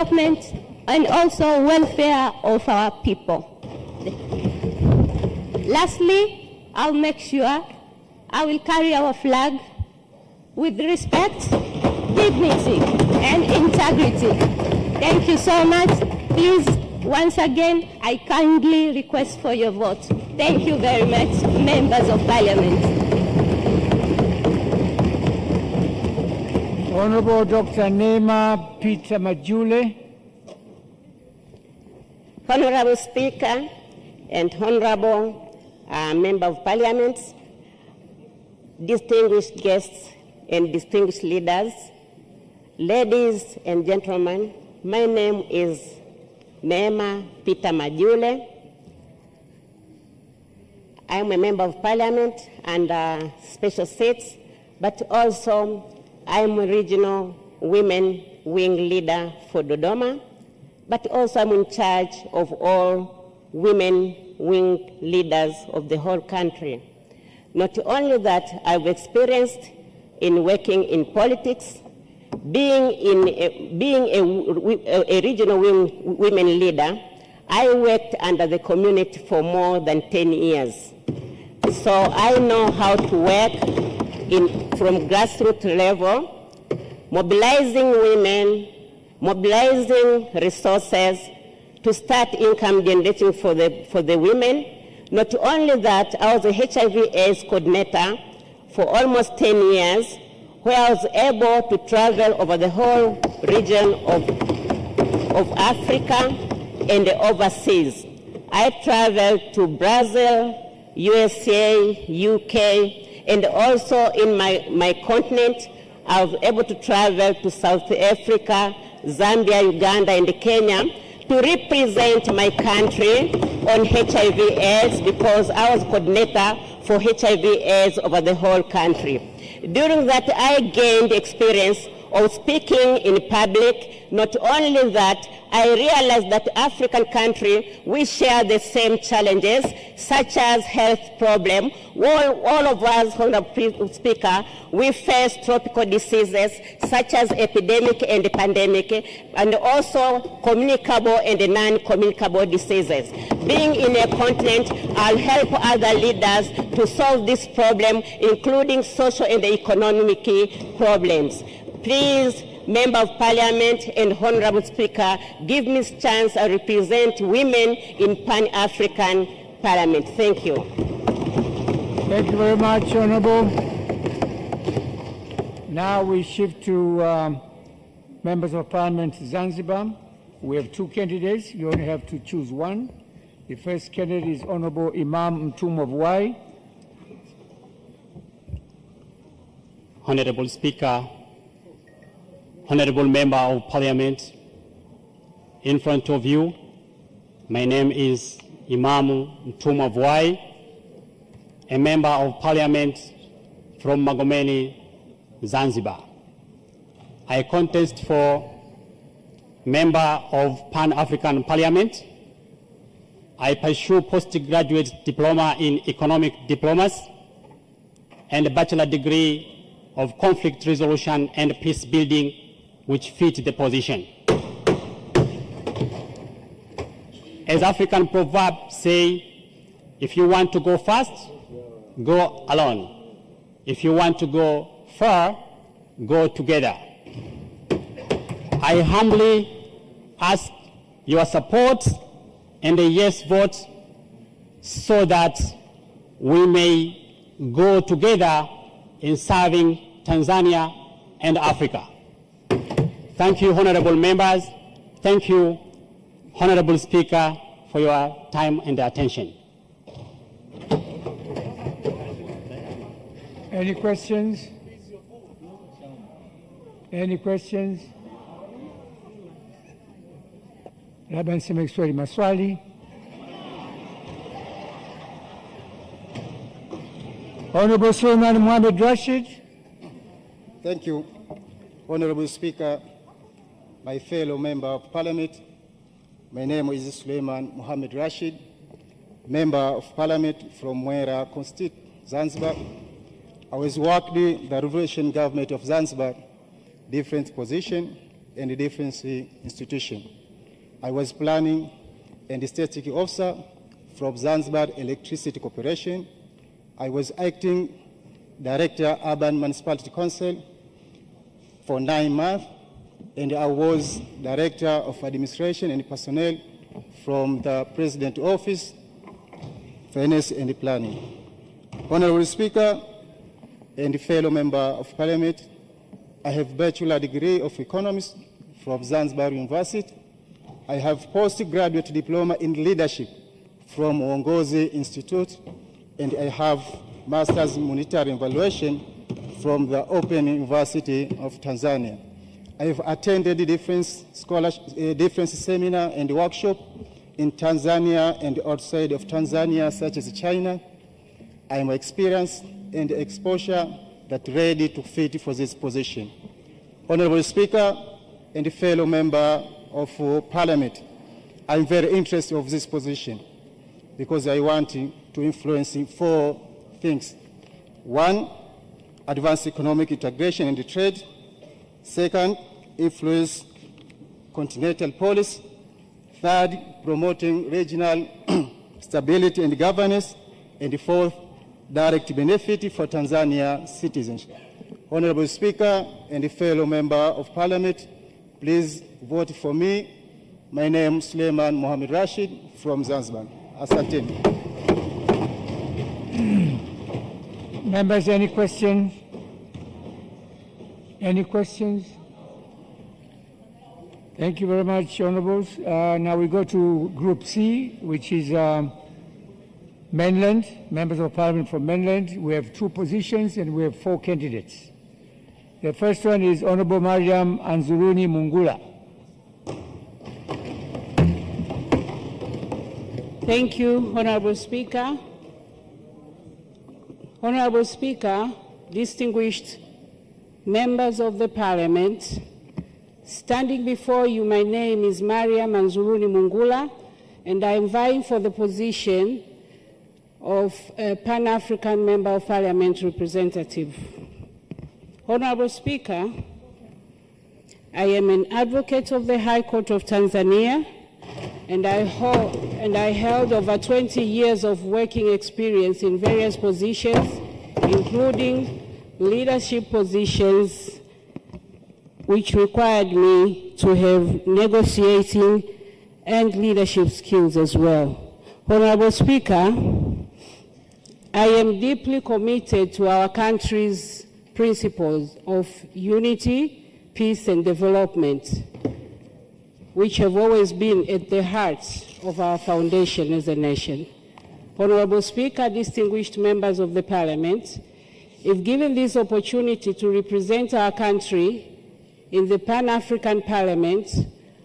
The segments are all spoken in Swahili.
development and also welfare of our people. Lastly, I'll make sure I will carry our flag with respect, dignity, and integrity. Thank you so much. Please, once again, I kindly request for your vote. Thank you very much, members of Parliament. Honorable Dr. Neema Peter Majule. Honorable Speaker and Honorable Member of Parliament, distinguished guests and distinguished leaders, ladies and gentlemen, my name is Neema Peter Majule. I am a Member of Parliament and special seats, but also I am a regional women wing leader for Dodoma, but also I'm in charge of all women wing leaders of the whole country. Not only that, I've experienced in working in politics, being a regional women leader. I worked under the community for more than 10 years. So I know how to work from grassroots level, mobilizing women, mobilizing resources to start income generating for the women. Not only that, I was a HIV/AIDS coordinator for almost 10 years, where I was able to travel over the whole region of Africa and overseas. I traveled to Brazil, USA, UK, and also in my continent, I was able to travel to South Africa, Zambia, Uganda, and Kenya to represent my country on HIV/AIDS because I was coordinator for HIV/AIDS over the whole country. During that, I gained experience of speaking in public. Not only that, I realized that African country, we share the same challenges, such as health problem. All of us, Honorable Speaker, we face tropical diseases, such as epidemic and pandemic, and also communicable and non-communicable diseases. Being in a continent, I'll help other leaders to solve this problem, including social and economic problems. Please, Member of Parliament and Honorable Speaker, give me a chance to represent women in Pan-African Parliament. Thank you. Thank you very much, Honorable. Now we shift to Members of Parliament Zanzibar. We have two candidates. You only have to choose one. The first candidate is Honorable Imam Mtumwa of Wai. Honorable Speaker, Honorable Member of Parliament, in front of you, my name is Imam Mtumwa of Wai, a Member of Parliament from Magomeni, Zanzibar. I contest for Member of Pan-African Parliament. I pursue postgraduate diploma in economic diplomacy and a bachelor degree of conflict resolution and peace building, which fit the position. As African proverbs say, if you want to go fast, go alone. If you want to go far, go together. I humbly ask your support and a yes vote so that we may go together in serving Tanzania and Africa. Thank you, honorable members. Thank you, Honorable Speaker, for your time and attention. Any questions? Any questions? Labda niseme Kiswahili, maswali. Honorable Suleiman Mohamed Rashid. Thank you, Honorable Speaker, my fellow Member of Parliament. My name is Suleiman Mohamed Rashid, Member of Parliament from Mwera Constituent, Zanzibar. I was worked in the Revolution Government of Zanzibar, different position, and Defense Institution. I was planning and statistic officer from Zanzibar Electricity Corporation. I was acting director, Urban Municipality Council for 9 months, and I was director of administration and personnel from the President Office, Finance and Planning. Honorable Speaker and fellow Member of Parliament, I have bachelor degree of economics from Zanzibar University. I have postgraduate diploma in leadership from Uongozi Institute, and I have master's in monitoring evaluation from the Open University of Tanzania. I have attended different seminar and workshop in Tanzania and outside of Tanzania, such as China. I am experienced and exposure that ready to fit for this position. Honorable Speaker and fellow Member of Parliament, I am very interested of this position because I want to influence 4 things. 1, advance economic integration and trade. 2nd, influence continental policy. 3rd, promoting regional stability and governance. And 4th, direct benefit for Tanzania citizens. Honorable Speaker and fellow Member of Parliament, please vote for me. My name is Suleiman Mohamed Rashid from Zanzibar. Asanteni. Members, any questions? Any questions? Thank you very much, Honorables. Now we go to Group C, which is mainland, members of Parliament from mainland. We have 2 positions and we have 4 candidates. The first one is Honorable Mariam Anzuruni Mungula. Thank you, Honorable Speaker. Honorable Speaker, distinguished members of the Parliament, standing before you, my name is Mariam Anzuruni Mungula, and I am vying for the position of a Pan-African Member of Parliament representative. Honorable Speaker, I am an advocate of the High Court of Tanzania, and I held over 20 years of working experience in various positions, including leadership positions, which required me to have negotiating and leadership skills as well. Honorable Speaker, I am deeply committed to our country's principles of unity, peace, and development, which have always been at the heart of our foundation as a nation. Honorable Speaker, distinguished members of the Parliament, if given this opportunity to represent our country in the Pan-African Parliament,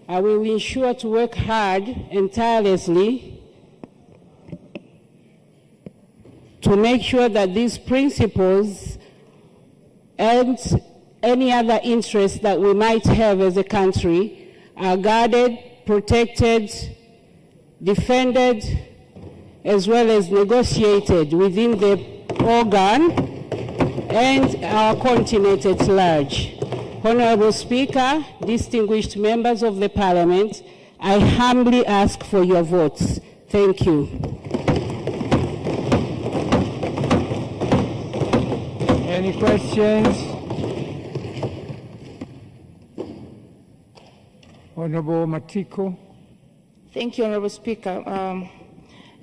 I will ensure to work hard and tirelessly to make sure that these principles and any other interests that we might have as a country are guarded, protected, defended, as well as negotiated within the organ and our continent at large. Honorable Speaker, distinguished members of the Parliament, I humbly ask for your votes. Thank you. Any questions? Honorable Matiko. Thank you, Honorable Speaker.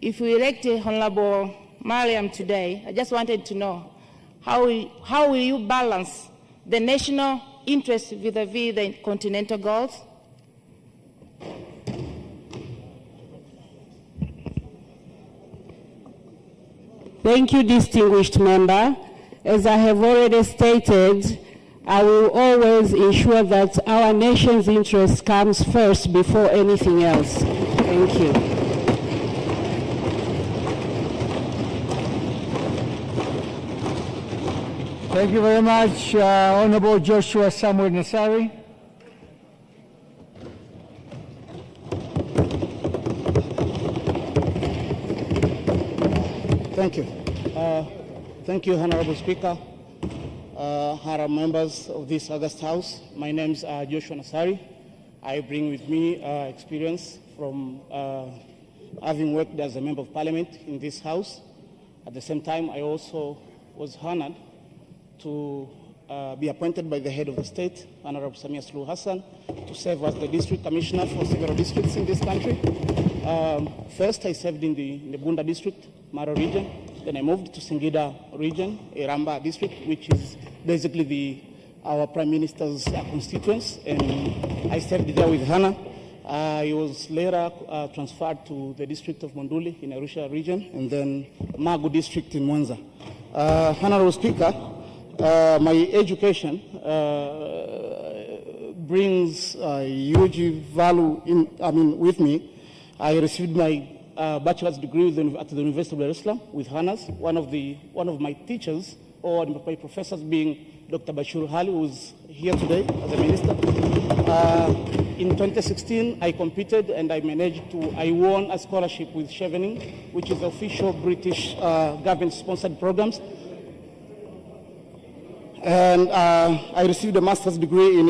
If we elect Honorable Mariam today, I just wanted to know how will you balance the national interest vis-a-vis the continental goals? Thank you, distinguished member. As I have already stated, I will always ensure that our nation's interest comes first before anything else. Thank you. Thank you very much, Honorable Joshua Samuel Nassari. Thank you. Thank you, Honorable Speaker. honorable members of this August House. My name is Joshua Nasari. I bring with me experience from having worked as a member of parliament in this House. At the same time, I also was honored to be appointed by the head of the state, Honorable Samia Suluhu Hassan, to serve as the district commissioner for several districts in this country. First, I served in the Bunda district, Mara region. Then I moved to Singida region, Iramba district, which is basically our prime minister's constituents, and I served there with Hannah. I was later transferred to the district of Monduli in Arusha region, and then Magu district in Mwanza. Honorable Speaker, my education brings huge value with me. I received my bachelor's degree at the University of Dar es Salaam with honors. One of my teachers, or my professors, being Dr. Bashir Hali, who is here today as a minister. In 2016, I competed and I won a scholarship with Chevening, which is official British government-sponsored programs. And I received a master's degree in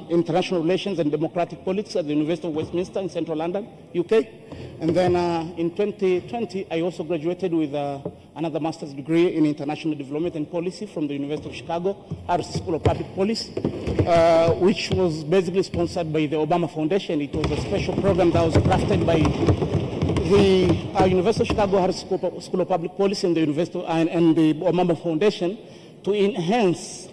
international relations and democratic politics at the University of Westminster in central London, UK. And then in 2020, I also graduated with another master's degree in international development and policy from the University of Chicago, Harris School of Public Policy, which was basically sponsored by the Obama Foundation. It was a special program that was crafted by the University of Chicago, Harris School of Public Policy, and the University and the Obama Foundation, to enhance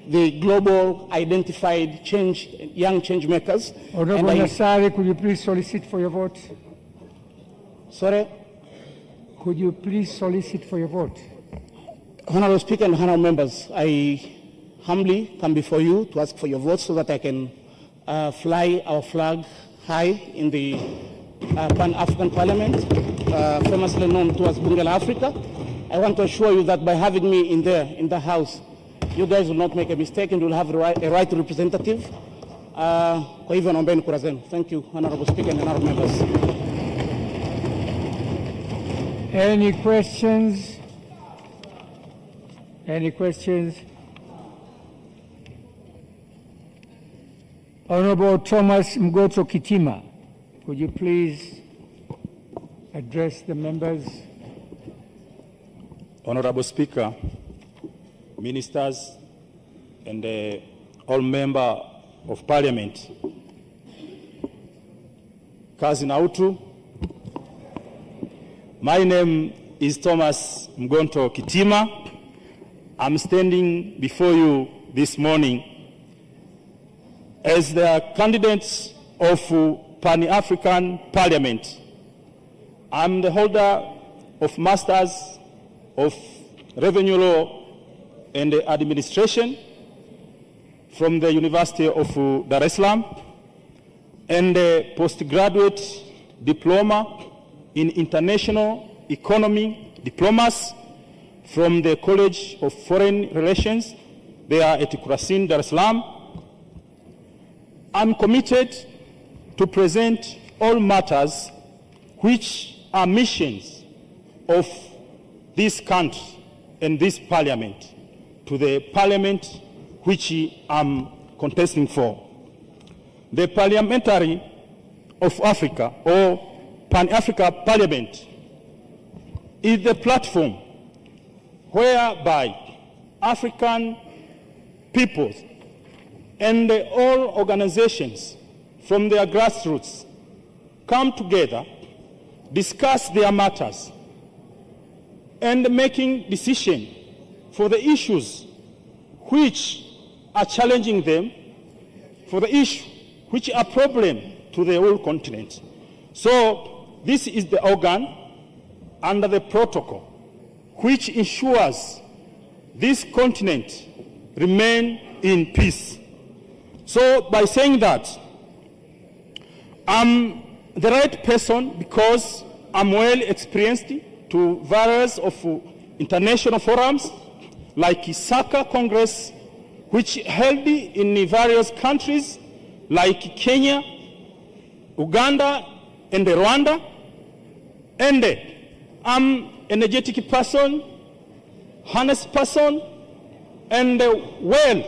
the global identified young change makers. Honorable Nasari, could you please solicit for your vote? Sorry? Could you please solicit for your vote? Honorable Speaker and honorable members, I humbly come before you to ask for your vote so that I can fly our flag high in the Pan-African Parliament, famously known to as Bunge la Africa. I want to assure you that by having me in the House, you guys will not make a mistake and will have a right representative. Kwa hivyo naombeni kura zenu. Thank you, Honorable Speaker and honorable members. Any questions? Any questions? Honorable Thomas Mgoto Kitima, could you please address the members? Honorable Speaker, ministers, and all members of Parliament, kazi na utu. My name is Thomas Mgonto Kitima. I'm standing before you this morning as the candidate of Pan-African Parliament. I'm the holder of Masters of Revenue Law and Administration from the University of Dar es Salaam, and a postgraduate diploma in International Economy Diplomas from the College of Foreign Relations there at Kurasin, Dar es Salaam. I'm committed to present all matters which are missions of this country and this parliament to the parliament which I'm contesting for. The Parliamentary of Africa, or Pan-Africa Parliament, is the platform whereby African peoples and all organizations from their grassroots come together, discuss their matters, and making decisions for the issues which are challenging them, for the issues which are problem to the whole continent. So this is the organ under the protocol which ensures this continent remain in peace. So by saying that, I'm the right person because I'm well experienced to various of international forums like Isaka Congress, which held in various countries like Kenya, Uganda, and Rwanda. And I'm an energetic person honest person, and well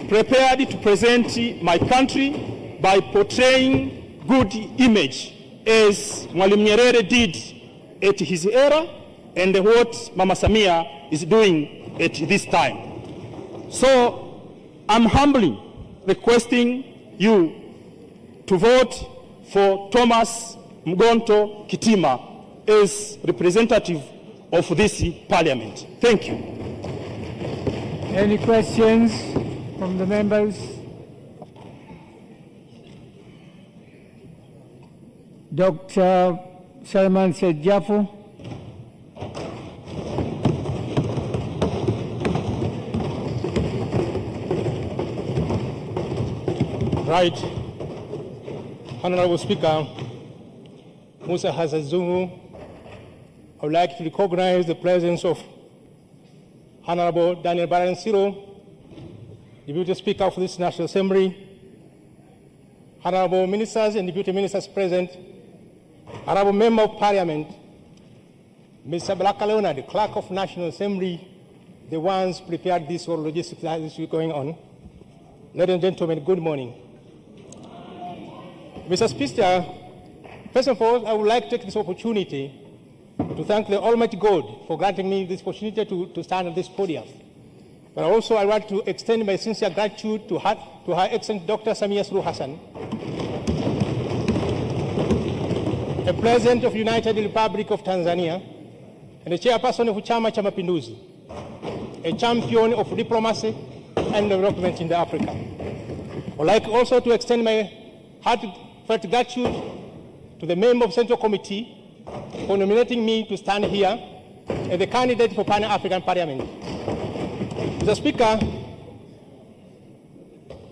prepared to present my country by portraying good image, as Mwalimu Nyerere did at his era, and what Mama Samia is doing at this time. So I'm humbly requesting you to vote for Thomas Mgonto Kitima as representative of this parliament. Thank you. Any questions from the members? Dr. Salman Said Jafo. Right. Honorable Speaker, Musa Hassan, I would like to recognize the presence of Honorable Daniel Baransiro, Deputy Speaker of this National Assembly, Honorable Ministers and Deputy Ministers present, Honorable Member of Parliament, Mr. Blakalona, the Clerk of National Assembly, the ones prepared this whole logistics that is going on. Ladies and gentlemen, good morning. Mr. Speaker, first of all, I would like to take this opportunity to thank the Almighty God for granting me this opportunity to stand on this podium. But also I want to extend my sincere gratitude to Her Excellency Dr. Samia Suluhu Hassan, the President of the United Republic of Tanzania, and the Chairperson of Chama cha Mapinduzi, a champion of diplomacy and development in the Africa. I would like also to extend my heartfelt gratitude to the member of the Central Committee for nominating me to stand here as the candidate for Pan-African Parliament. Mr. Speaker,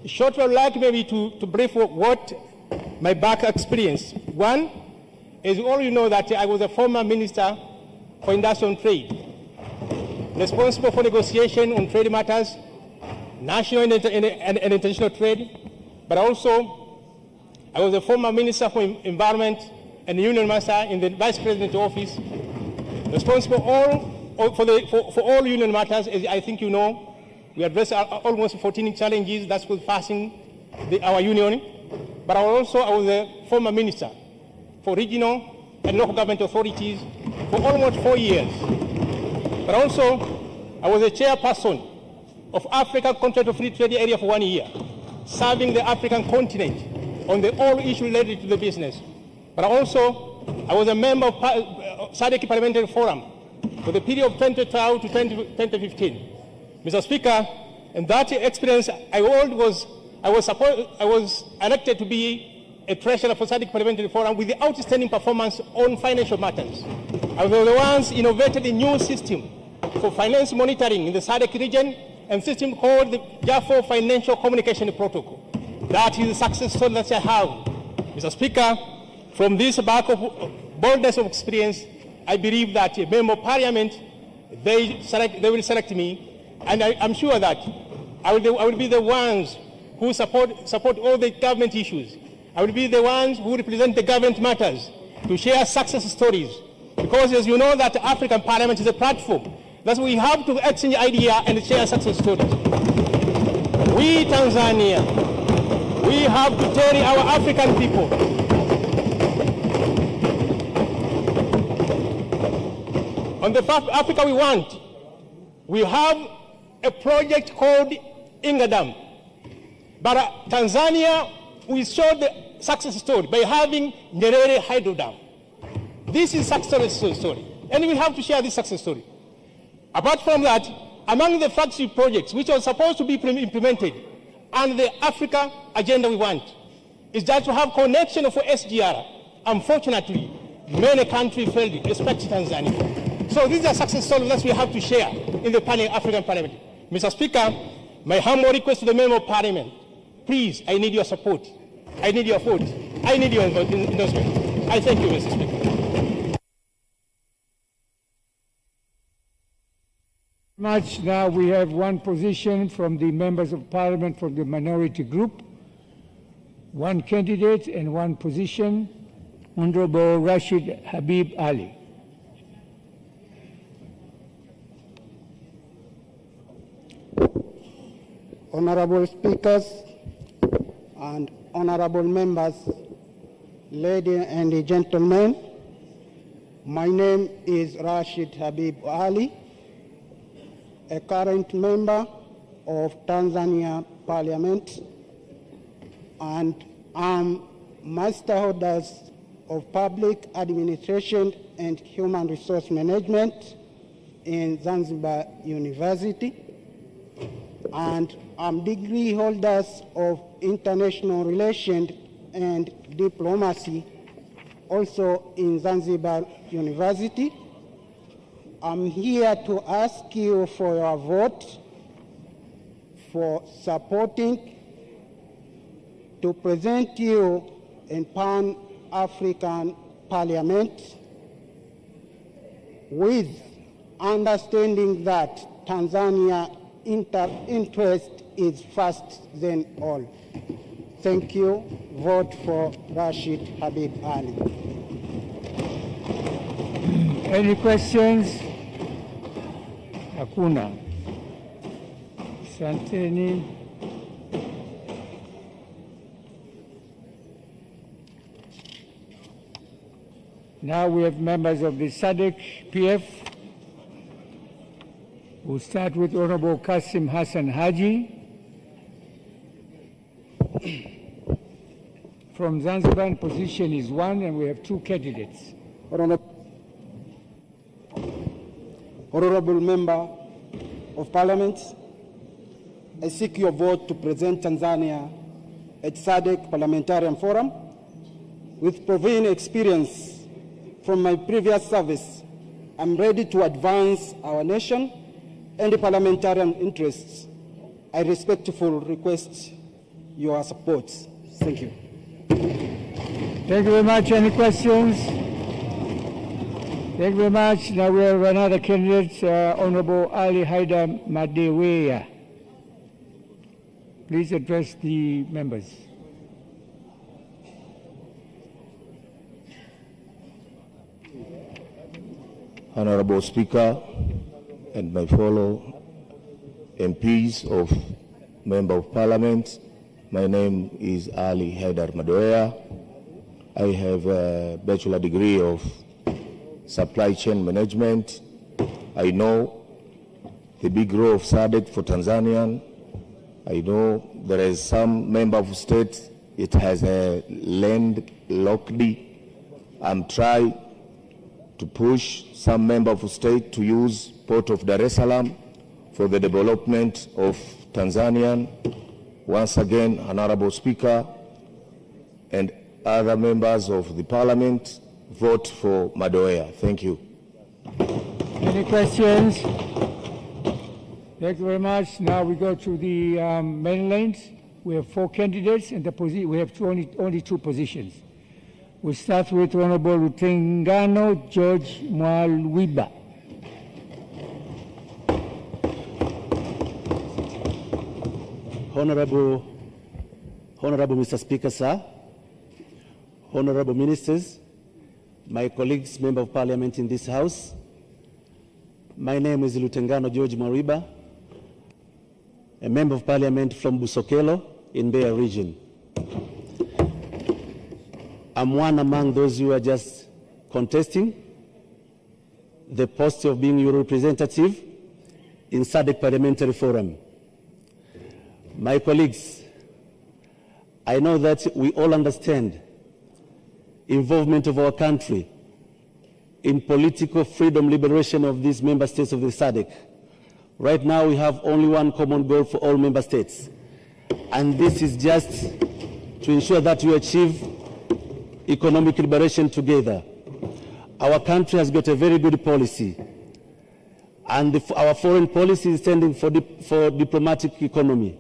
shortly I would like maybe to brief what my back experience. One, as all you know that I was a former Minister for Industrial Trade, responsible for negotiation on trade matters, national and international trade, but also I was a former Minister for Environment and Union Master in the Vice President's office, responsible for all union matters. As I think you know, we addressed almost 14 challenges that was facing our union. But I was a former Minister for regional and local government authorities for almost 4 years. But also, I was a chairperson of African Continental Free Trade Area for 1 year, serving the African continent on all issues related to the business. But also, I was a member of SADC Parliamentary Forum for the period of 2012 to 2015. Mr. Speaker, in that experience, I was elected to be a treasurer for SADC Parliamentary Forum with the outstanding performance on financial matters. I was the ones innovated a new system for finance monitoring in the SADC region, and system called the Jafo Financial Communication Protocol. That is a success story that I have. Mr. Speaker, from this back of boldness of experience, I believe that a member of Parliament, they will select me, and I'm sure that I will be the ones who support all the government issues. I will be the ones who represent the government matters to share success stories. Because as you know that African Parliament is a platform. That's why we have to exchange ideas and share success stories. We, Tanzania, we have to tell our African people on the Africa we want. We have a project called Inga Dam. But Tanzania, we showed the success story by having Nyerere Hydro Dam. This is success story, and we have to share this success story. Apart from that, among the flagship projects which are supposed to be implemented and the Africa agenda we want is that to have connection for SGR. Unfortunately, many countries failed, especially Tanzania. So these are success stories that we have to share in the Pan-African Parliament. Mr. Speaker, my humble request to the Member of Parliament, please, I need your support. I need your vote. I need your endorsement. I thank you, Mr. Speaker. Much. Now we have one position from the members of Parliament from the minority group, one candidate and one position, Honorable Rashid Habib Ali. honorable speakers, and honorable members, ladies and gentlemen, my name is Rashid Habib Ali, a current member of Tanzania Parliament, and I'm Master Holders of Public Administration and Human Resource Management in Zanzibar University, and I'm degree holders of International Relations and Diplomacy, also in Zanzibar University. I'm here to ask you for your vote for supporting to present you in Pan-African Parliament with understanding that Tanzania interest is first than all. Thank you. Vote for Rashid Habib Ali. Any questions? Hakuna. Asanteni. Now we have members of the SADC PF. We'll start with Honorable Kasim Hassan Haji. From Zanzibar, position is 1, and we have 2 candidates. Honorable Member of Parliament, I seek your vote to present Tanzania at SADC Parliamentarian Forum. With proven experience from my previous service, I'm ready to advance our nation and the parliamentarian interests. I respectfully request your support. Thank you. Thank you very much. Any questions? Thank you very much. Now we have another candidate, Honorable Ali Haidar Madeweya. Please address the members. Honorable Speaker and my fellow MPs of Member of Parliament, my name is Ali Haidar Madeweya. I have a bachelor degree of supply chain management. I know the big role of SADC for Tanzania. I know there is some member of state, it has a land locked. I'm trying to push some member of state to use Port of Dar es Salaam for the development of Tanzania. Once again, Honorable Speaker and other members of the Parliament, vote for Madeweya. Thank you. Any questions? Thank you very much. Now we go to the mainland. We have 4 candidates, and we have only 2 positions. We'll start with Honorable Lutengano George Mwalwiba. Honorable Mr. Speaker, sir, honorable ministers, my colleagues, member of parliament in this house, my name is Lutengano George Mwalwiba, a member of parliament from Busokelo in Mbeya region. I'm one among those who are just contesting the post of being your representative in SADC Parliamentary Forum. My colleagues, I know that we all understand involvement of our country in political freedom liberation of these member states of the SADC. Right now we have only one common goal for all member states, and this is just to ensure that we achieve economic liberation together. Our country has got a very good policy, and our foreign policy is standing for diplomatic economy.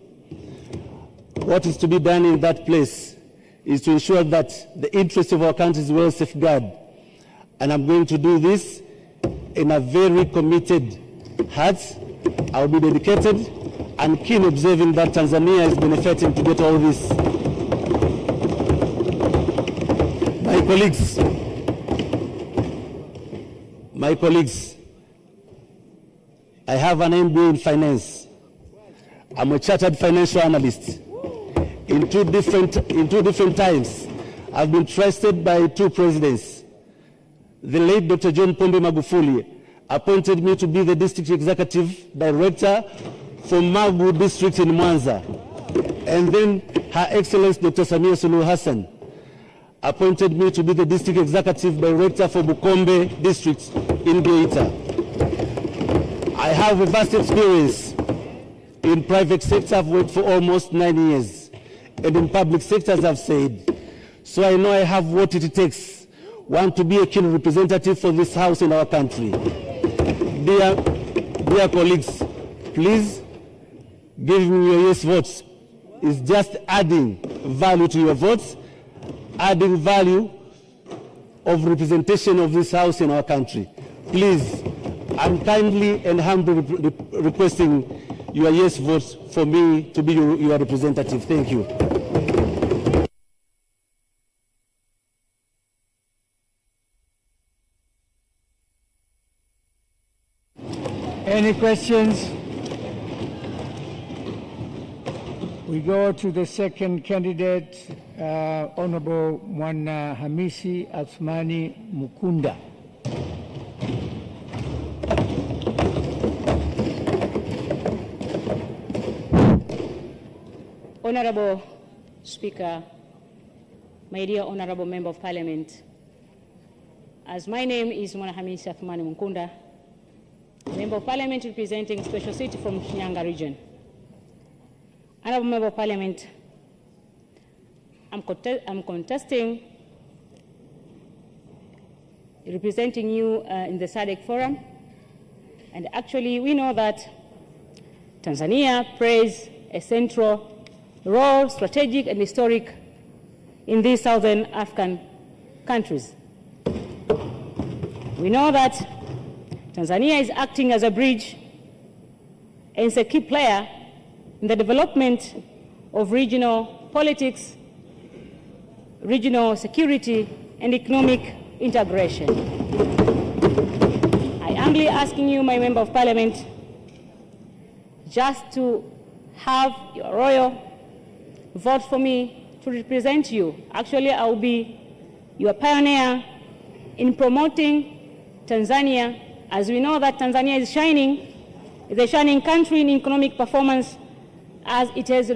What is to be done in that place is to ensure that the interest of our country is well safeguarded. And I'm going to do this in a very committed heart. I'll be dedicated and keen observing that Tanzania is benefiting to get all this. My colleagues, I have an MBA in finance. I'm a chartered financial analyst. In two different times, I've been trusted by two presidents. The late Dr. John Pombe Magufuli appointed me to be the district executive director for Magu district in Mwanza. And then Her Excellency Dr. Samia Suluhu Hassan appointed me to be the district executive director for Bukombe district in Geita. I have a vast experience in private sector. I've worked for almost 9 years. And in public sector, as I've said. So I know I have what it takes. One, to be a keen representative for this house in our country. Dear colleagues, please give me your yes votes. It's just adding value to your votes, adding value of representation of this house in our country. Please, I'm kindly and humbly requesting your yes votes for me to be your representative. Thank you. Any questions? We go to the second candidate, Honorable Mwanahamisi Athmani Mukunda. Honorable Speaker, my dear Honorable Member of Parliament, as my name is Mwanahamisi Athmani Mukunda, Member of Parliament representing Special City from Shinyanga region. Honorable Member of Parliament, I'm contesting, representing you in the SADC Forum, and actually we know that Tanzania plays a central role, strategic and historic, in these southern African countries. We know that Tanzania is acting as a bridge and is a key player in the development of regional politics, regional security, and economic integration. I am humbly asking you, my Member of Parliament, just to have your royal vote for me to represent you. Actually, I will be your pioneer in promoting Tanzania, as we know that Tanzania is a shining country in economic performance, as it has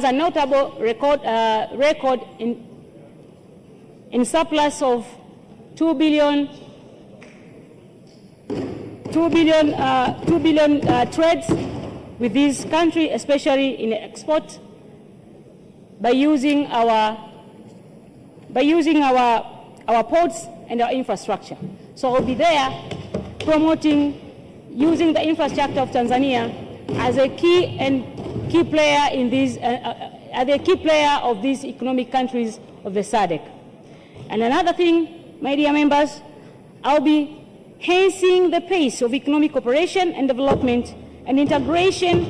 a notable record in surplus of 2 billion trades with this country, especially in export, by using our ports and our infrastructure. So I'll be there promoting, using the infrastructure of Tanzania as a key player in these, as a key player of these economic countries of the SADC. And another thing, my dear members, I'll be enhancing the pace of economic cooperation and development and integration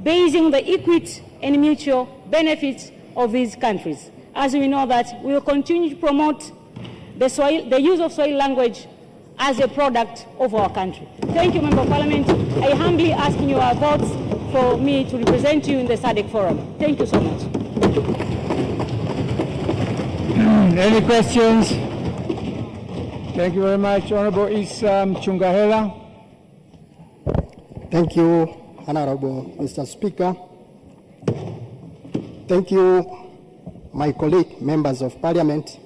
based on the equity and mutual benefits of these countries. As we know that we will continue to promote the use of Swahili language as a product of our country. Thank you, Member of Parliament. I humbly ask your votes for me to represent you in the SADC Forum. Thank you so much. Any questions? Thank you very much. Honorable Isam Chungahela. Thank you, Honorable Mr. Speaker. Thank you, my colleague members of Parliament.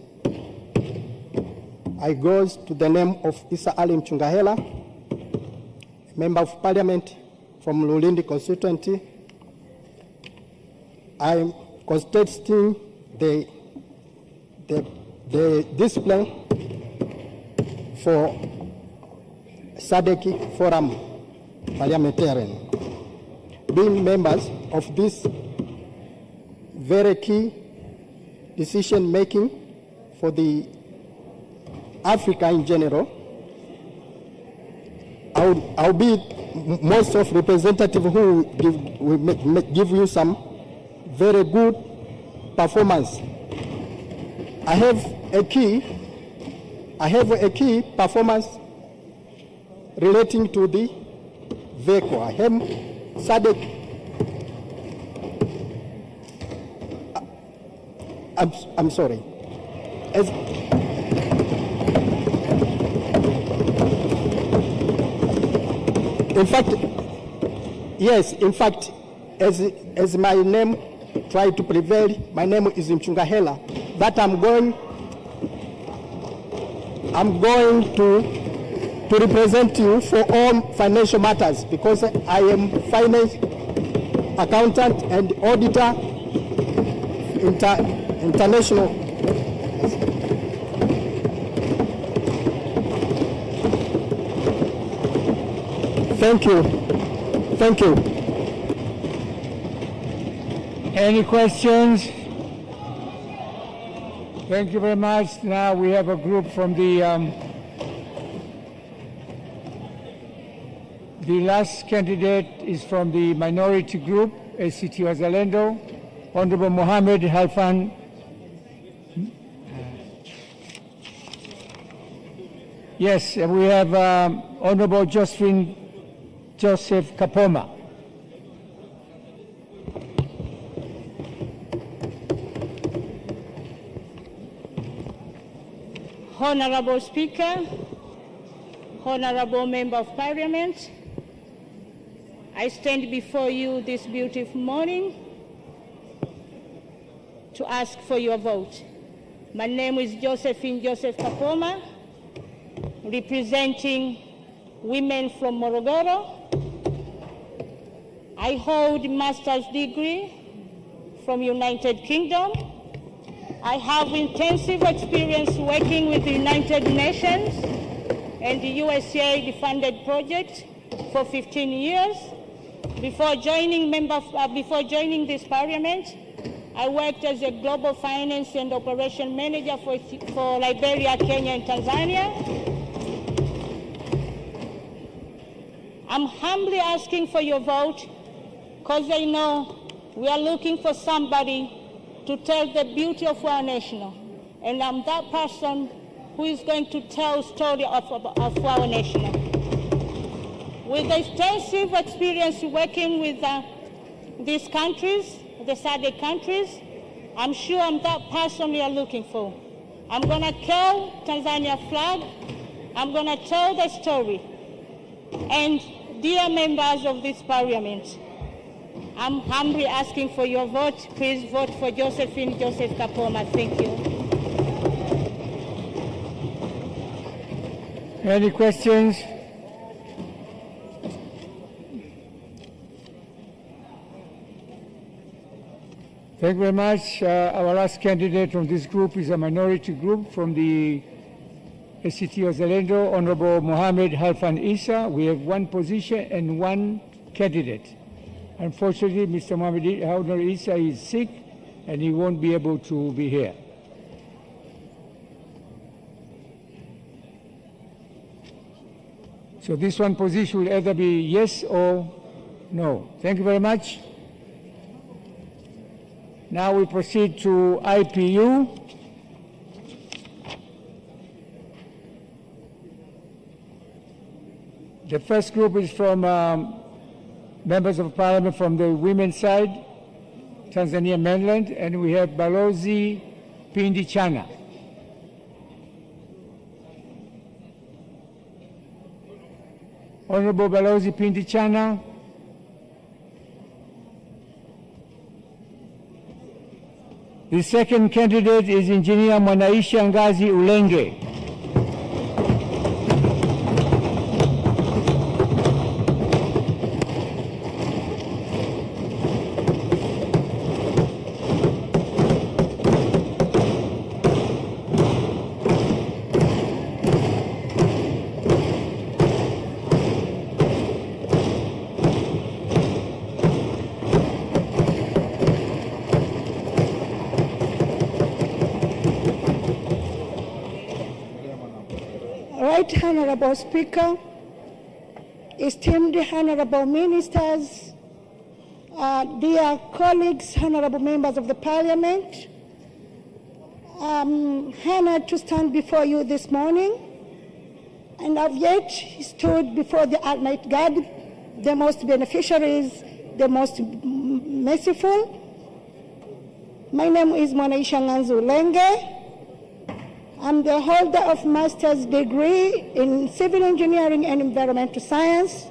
I go to the name of Isa Ali Mchungahela, Member of Parliament from Lulindi constituency. I'm contesting the discipline for SADC Forum Parliamentarian. Being members of this very key decision making for the Africa in general, I'll be most of representative who will give you some very good performance. I have a key performance relating to the vehicle. I have SADC I'm sorry. In fact, as my name try to prevail, my name is Mchungahela, but I'm going to represent you for all financial matters because I am finance accountant and auditor international. Thank you. Thank you. Any questions? Thank you very much. Now we have a group from the last candidate is from the minority group, ACT Wazalendo, Honorable Mohammed Halfan. Yes, we have Honorable Joseph Kapoma. Honorable Speaker, Honorable Member of Parliament, I stand before you this beautiful morning to ask for your vote. My name is Josephine Joseph Kapoma, representing women from Morogoro. I hold a master's degree from United Kingdom. I have intensive experience working with the United Nations and the USAID-funded project for 15 years. Before joining this parliament, I worked as a global finance and operation manager for Liberia, Kenya, and Tanzania. I'm humbly asking for your vote because I know we are looking for somebody to tell the beauty of our nation. And I'm that person who is going to tell the story of our nation. With extensive experience working with these countries, the SADC countries, I'm sure I'm that person we are looking for. I'm going to carry Tanzania flag. I'm going to tell the story. And dear members of this parliament, I'm humbly asking for your vote. Please vote for Josephine Joseph Kapoma. Thank you. Any questions? Thank you very much. Our last candidate from this group is a minority group from the ACT Wazalendo, Honorable Mohammed Halfan Isa. We have one position and one candidate. Unfortunately, Mr. Mohammed Halfan Isa is sick and he won't be able to be here. So this one position will either be yes or no. Thank you very much. Now we proceed to IPU. The first group is from members of parliament from the women's side, Tanzania mainland, and we have Balozi Pindi Chana. Honorable Balozi Pindi Chana. The second candidate is Engineer Mwanaisha Ngazi Ulenge. Honorable Speaker, esteemed honorable ministers, dear colleagues, honorable members of the parliament, I'm honored to stand before you this morning, and I've yet stood before the Almighty God, the most beneficiaries, the most merciful, My name is Mwanaisha Nganzulenge. I'm the holder of master's degree in civil engineering and environmental science.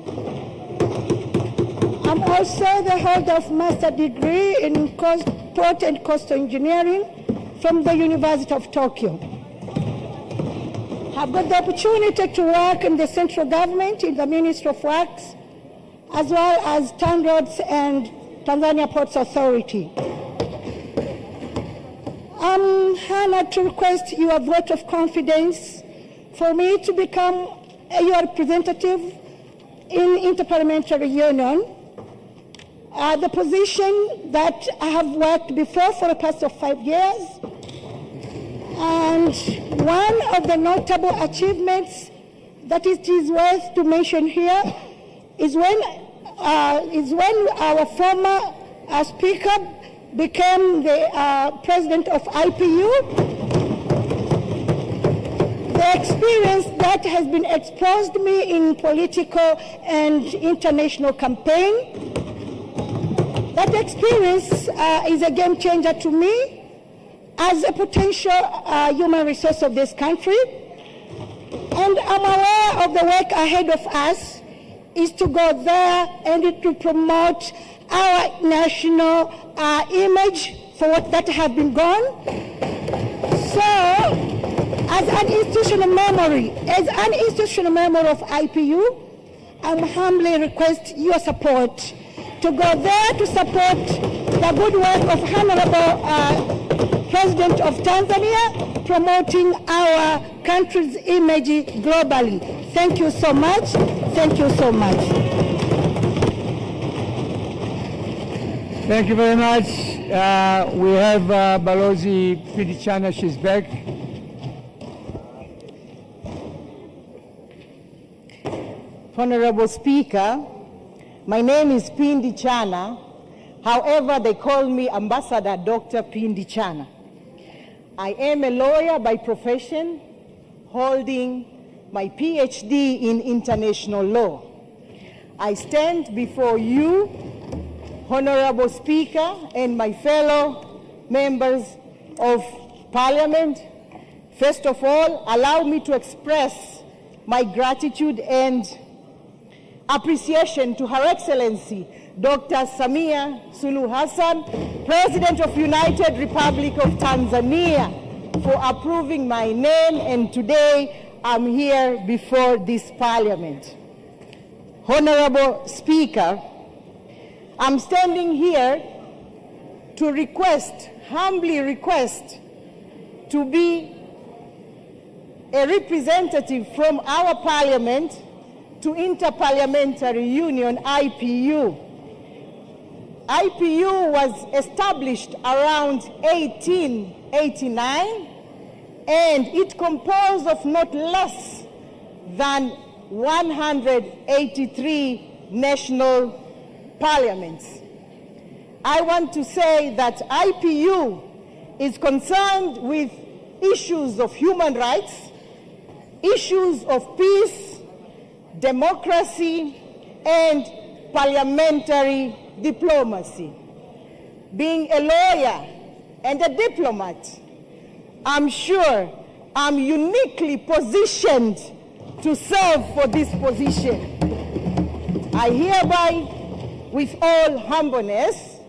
I'm also the holder of master's degree in port and coastal engineering from the University of Tokyo. I've got the opportunity to work in the central government in the Ministry of Works, as well as TANROADS and Tanzania Ports Authority. I'm honored to request your vote of confidence for me to become your representative in Interparliamentary Union, the position that I have worked before for the past 5 years. And one of the notable achievements that it is worth to mention here is when our former speaker became the president of IPU. The experience that has been exposed me in political and international campaign, that experience is a game changer to me as a potential human resource of this country. And I'm aware of the work ahead of us is to go there and to promote our national image for what that have been gone. So, as an institutional member of IPU, I humbly request your support to go there to support the good work of Honorable President of Tanzania, promoting our country's image globally. Thank you so much. Thank you so much. Thank you very much. We have Balozi Pindi Chana, she's back. Honorable Speaker, my name is Pindi Chana. However, they call me Ambassador Dr. Pindi Chana. I am a lawyer by profession, holding my PhD in international law. I stand before you, Honorable Speaker, and my fellow members of Parliament. First of all, allow me to express my gratitude and appreciation to Her Excellency Dr. Samia Suluhu Hassan, President of United Republic of Tanzania, for approving my name, and today I'm here before this Parliament. Honorable Speaker, I'm standing here to humbly request to be a representative from our Parliament to Interparliamentary Union, IPU. IPU was established around 1889, and it composed of not less than 183 national parliaments. I want to say that IPU is concerned with issues of human rights, issues of peace, democracy, and parliamentary diplomacy. Being a lawyer and a diplomat, I'm sure I'm uniquely positioned to serve for this position. I hereby, with all humbleness,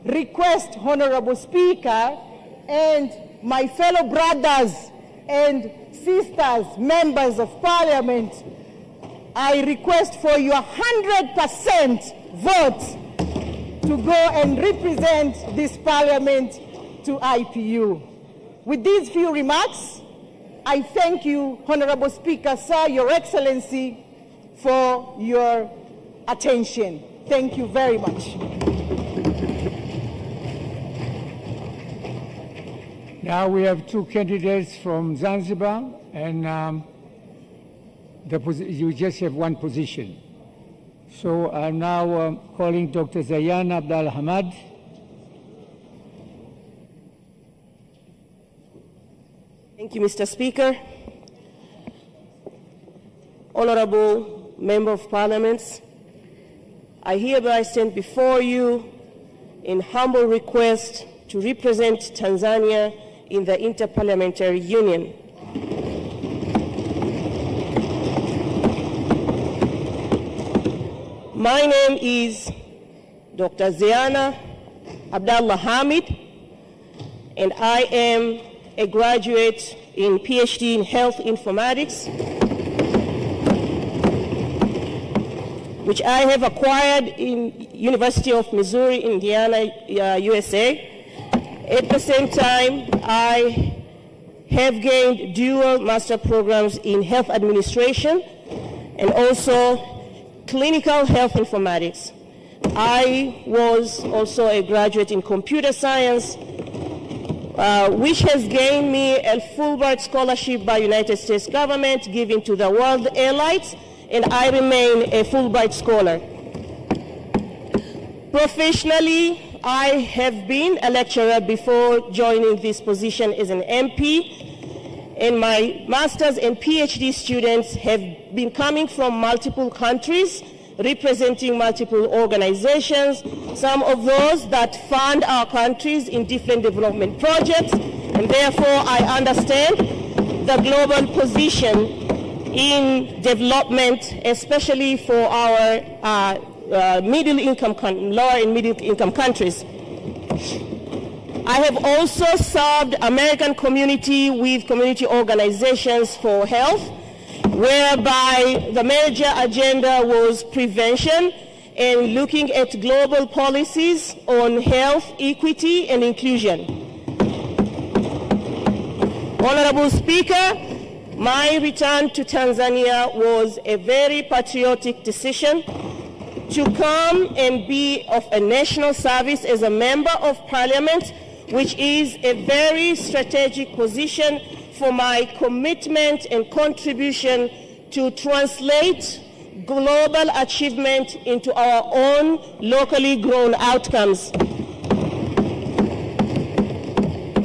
request, Honorable Speaker, and my fellow brothers and sisters, members of Parliament, I request for your 100% vote to go and represent this Parliament to IPU. With these few remarks, I thank you, Honorable Speaker, sir, Your Excellency, for your attention. Thank you very much. Now we have two candidates from Zanzibar, and you just have one position. So I'm now calling Dr. Zayana Abdal Hamad. Thank you, Mr. Speaker. Honorable Member of Parliament, I hereby stand before you in humble request to represent Tanzania in the Interparliamentary Union. My name is Dr. Zeana Abdallah Hamid, and I am a graduate in PhD in Health Informatics, which I have acquired in University of Missouri, Indiana, USA. At the same time, I have gained dual master programs in health administration and also clinical health informatics. I was also a graduate in computer science, which has gained me a Fulbright scholarship by United States government given to the world elites, and I remain a Fulbright scholar. Professionally, I have been a lecturer before joining this position as an MP, and my master's and PhD students have been coming from multiple countries, representing multiple organizations, some of those that fund our countries in different development projects, and therefore I understand the global position in development, especially for our lower and middle income countries. I have also served American community with community organizations for health, whereby the major agenda was prevention and looking at global policies on health, equity, and inclusion. Honorable Speaker, my return to Tanzania was a very patriotic decision to come and be of a national service as a member of parliament, which is a very strategic position for my commitment and contribution to translate global achievement into our own locally grown outcomes.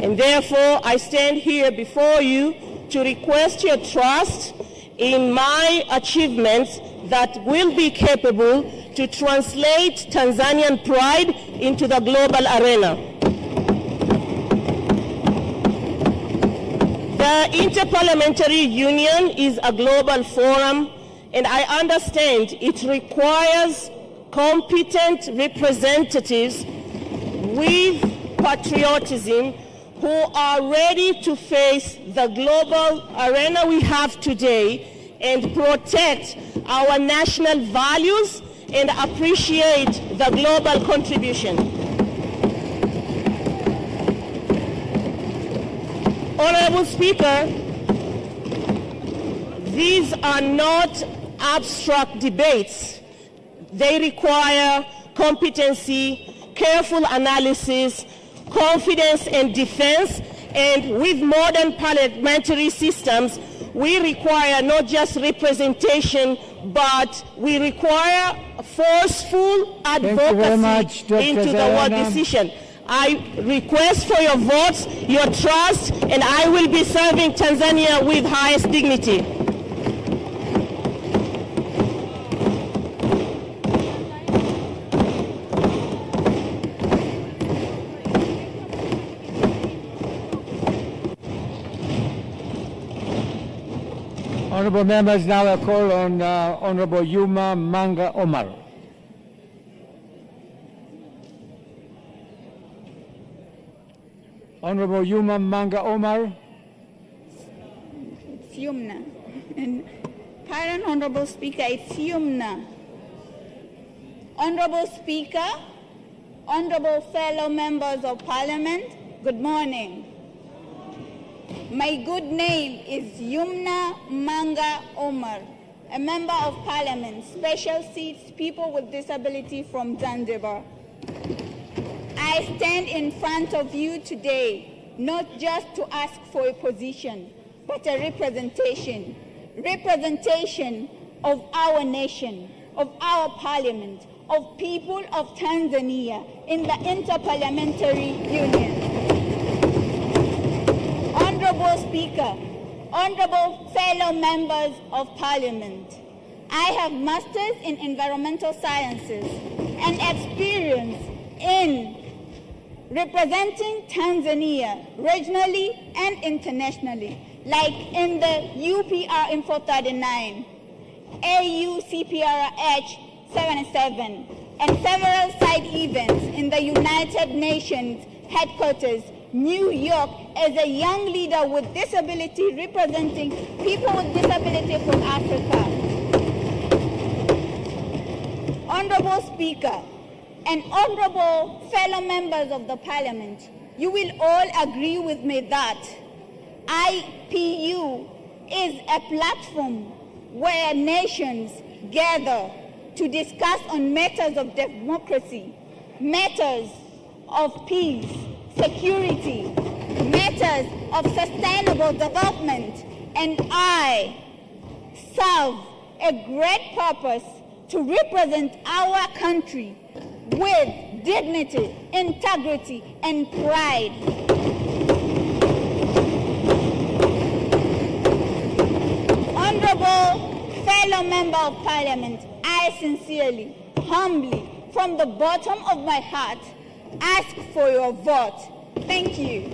And therefore, I stand here before you to request your trust in my achievements that will be capable to translate Tanzanian pride into the global arena. The Interparliamentary Union is a global forum, and I understand it requires competent representatives with patriotism who are ready to face the global arena we have today and protect our national values and appreciate the global contribution. Honorable Speaker, these are not abstract debates. They require competency, careful analysis, confidence and defense, and with modern parliamentary systems, we require not just representation, but we require forceful advocacy into the world decision. I request for your votes, your trust, and I will be serving Tanzania with highest dignity. Honourable members, now I call on Honourable Yuma Manga Omar. Honourable Yuma Manga Omar. It's Yumna. And Pardon, Honourable Speaker, it's Yumna. Honourable Speaker, honourable fellow members of Parliament, good morning. My good name is Yumna Manga Omar, a member of Parliament, Special Seats, People with Disability from Zanzibar. I stand in front of you today, not just to ask for a position, but a representation of our nation, of our Parliament, of people of Tanzania in the Interparliamentary Union. Honourable Speaker, honourable fellow members of Parliament, I have masters in environmental sciences and experience in representing Tanzania regionally and internationally, like in the UPR Info 39, AU CPRH 77, and several side events in the United Nations headquarters, New York, as a young leader with disability representing people with disability from Africa. Honorable Speaker and honorable fellow members of the Parliament, you will all agree with me that IPU is a platform where nations gather to discuss on matters of democracy, matters of peace, security, matters of sustainable development, and I serve a great purpose to represent our country with dignity, integrity, and pride. Honorable fellow member of Parliament, I sincerely, humbly, from the bottom of my heart, ask for your vote. Thank you.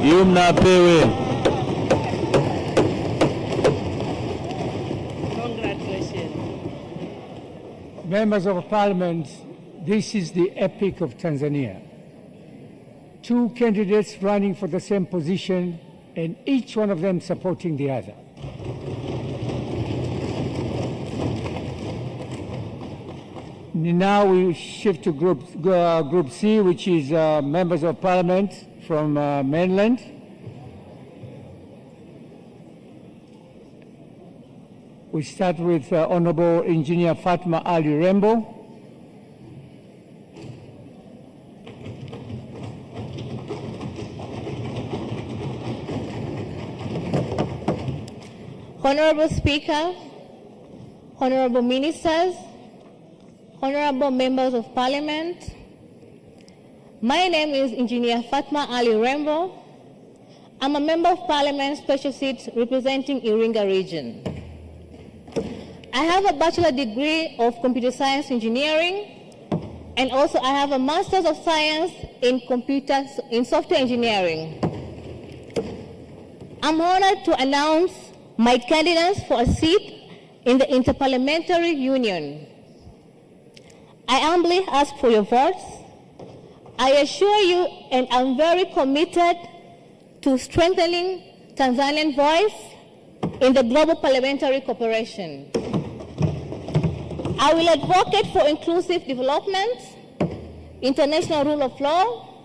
Yumna Pewe. Congratulations. Members of Parliament, this is the epic of Tanzania. Two candidates running for the same position and each one of them supporting the other. Now we shift to Group C, which is members of Parliament from mainland. We start with Honorable Engineer Fatma Ali Rembo. Honorable Speaker, Honorable Ministers, Honorable Members of Parliament, my name is Engineer Fatma Ali Rembo. I'm a Member of Parliament Special Seat representing Iringa region. I have a bachelor degree of Computer Science Engineering, and also I have a Master's of Science in Software Engineering. I'm honored to announce my candidates for a seat in the Interparliamentary Union. I humbly ask for your votes. I assure you, and I'm very committed to strengthening Tanzanian voice in the global parliamentary cooperation. I will advocate for inclusive development, international rule of law,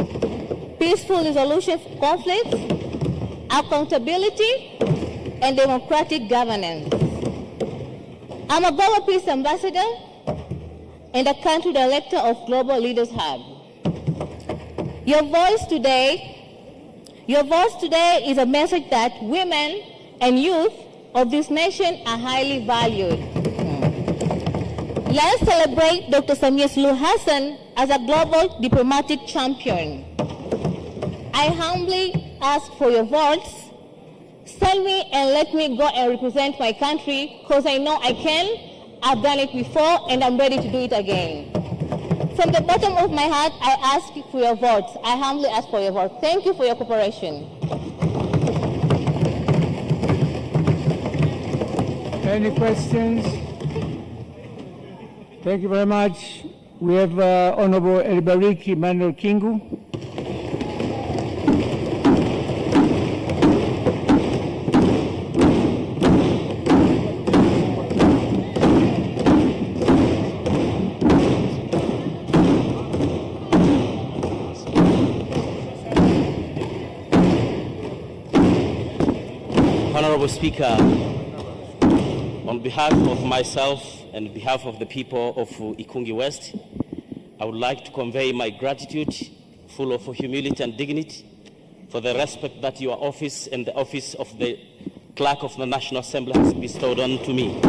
peaceful resolution of conflicts, accountability, and democratic governance. I'm a Global Peace Ambassador and a country director of Global Leaders Hub. Your voice today is a message that women and youth of this nation are highly valued. Let's celebrate Dr. Samia Suluhu Hassan as a global diplomatic champion. I humbly ask for your votes. Send me and let me go and represent my country, because I know I can. I've done it before and I'm ready to do it again. From the bottom of my heart, I ask for your votes. I humbly ask for your vote. Thank you for your cooperation. Any questions? Thank you very much. We have Honorable Elibariki Emmanuel Kingu. Honorable Speaker, on behalf of myself and on behalf of the people of Ikungi West, I would like to convey my gratitude, full of humility and dignity, for the respect that your office and the office of the Clerk of the National Assembly has bestowed on to me.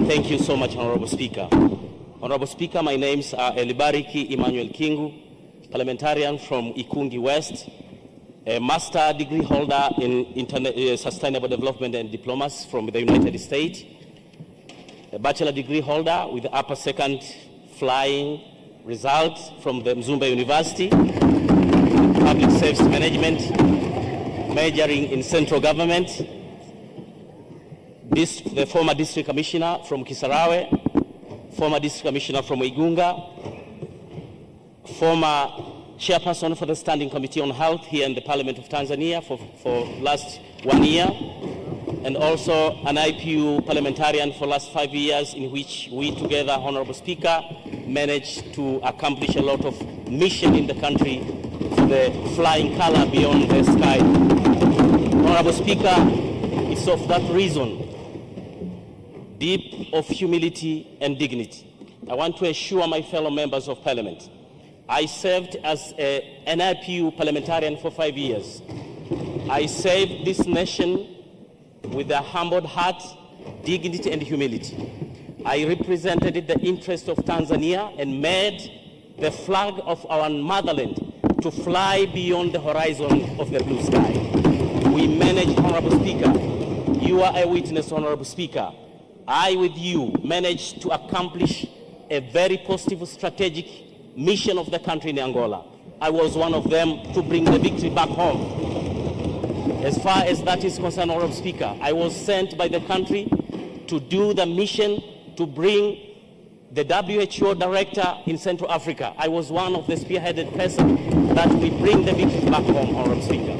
Thank you so much, Honorable Speaker. Honorable Speaker, my names are Elibariki Emmanuel Kingu, parliamentarian from Ikungi West, a master degree holder in sustainable development and diplomacy from the United States, a bachelor degree holder with upper second flying results from the Mzumbe University, Public Service Management, majoring in Central Government, the former District Commissioner from Kisarawe, former District Commissioner from Igunga, former Chairperson for the Standing Committee on Health here in the Parliament of Tanzania for last 1 year, and also an IPU parliamentarian for last 5 years, in which we together, Honorable Speaker, managed to accomplish a lot of mission in the country for the flying color beyond the sky. Honorable Speaker, it's of that reason, deep of humility and dignity, I want to assure my fellow members of Parliament, I served as an IPU parliamentarian for 5 years. I served this nation with a humbled heart, dignity, and humility. I represented the interest of Tanzania and made the flag of our motherland to fly beyond the horizon of the blue sky. We managed, Honorable Speaker, you are a witness, Honorable Speaker, I with you managed to accomplish a very positive strategic mission of the country in Angola. I was one of them to bring the victory back home. As far as that is concerned, Honorable Speaker, I was sent by the country to do the mission to bring the WHO director in Central Africa. I was one of the spearheaded persons that we bring the victory back home, Honorable Speaker.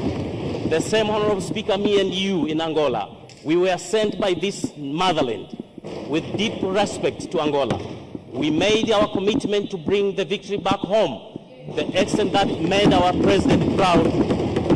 The same, Honorable Speaker, me and you in Angola, we were sent by this motherland with deep respect to Angola. We made our commitment to bring the victory back home, the extent that made our president proud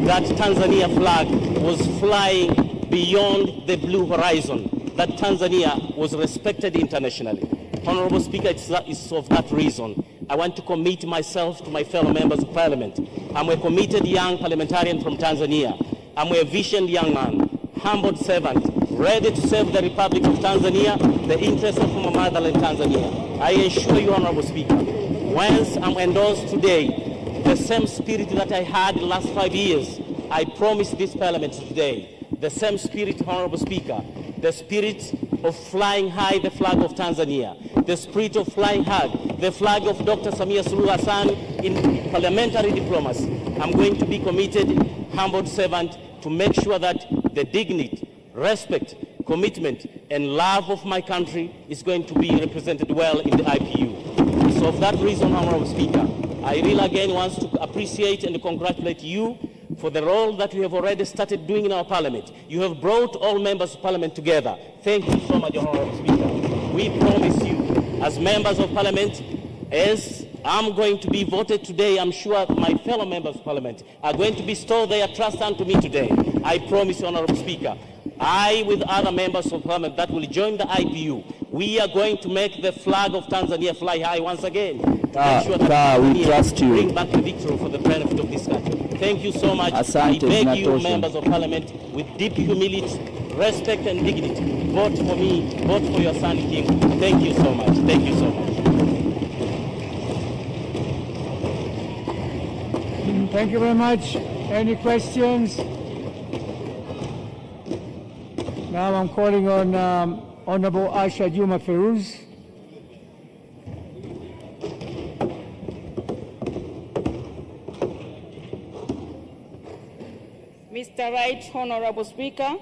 that Tanzania flag was flying beyond the blue horizon, that Tanzania was respected internationally. Honorable Speaker, it's of that reason I want to commit myself to my fellow members of Parliament. I'm a committed young parliamentarian from Tanzania. I'm a visioned young man, humbled servant, ready to serve the Republic of Tanzania, the interests of my motherland, Tanzania. I assure you, Honorable Speaker, once I'm endorsed today, the same spirit that I had in the last 5 years, I promise this Parliament today, the same spirit, Honorable Speaker, the spirit of flying high the flag of Tanzania, the spirit of flying high the flag of Dr. Samia Suluhu Hassan in parliamentary diplomacy. I'm going to be committed, humbled servant, to make sure that the dignity, respect, commitment, and love of my country is going to be represented well in the IPU. So for that reason, Honorable Speaker, I really again want to appreciate and congratulate you for the role that you have already started doing in our Parliament. You have brought all members of Parliament together. Thank you so much, Honorable Speaker. We promise you, as members of Parliament, as I'm going to be voted today, I'm sure my fellow members of Parliament are going to bestow their trust unto me today. I promise you, Honorable Speaker, I, with other members of Parliament that will join the IPU, we are going to make the flag of Tanzania fly high once again. To make sure that we trust you. Bring back the victory for the benefit of this country. Thank you so much. I beg you, members of Parliament, with deep humility, respect and dignity, vote for me, vote for your son, King. Thank you so much. Thank you so much. Thank you very much. Any questions? Now I'm calling on Honorable Asha Juma Feroz. Mr. Right, Honorable Speaker,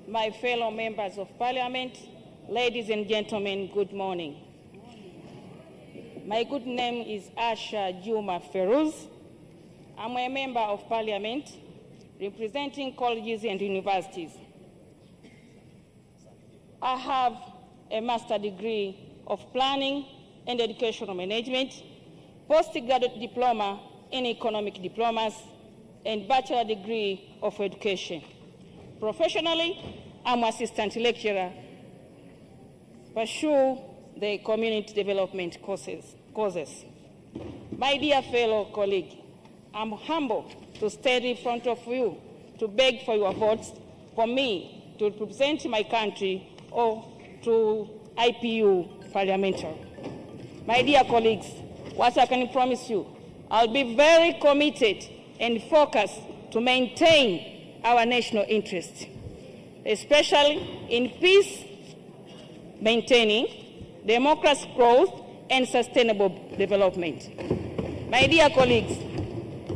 my fellow members of Parliament, ladies and gentlemen, good morning. My good name is Asha Juma Feroz. I'm a member of Parliament representing colleges and universities. I have a master's degree of planning and educational management, postgraduate diploma in economic diplomas, and bachelor degree of education. Professionally, I'm assistant lecturer, pursue the community development courses. My dear fellow colleague, I'm humbled to stand in front of you to beg for your votes for me to represent my country or to IPU parliamentary. My dear colleagues, what I can promise you, I'll be very committed and focused to maintain our national interests, especially in peace, maintaining democracy growth, and sustainable development. My dear colleagues,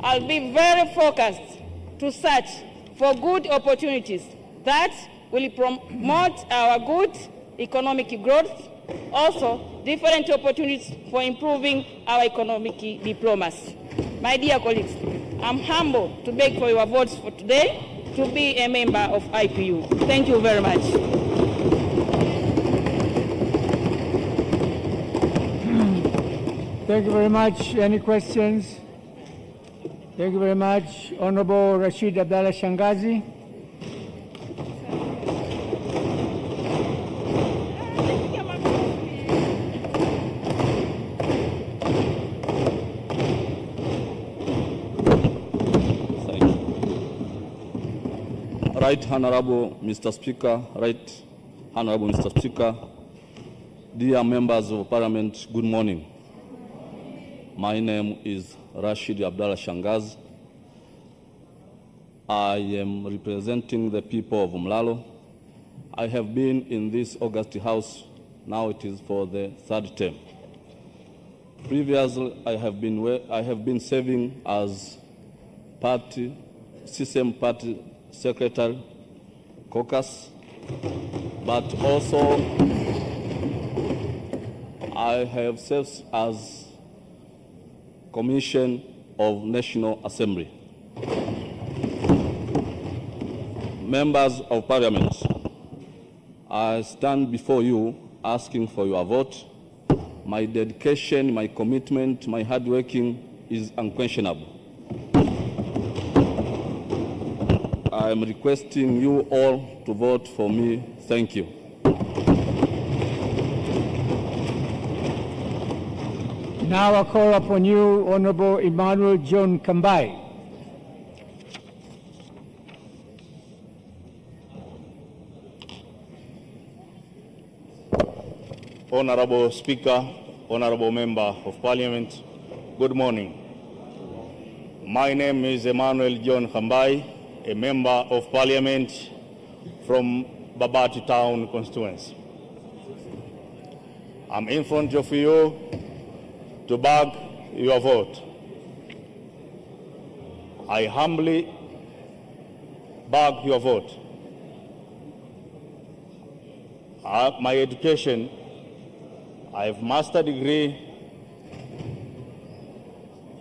I'll be very focused to search for good opportunities that will promote our good economic growth, also different opportunities for improving our economic diplomacy. My dear colleagues, I'm humbled to beg for your votes for today to be a member of IPU. Thank you very much. Thank you very much. Any questions? Thank you very much. Honorable Rashid Abdallah Shangazi. Right Honorable Mr. Speaker, Right Honorable Mr. Speaker, dear members of Parliament, good morning. My name is Rashid Abdallah Shangaz. I am representing the people of Mlalo. I have been in this August House, now it is for the third term. Previously, I have been serving as system party secretary, caucus, but also I have served as Commission of National Assembly. Members of Parliament, I stand before you asking for your vote. My dedication, my commitment, my hard working is unquestionable. I am requesting you all to vote for me. Thank you. Now I call upon you, Honorable Emmanuel John Kambai. Honorable Speaker, Honorable Member of Parliament, good morning. My name is Emmanuel John Kambai, a Member of Parliament from Babati Town constituency. I'm in front of you to beg your vote. I humbly beg your vote. My education, I have master degree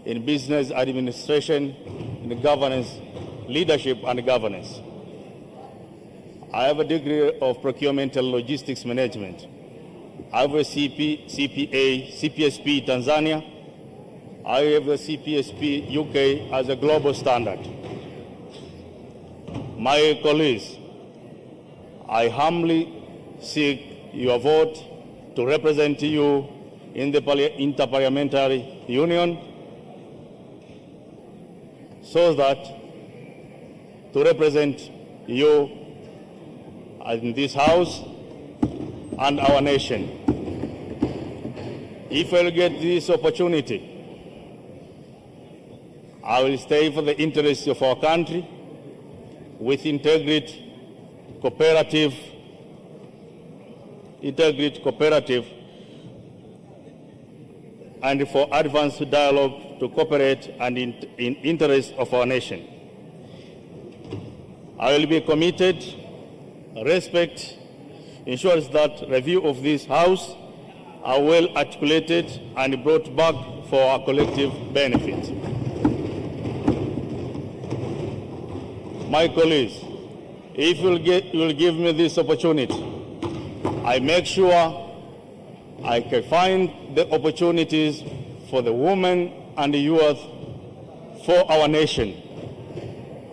in business administration, in governance, leadership and governance. I have a degree of procurement and logistics management. I have a CPSP Tanzania. I have a CPSP UK as a global standard. My colleagues, I humbly seek your vote to represent you in the Interparliamentary Union so that to represent you in this House and our nation. If I'll get this opportunity, I will stay for the interests of our country with integrity, cooperative, and for advanced dialogue to cooperate and in interest of our nation. I will be committed, respect, ensures that review of this House are well articulated and brought back for our collective benefit. My colleagues, if you will give me this opportunity, I make sure I can find the opportunities for the women and the youth for our nation.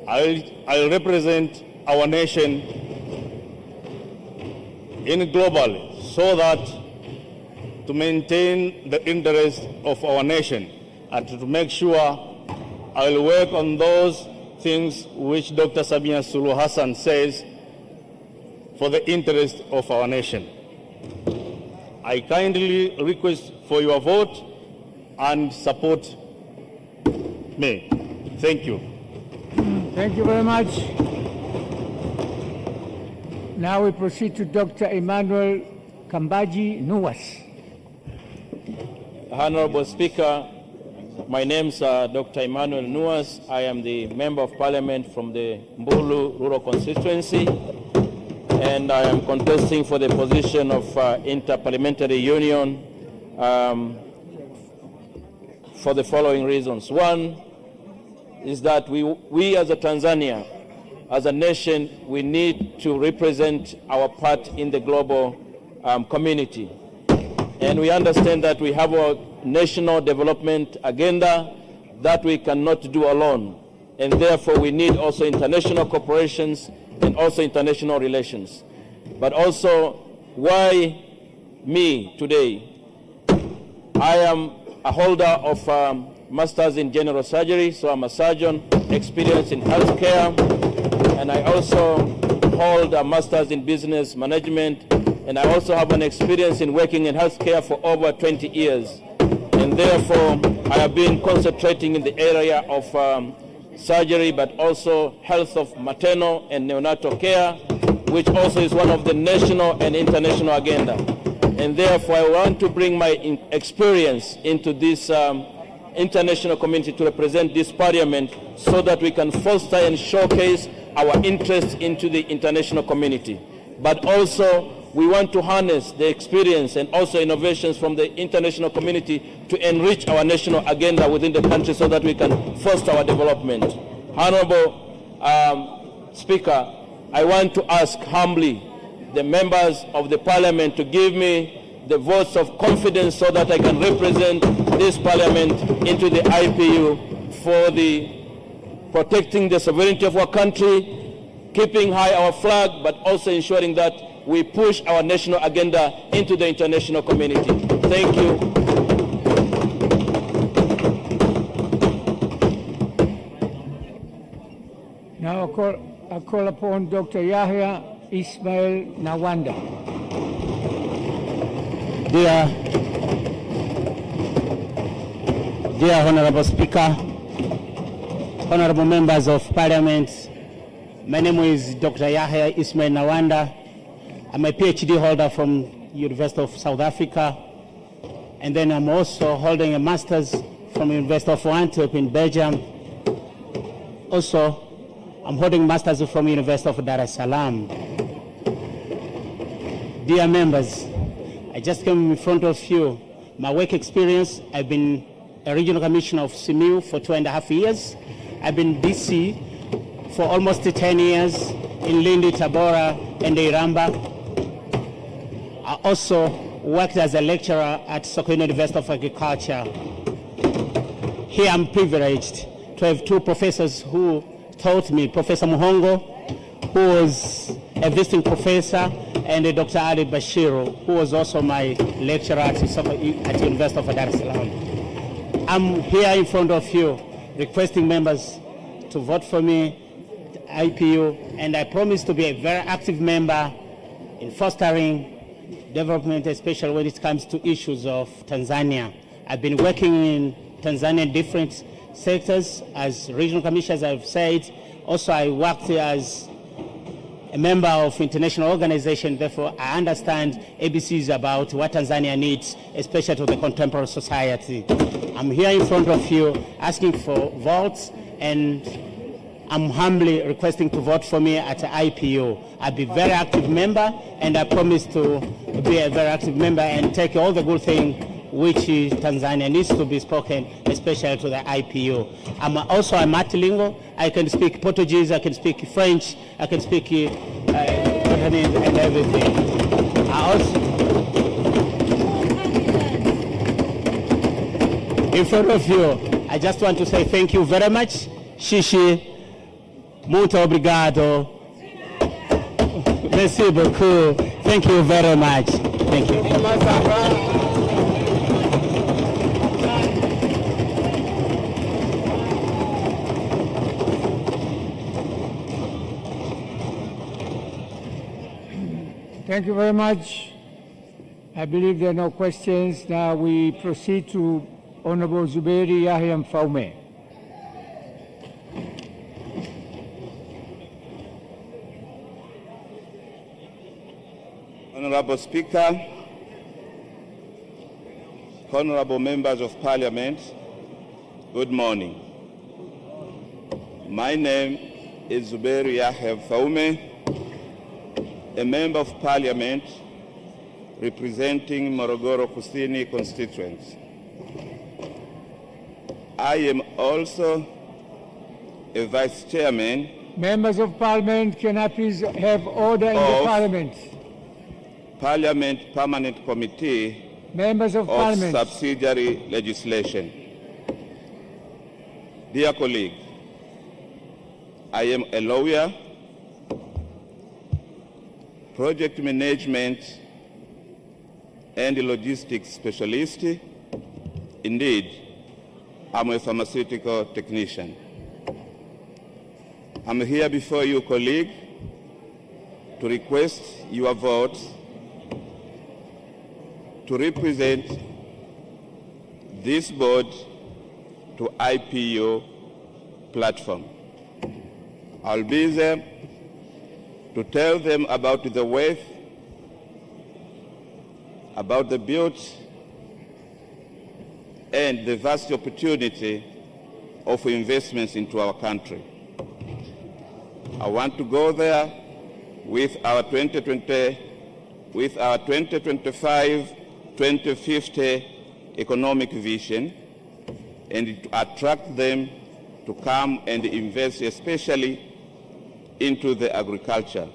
I'll represent our nation in global so that to maintain the interest of our nation and to make sure I will work on those things which Dr. Samia Suluhu Hassan says for the interest of our nation. I kindly request for your vote and support me. Thank you. Thank you very much. Now we proceed to Dr. Emmanuel Kambaji Nuwas. Honorable Speaker, my name is Dr. Emmanuel Nuas. I am the Member of Parliament from the Mbulu Rural Constituency, and I am contesting for the position of Interparliamentary Union for the following reasons. One is that we as a Tanzania, as a nation, we need to represent our part in the global community. And we understand that we have a national development agenda that we cannot do alone. And therefore, we need also international cooperations and also international relations. But also, why me today? I am a holder of Masters in General Surgery, so I'm a surgeon, experienced in healthcare, and I also hold a Masters in Business Management, and I also have an experience in working in healthcare for over 20 years. And therefore, I have been concentrating in the area of surgery, but also health of maternal and neonatal care, which also is one of the national and international agenda. And therefore, I want to bring my experience into this international community to represent this parliament so that we can foster and showcase our interest into the international community. But also, we want to harness the experience and also innovations from the international community to enrich our national agenda within the country so that we can foster our development. Honorable Speaker, I want to ask humbly the members of the parliament to give me the votes of confidence so that I can represent this parliament into the IPU for the protecting the sovereignty of our country, keeping high our flag, but also ensuring that we push our national agenda into the international community. Thank you. Now I call upon Dr. Yahya Ismail Nawanda. Dear Honorable Speaker, Honorable Members of Parliament, my name is Dr. Yahya Ismail Nawanda. I'm a PhD holder from University of South Africa, and then I'm also holding a master's from University of Antwerp in Belgium. Also, I'm holding master's from University of Dar es Salaam. Dear members, I just came in front of you. My work experience, I've been a regional commissioner of SIMIU for 2.5 years. I've been DC for almost 10 years in Lindi, Tabora, and Iramba. I also worked as a lecturer at Sokoine University of Agriculture. Here I'm privileged to have two professors who taught me, Professor Muhongo, who was a visiting professor, and Dr. Ali Bashiru, who was also my lecturer at the University of Dar es Salaam. I'm here in front of you requesting members to vote for me, IPU, and I promise to be a very active member in fostering development, especially when it comes to issues of Tanzania. I've been working in Tanzania in different sectors as regional commissioner, as I've said. Also, I worked as a member of international organization. Therefore, I understand ABCs about what Tanzania needs, especially to the contemporary society. I'm here in front of you asking for votes, and I'm humbly requesting to vote for me at IPU. I'll be a very active member, and I promise to be a very active member and take all the good things which Tanzania needs to be spoken, especially to the IPU. I'm also a multilingual. I can speak Portuguese, I can speak French, I can speak Japanese and everything. I also, in front of you, I just want to say thank you very much. Shishi, muito obrigado. Merci beaucoup. Thank you very much. Thank you. Thank you very much. I believe there are no questions. Now we proceed to Honorable Zuberi Yahya Mfaume. Honorable Speaker, Honorable members of Parliament, good morning. My name is Zuberi Yahya Faume, a member of Parliament representing Morogoro Kusini constituency. I am also a vice chairman. Members of Parliament, can I please have order in the Parliament? Parliament Permanent Committee Members of Parliament. Subsidiary Legislation. Dear colleague, I am a lawyer, project management and logistics specialist. Indeed, I'm a pharmaceutical technician. I'm here before you, colleague, to request your vote to represent this board to IPU platform. I'll be there to tell them about the wealth, about the beauty, and the vast opportunity of investments into our country. I want to go there with our 2025-2050 economic vision and to attract them to come and invest, especially into the agriculture.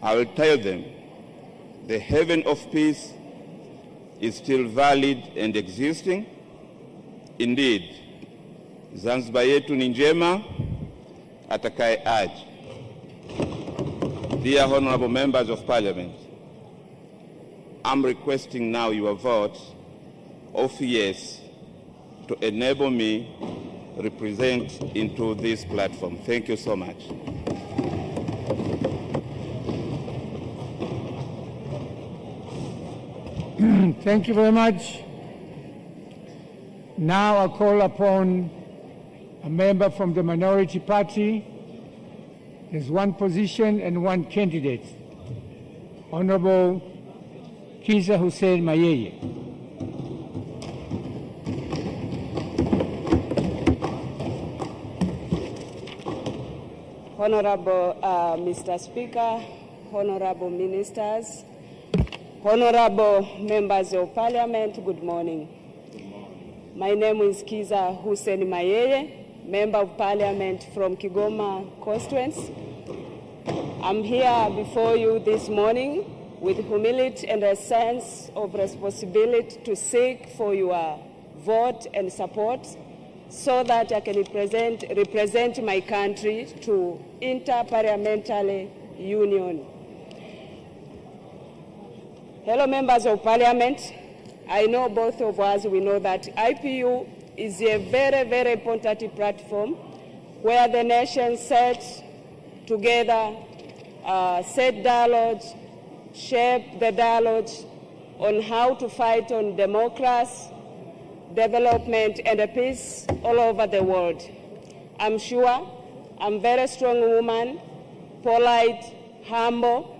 I will tell them the haven of peace is still valid and existing. Indeed, Zanzibar yetu ni njema, atakaye aje. Dear honorable members of Parliament, I'm requesting now your vote of yes to enable me represent into this platform. Thank you so much. Thank you very much. Now I call upon a member from the minority party. There's one position and one candidate. Honorable Kiza Hussein Mayeye. Honorable Mr. Speaker, honorable ministers, honorable members of Parliament, good morning. My name is Kiza Hussein Mayeye, Member of Parliament from Kigoma constituency. I'm here before you this morning with humility and a sense of responsibility to seek for your vote and support so that I can represent my country to Inter-Parliamentary Union. Hello, members of Parliament. I know both of us, we know that IPU is a very, very important platform where the nation sets together, set dialogue, shape the dialogue on how to fight on democracy, development, and peace all over the world. I'm sure I'm a very strong woman, polite, humble.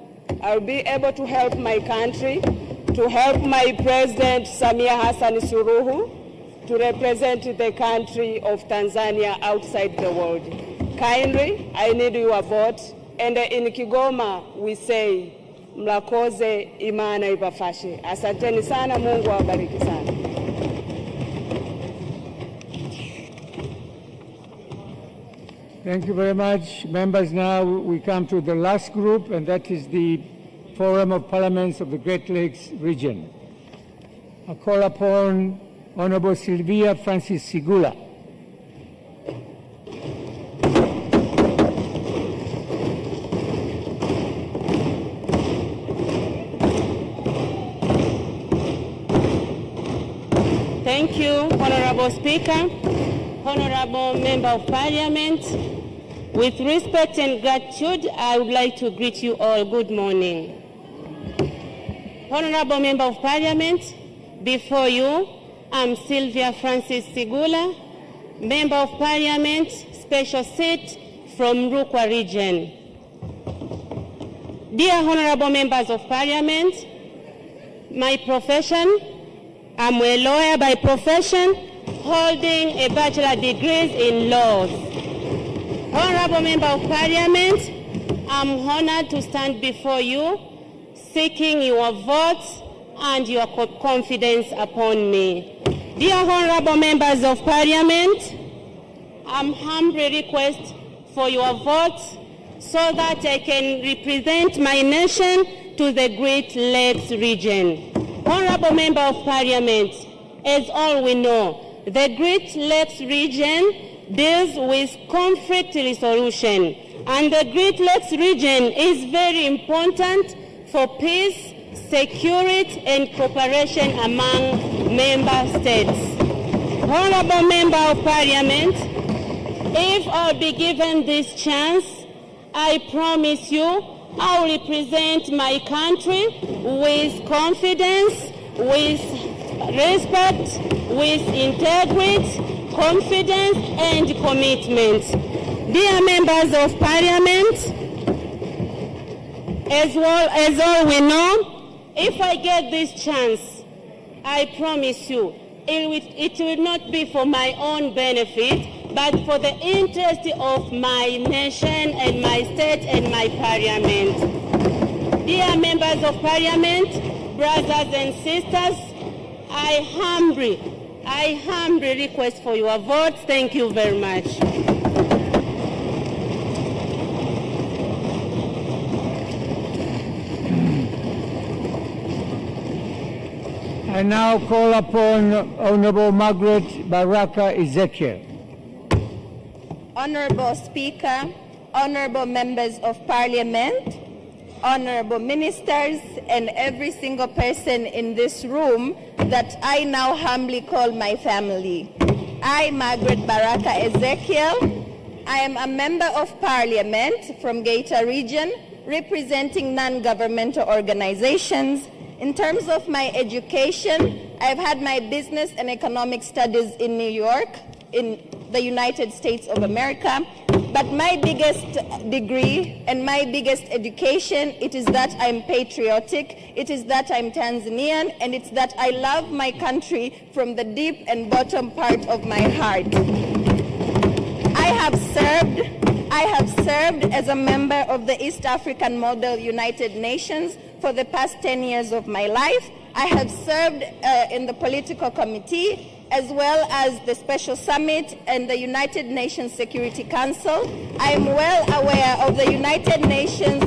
I'll be able to help my country, to help my President Samia Hassan Suluhu, to represent the country of Tanzania outside the world. Kindly, I need your vote. And in Kigoma, we say, mlakoze imana ibafashe. Asanteni sana, Mungu awabariki sana. Thank you very much. Members, now we come to the last group, and that is the Forum of Parliaments of the Great Lakes region. I call upon Honorable Sylvia Francis Sigula. Thank you, Honorable Speaker, Honorable Member of Parliament. With respect and gratitude, I would like to greet you all. Good morning. Honorable Member of Parliament, before you, I'm Sylvia Francis Sigula, Member of Parliament, special seat from Rukwa region. Dear Honorable Members of Parliament, my profession I'm a lawyer by profession, holding a bachelor degree in laws. Honorable Member of Parliament, I'm honored to stand before you, seeking your votes and your confidence upon me. Dear Honorable Members of Parliament, I'm humbly request for your votes so that I can represent my nation to the Great Lakes region. Honorable Member of Parliament, as all we know, the Great Lakes region deals with conflict resolution, and the Great Lakes region is very important for peace, security, and cooperation among member states. Honorable Member of Parliament, if I'll be given this chance, I promise you I will represent my country with confidence, with respect, with integrity, confidence, and commitment. Dear members of Parliament, as all we know, if I get this chance, I promise you, it will not be for my own benefit, but for the interest of my nation and my state and my parliament. Dear members of Parliament, brothers and sisters, I humbly request for your votes. Thank you very much. I now call upon Honorable Margaret Baraka Ezekiel. Honorable Speaker, honorable members of Parliament, honorable ministers, and every single person in this room that I now humbly call my family. I, Margaret Baraka Ezekiel, I am a member of Parliament from Geita region, representing non-governmental organizations. In terms of my education, I've had my business and economic studies in New York, in the United States of America, but my biggest degree and my biggest education, it is that I'm patriotic, it is that I'm Tanzanian, and it's that I love my country from the deep and bottom part of my heart. I have served as a member of the East African Model United Nations for the past 10 years of my life. I have served in the political committee, as well as the Special Summit and the United Nations Security Council. I am well aware of the United Nations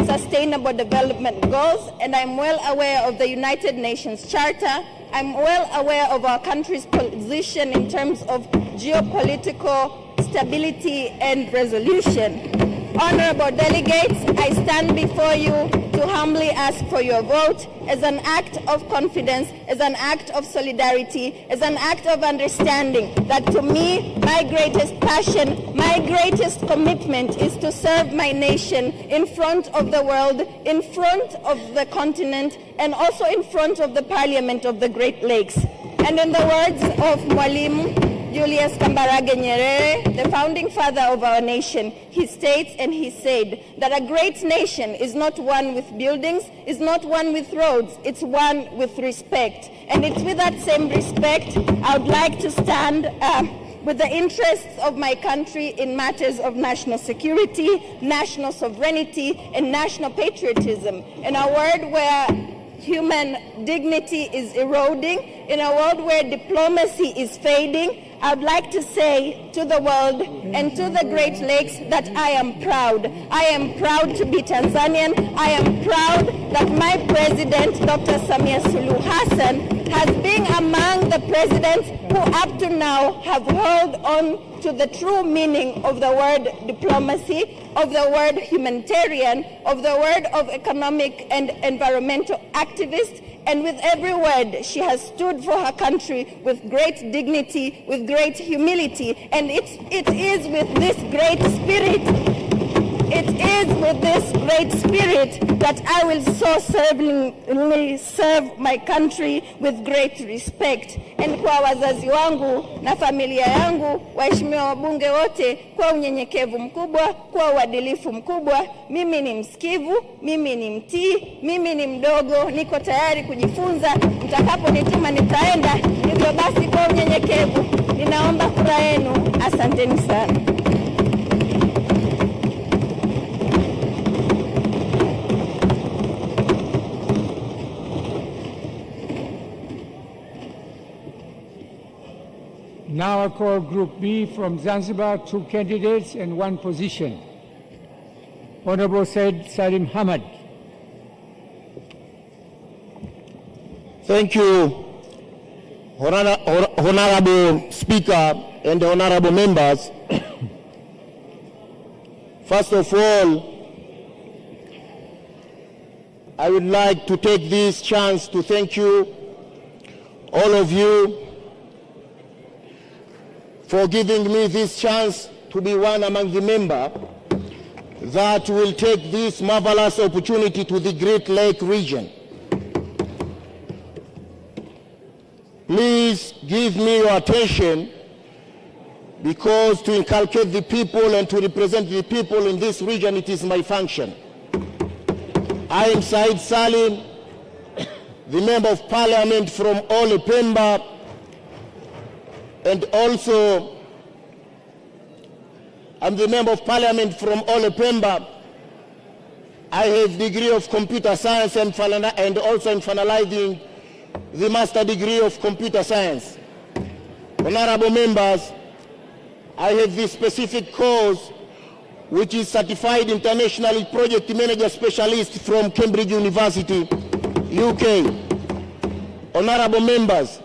Sustainable Development Goals, and I'm well aware of the United Nations Charter. I'm well aware of our country's position in terms of geopolitical stability and resolution. Honorable delegates, I stand before you to humbly ask for your vote as an act of confidence, as an act of solidarity, as an act of understanding that to me, my greatest passion, my greatest commitment is to serve my nation in front of the world, in front of the continent, and also in front of the Parliament of the Great Lakes. And in the words of Mwalimu Julius Kambarage Nyerere, the founding father of our nation, he states and he said that a great nation is not one with buildings, is not one with roads, it's one with respect. And it's with that same respect, I would like to stand with the interests of my country in matters of national security, national sovereignty, and national patriotism. In a world where human dignity is eroding, in a world where diplomacy is fading, I would like to say to the world and to the Great Lakes that I am proud. I am proud to be Tanzanian. I am proud that my president, Dr. Samia Suluhu Hassan, has been among the presidents who up to now have held on to the true meaning of the word diplomacy, of the word humanitarian, of the word of economic and environmental activist. And with every word, she has stood for her country with great dignity, with great humility. And it is with this great spirit, It is with this great spirit that I will so serve my country with great respect. And kwa wazazi wangu na familia yangu, waheshimiwa wabunge wote, kwa unyenyekevu mkubwa, kwa uadilifu mkubwa, mimi ni msikivu, mimi ni mtii, mimi ni mdogo, niko tayari kujifunza, mtakaponituma nitaenda. Hivyo basi kwa unyenyekevu ninaomba kura yenu. Asanteni sana. Now I call Group B from Zanzibar, 2 candidates and 1 position. Honorable Said Salim Hamad. Thank you, Honorable Speaker and honorable members. First of all, I would like to take this chance to thank you, all of you, for giving me this chance to be one among the members that will take this marvelous opportunity to the Great Lake region. Please give me your attention, because to inculcate the people and to represent the people in this region, it is my function. I am Said Salim, the Member of Parliament from Ole Pemba, and also I'm the Member of Parliament from Ole Pemba. I have degree of computer science and also in finalizing the master degree of computer science. Honorable members, I have this specific course which is certified international project manager specialist from Cambridge University, UK. Honorable members,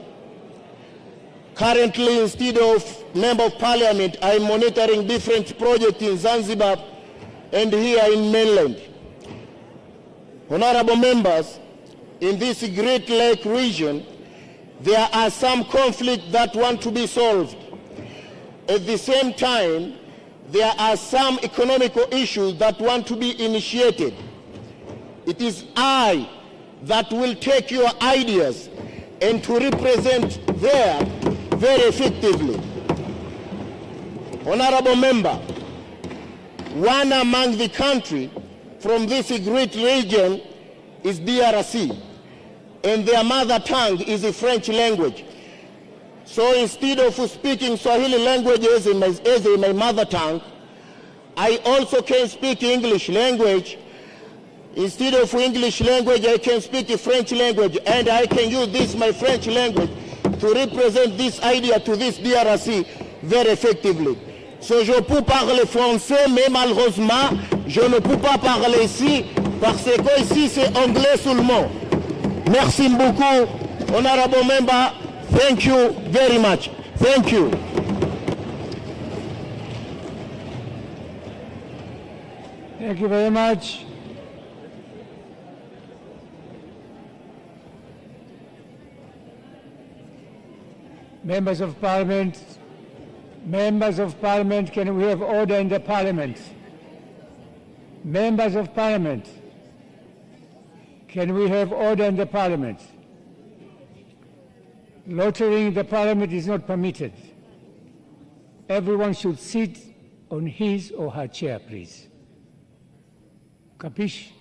currently, instead of Member of Parliament, I am monitoring different projects in Zanzibar and here in mainland. Honorable members, in this Great Lake region, there are some conflicts that want to be solved. At the same time, there are some economical issues that want to be initiated. It is I that will take your ideas and to represent there very effectively. Honorable member, one among the country from this great region is DRC, and their mother tongue is the French language. So instead of speaking Swahili language as my mother tongue, I also can speak English language. Instead of English language, I can speak French language, and I can use this, my French language, to represent this idea to this DRC very effectively. So je peux parler français, mais malheureusement, je ne peux pas parler ici, parce que ici c'est anglais seulement. Merci beaucoup, honorable member. Thank you very much. Thank you. Thank you very much. Members of Parliament, can we have order in the Parliament? Members of Parliament, can we have order in the Parliament? Loitering in the Parliament is not permitted. Everyone should sit on his or her chair, please. Capiche?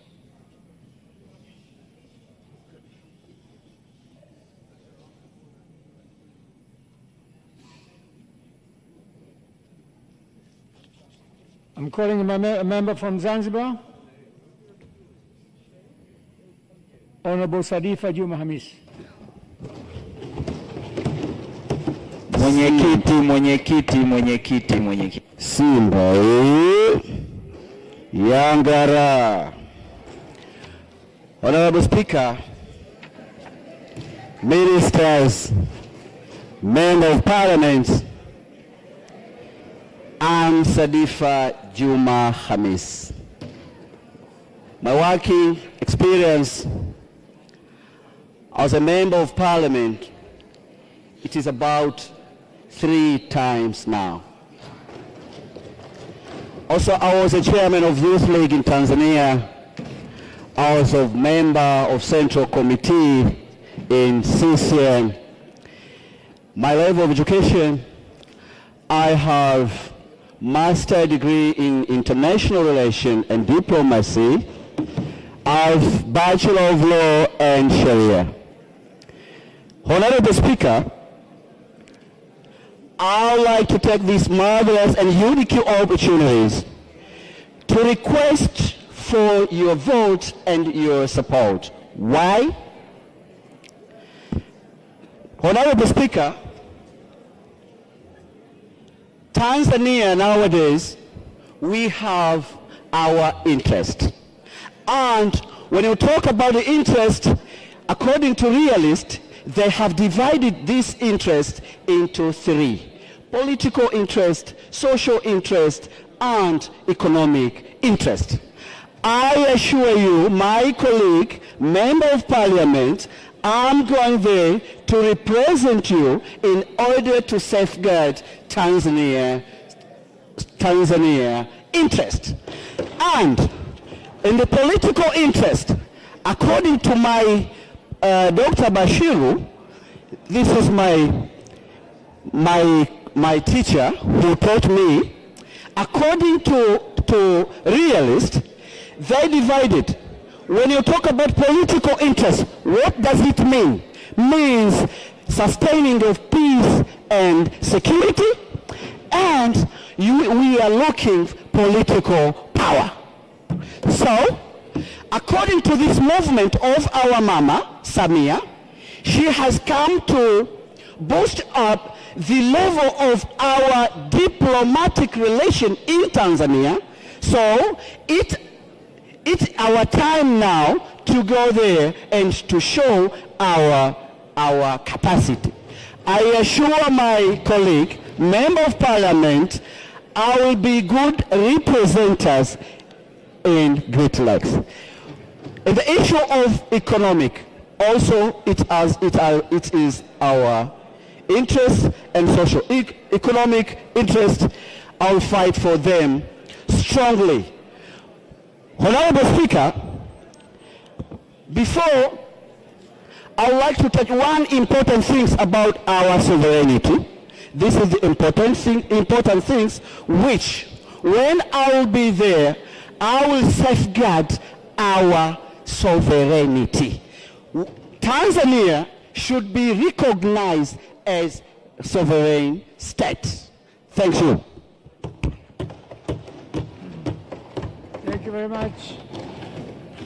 I'm calling a member from Zanzibar, Honorable Sadifa Juma Hamis. Mwenyekiti. Simba, Yangara. Honorable Speaker, Ministers, Member of Parliament, I'm Sadifa Juma Hamis. My working experience as a Member of Parliament, it is about 3 times now. Also, I was a chairman of Youth League in Tanzania. I was a member of Central Committee in CCM. My level of education, I have master's degree in international relations and diplomacy. I have Bachelor of Law and Sharia. Honorable Speaker, I would like to take these marvelous and unique opportunities to request for your vote and your support. Why? Honorable Speaker, Tanzania nowadays, we have our interest. And when you talk about the interest, according to realists, they have divided this interest into three: political interest, social interest, and economic interest. I assure you, my colleague, Member of Parliament, I'm going there to represent you in order to safeguard Tanzania interest. And in the political interest, according to my Dr. Bashiru, this is my teacher who taught me, according to realists, they divided. When you talk about political interest, what does it mean? Means sustaining of peace and security, and we are looking for political power. So, according to this movement of our mama, Samia, she has come to boost up the level of our diplomatic relation in Tanzania. So, it's our time now to go there and to show our capacity. I assure my colleague, Member of Parliament, I will be good representatives in Great Lakes. The issue of economic, also it is our interest and social economic interest. I will fight for them strongly. Honorable Speaker, before, I would like to touch one important thing about our sovereignty. This is the important things which, when I will be there, I will safeguard our sovereignty. Tanzania should be recognized as a sovereign state. Thank you. Thank you very much.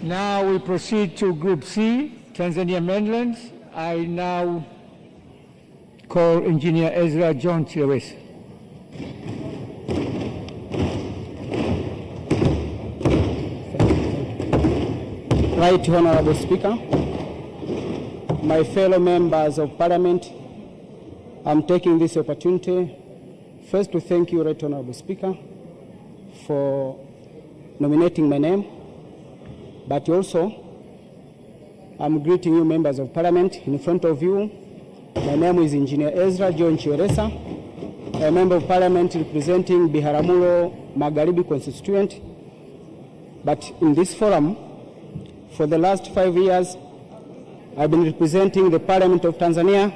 Now we proceed to Group C, Tanzania Mainland. I now call Engineer Ezra John Chiwesa. Right Honorable Speaker, my fellow members of Parliament, I'm taking this opportunity first to thank you, Right Honorable Speaker, for nominating my name, but also I'm greeting you, members of Parliament, in front of you. My name is Engineer Ezra John Chiwesa, a member of Parliament representing Biharamulo Magharibi constituent. But in this forum, for the last 5 years, I've been representing the Parliament of Tanzania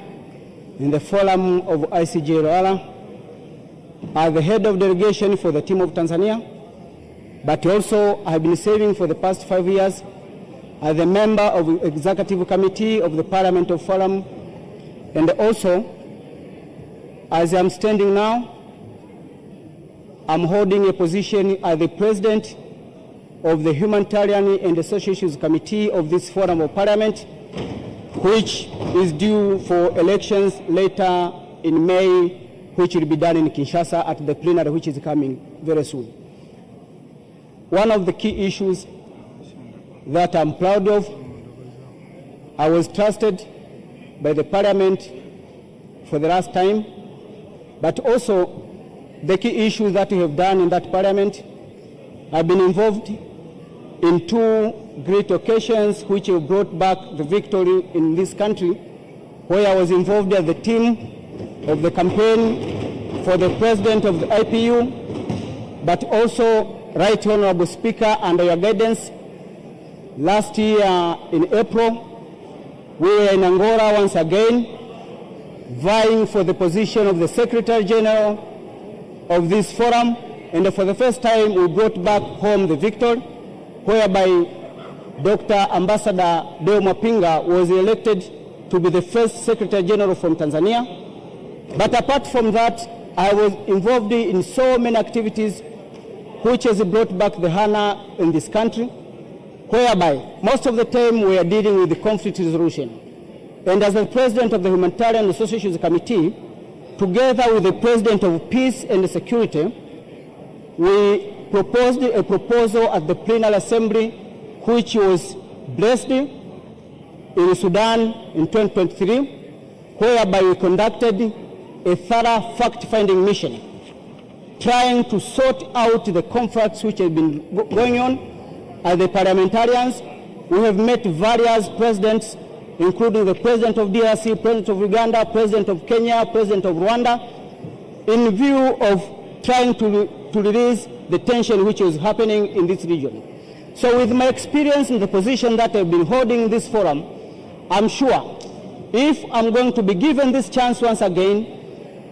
in the forum of ICJ Roala as the head of delegation for the team of Tanzania, but also I've been serving for the past 5 years as a member of the executive committee of the Parliament of Forum, and also, as I'm standing now, I'm holding a position as the president of the Humanitarian and Social Issues Committee of this Forum of Parliament, which is due for elections later in May, which will be done in Kinshasa at the plenary, which is coming very soon. One of the key issues that I'm proud of, I was trusted by the Parliament for the last time, but also the key issues that we have done in that Parliament. I've been involved in 2 great occasions which have brought back the victory in this country, where I was involved as the team of the campaign for the president of the IPU, but also, Right Honorable Speaker, under your guidance, last year in April, we were in Angola once again, vying for the position of the Secretary General of this forum, and for the first time we brought back home the victory, whereby Dr. Ambassador Deo Mwapinga was elected to be the first Secretary General from Tanzania. But apart from that, I was involved in so many activities which has brought back the honor in this country, whereby most of the time we are dealing with the conflict resolution. And as the President of the Humanitarian Associations Committee, together with the President of Peace and Security, we proposed a proposal at the Plenary Assembly which was blessed in Sudan in 2023, whereby we conducted a thorough fact-finding mission, trying to sort out the conflicts which have been going on. As the parliamentarians, we have met various presidents, including the President of DRC, President of Uganda, President of Kenya, President of Rwanda, in view of trying to release the tension which is happening in this region. So with my experience in the position that I've been holding in this forum, I'm sure if I'm going to be given this chance once again,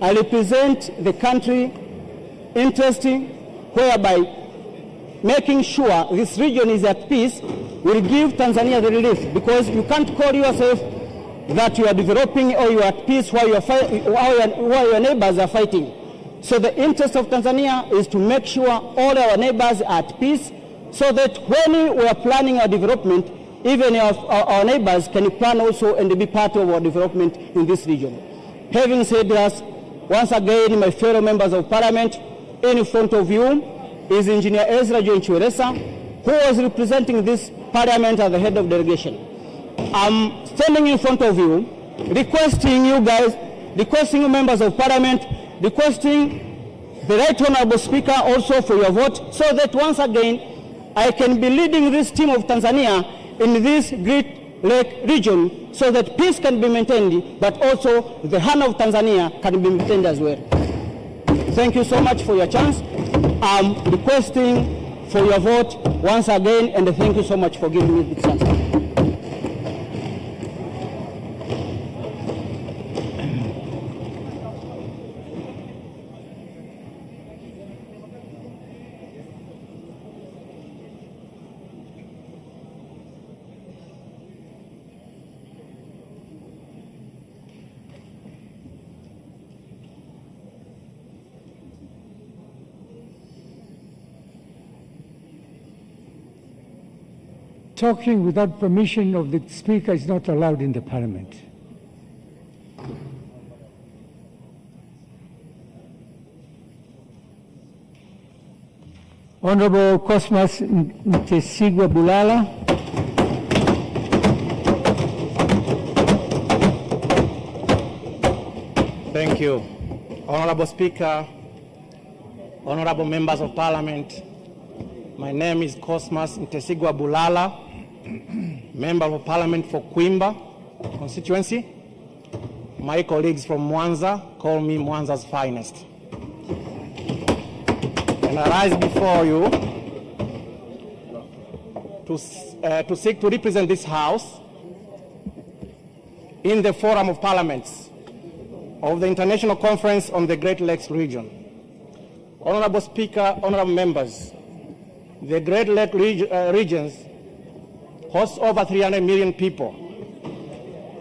I represent the country interest, whereby making sure this region is at peace will give Tanzania the relief, because you can't call yourself that you are developing or you are at peace while your neighbors are fighting. So the interest of Tanzania is to make sure all our neighbors are at peace, so that when we are planning our development, even our neighbors can plan also and be part of our development in this region. Having said that, once again, my fellow members of Parliament, in front of you is Engineer Ezra John Chiweresa, who was representing this Parliament as the head of delegation. I'm standing in front of you, requesting you guys, requesting you members of Parliament, requesting the Right Honorable Speaker also for your vote, so that once again I can be leading this team of Tanzania in this Great Lake region, so that peace can be maintained, but also the honor of Tanzania can be maintained as well. Thank you so much for your chance. I'm requesting for your vote once again, and thank you so much for giving me this chance. Talking without permission of the Speaker is not allowed in the Parliament. Honorable Cosmas Ntesigwa Bulala. Thank you. Honorable Speaker, honorable members of Parliament, my name is Cosmas Ntesigwa Bulala, Member of Parliament for Kwimba constituency. My colleagues from Mwanza call me Mwanza's finest. And I rise before you to seek to represent this House in the Forum of Parliaments of the International Conference on the Great Lakes region. Honorable Speaker, honorable members, the Great Lake regions hosts over 300 million people.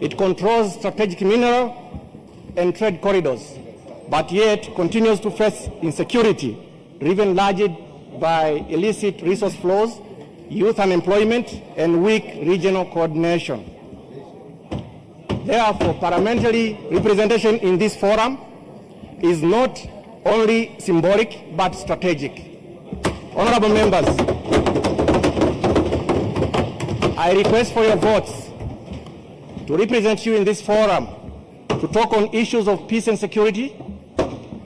It controls strategic mineral and trade corridors, but yet continues to face insecurity, driven largely by illicit resource flows, youth unemployment, and weak regional coordination. Therefore, parliamentary representation in this forum is not only symbolic, but strategic. Honorable members, I request for your votes to represent you in this forum to talk on issues of peace and security,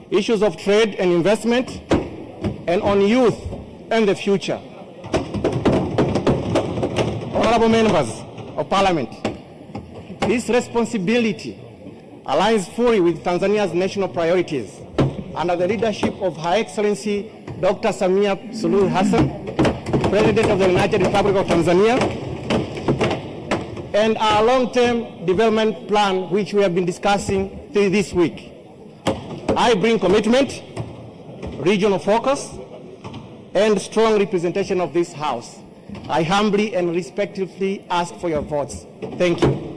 issues of trade and investment, and on youth and the future. Honorable members of Parliament, this responsibility aligns fully with Tanzania's national priorities under the leadership of Her Excellency Dr. Samia Suluhu Hassan, President of the United Republic of Tanzania, and our long-term development plan, which we have been discussing this week. I bring commitment, regional focus, and strong representation of this House. I humbly and respectfully ask for your votes. Thank you.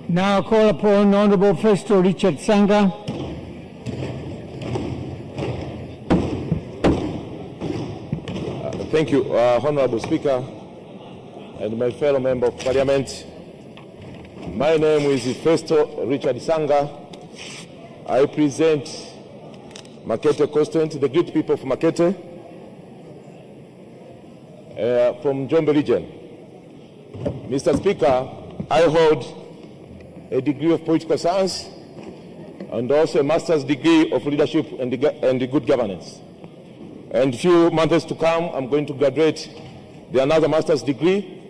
Now I call upon Honorable Festo Richard Sanga. Thank you, Honorable Speaker and my fellow Member of Parliament. My name is Festo Richard Sanga. I present Makete constituency, the great people of Makete, from Njombe region. Mr. Speaker, I hold a degree of political science and also a master's degree of leadership and good governance. And a few months to come, I'm going to graduate with another master's degree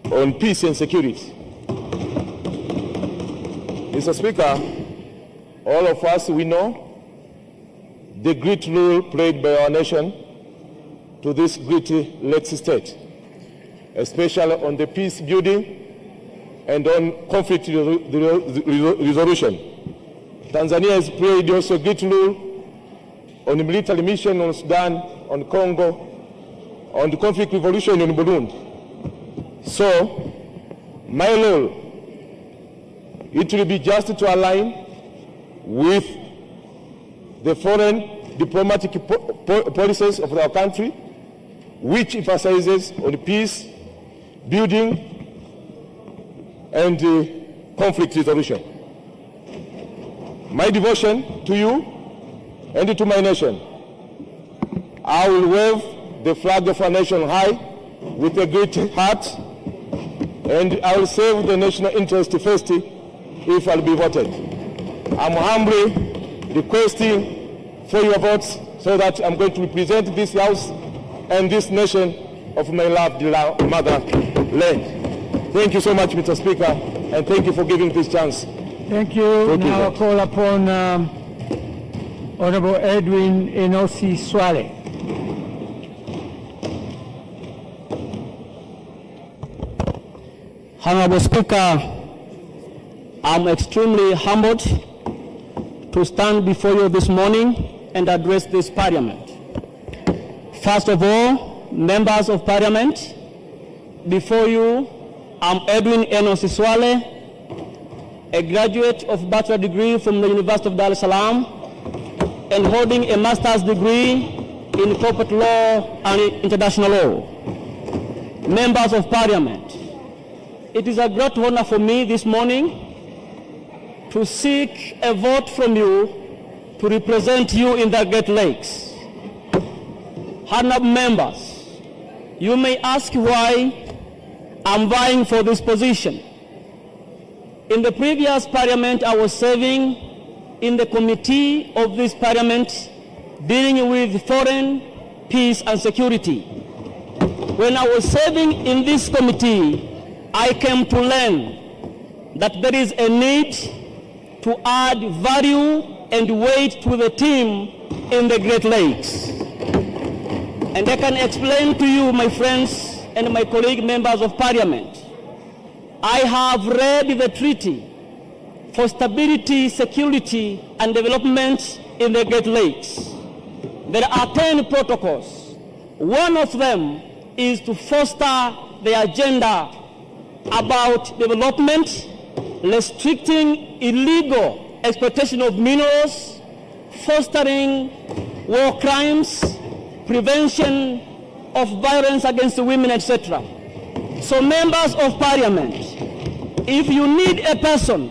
on peace and security. Mr. Speaker, all of us, we know the great role played by our nation to this great Lakes state, especially on the peace building and on conflict resolution. Tanzania has played also a great role on the military mission on Sudan, on Congo, on the conflict resolution in Burundi. So, my role, it will be just to align with the foreign diplomatic policies of our country, which emphasizes on peace, building, and conflict resolution. My devotion to you and to my nation, I will wave the flag of our nation high with a great heart, and I will serve the national interest first if I'll be voted. I'm humbly requesting for your votes so that I'm going to represent this House and this nation of my loved motherland. Thank you so much, Mr. Speaker, and thank you for giving this chance. Thank you. Now I call upon Honorable Edwin Enosi Swale. Honorable Speaker, I'm extremely humbled to stand before you this morning and address this Parliament. First of all, members of Parliament, before you, I'm Edwin Enosi Swale, a graduate of bachelor degree from the University of Dar es Salaam and holding a master's degree in corporate law and international law. Members of Parliament, it is a great honor for me this morning to seek a vote from you to represent you in the Great Lakes. Honorable members, you may ask why I'm vying for this position. In the previous Parliament, I was serving in the committee of this Parliament dealing with foreign, peace and security. When I was serving in this committee, I came to learn that there is a need to add value and weight to the team in the Great Lakes. And I can explain to you, my friends and my colleague members of Parliament, I have read the Treaty for Stability, Security and Development in the Great Lakes. There are 10 protocols. One of them is to foster the agenda about development, restricting illegal exploitation of minerals, fostering war crimes, prevention of violence against women, etc. So members of Parliament, if you need a person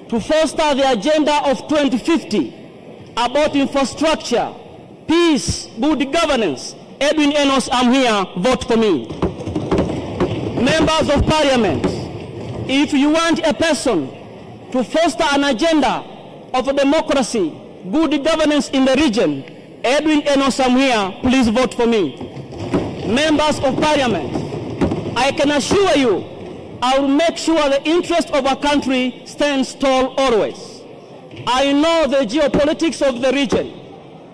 to foster the agenda of 2050 about infrastructure, peace, good governance, Edwin Enos, I'm here, vote for me. Members of Parliament, if you want a person to foster an agenda of democracy, good governance in the region, Edwin Enos, I'm here, please vote for me. Members of Parliament, I can assure you I will make sure the interest of our country stands tall always. I know the geopolitics of the region.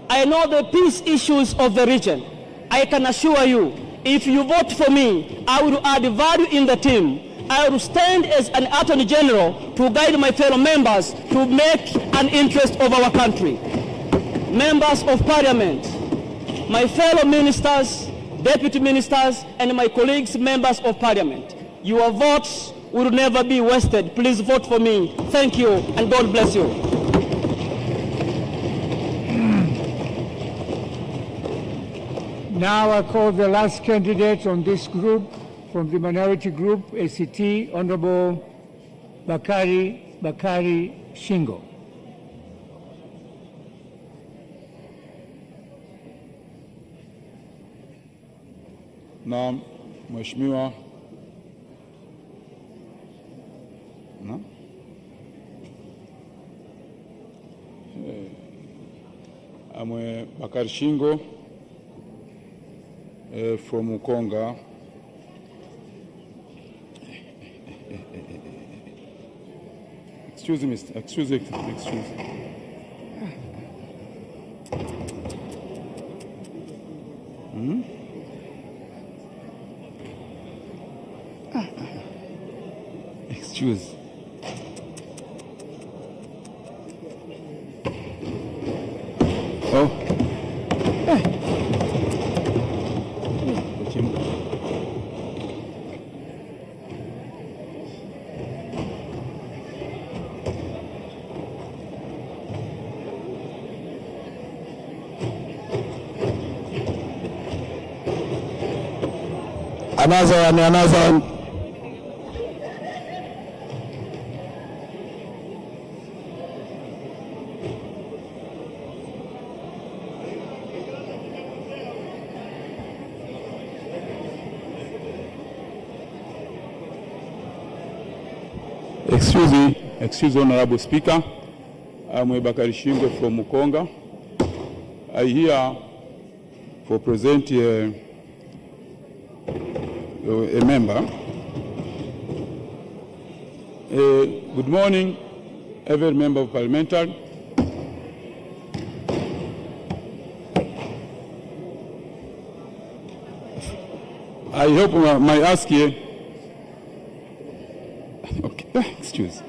I know the peace issues of the region. I can assure you, if you vote for me, I will add value in the team. I will stand as an Attorney General to guide my fellow members to make an interest of our country. Members of Parliament, my fellow ministers, deputy ministers, and my colleagues, members of Parliament, your votes will never be wasted. Please vote for me. Thank you, and God bless you. Now I call the last candidate on this group, from the minority group, ACT, Honorable Bakari Shingo. Na Mheshimiwa Amwe Bakari Shingo from Ukonga. Excuse me, excuse me. Excuse. Oh. Another. Excuse Honorable Speaker. I'm Bakari Shingo from Mukonga. I here for present a member. Good morning, every member of Parliament. I hope my ask here. Okay, excuse.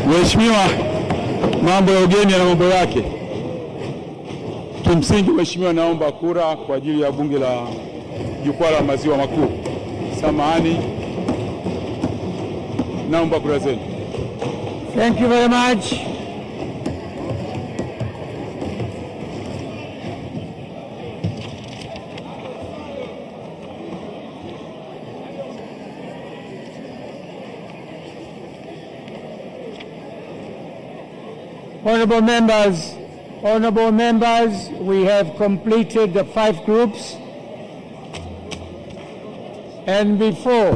Mheshimiwa, mambo ya ugeni na mambo yake. Kimsingi Mheshimiwa, naomba kura kwa ajili ya bunge la jukwaa la maziwa makuu. Samahani, naomba kura zenu. Thank you very much. Honorable members, we have completed the 5 groups. And before,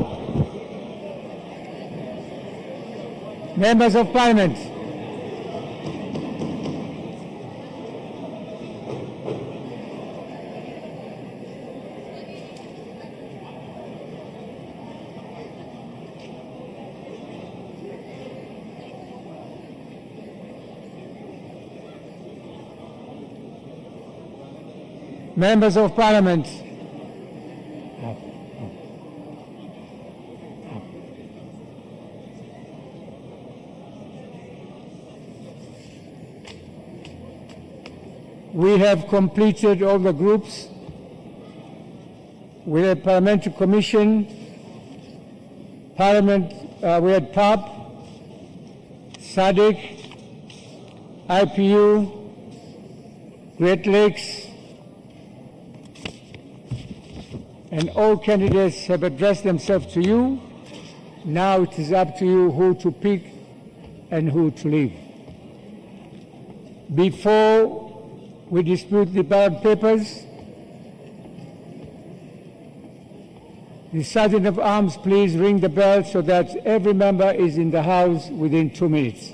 members of Parliament, members of Parliament, we have completed all the groups. We had Parliamentary Commission, Parliament, we had PAP, SADC, IPU, Great Lakes, and all candidates have addressed themselves to you. Now it is up to you who to pick and who to leave. Before we distribute the ballot papers, the Sergeant of Arms, please ring the bell so that every member is in the house within 2 minutes.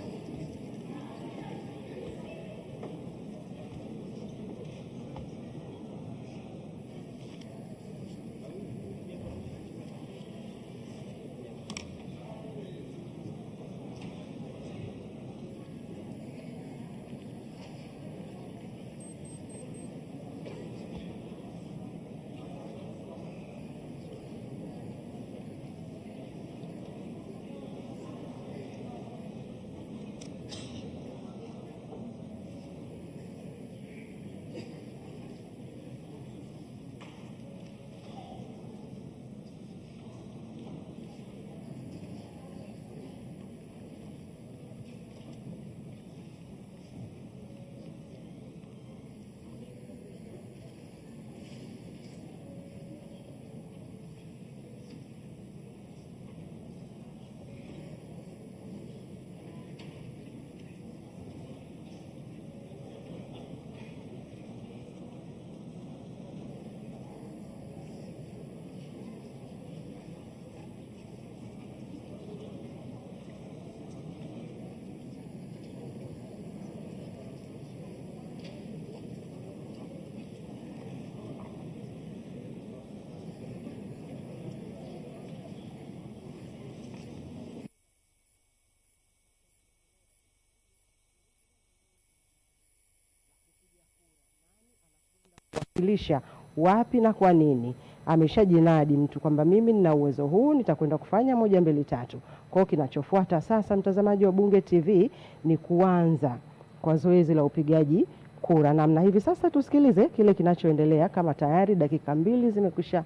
Lisha wapi na kwa nini. Ameshajinadi mtu kwamba mimi nina uwezo huu, nitakwenda kufanya 1 2 3. Kwa kinachofuata sasa, mtazamaji wa Bunge TV, ni kuanza kwa zoezi la upigaji kura. Namna hivi sasa tusikilize kile kinachoendelea, kama tayari dakika 2 zimekwisha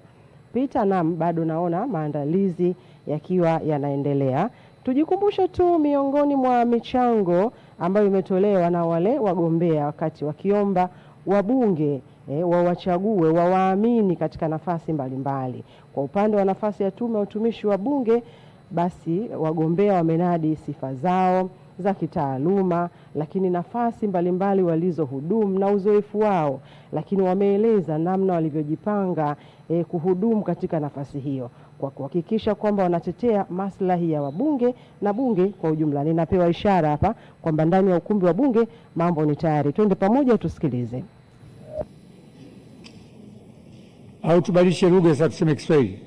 pita na bado naona maandalizi yakiwa yanaendelea. Tujikumbushe tu miongoni mwa michango ambayo imetolewa na wale wagombea wakati wakiomba wabunge wawachague, wawaamini katika nafasi mbalimbali. Kwa upande wa nafasi ya tume ya utumishi wa bunge, basi wagombea wamenadi sifa zao za kitaaluma, lakini nafasi mbalimbali walizohudumu na uzoefu wao, lakini wameeleza namna walivyojipanga kuhudumu katika nafasi hiyo kwa kuhakikisha kwamba wanatetea maslahi ya wabunge na bunge kwa ujumla. Ninapewa ishara hapa kwamba ndani ya ukumbi wa bunge mambo ni tayari. Twende pamoja tusikilize. Au tubadilishe lugha sasa tuseme Kiswahili?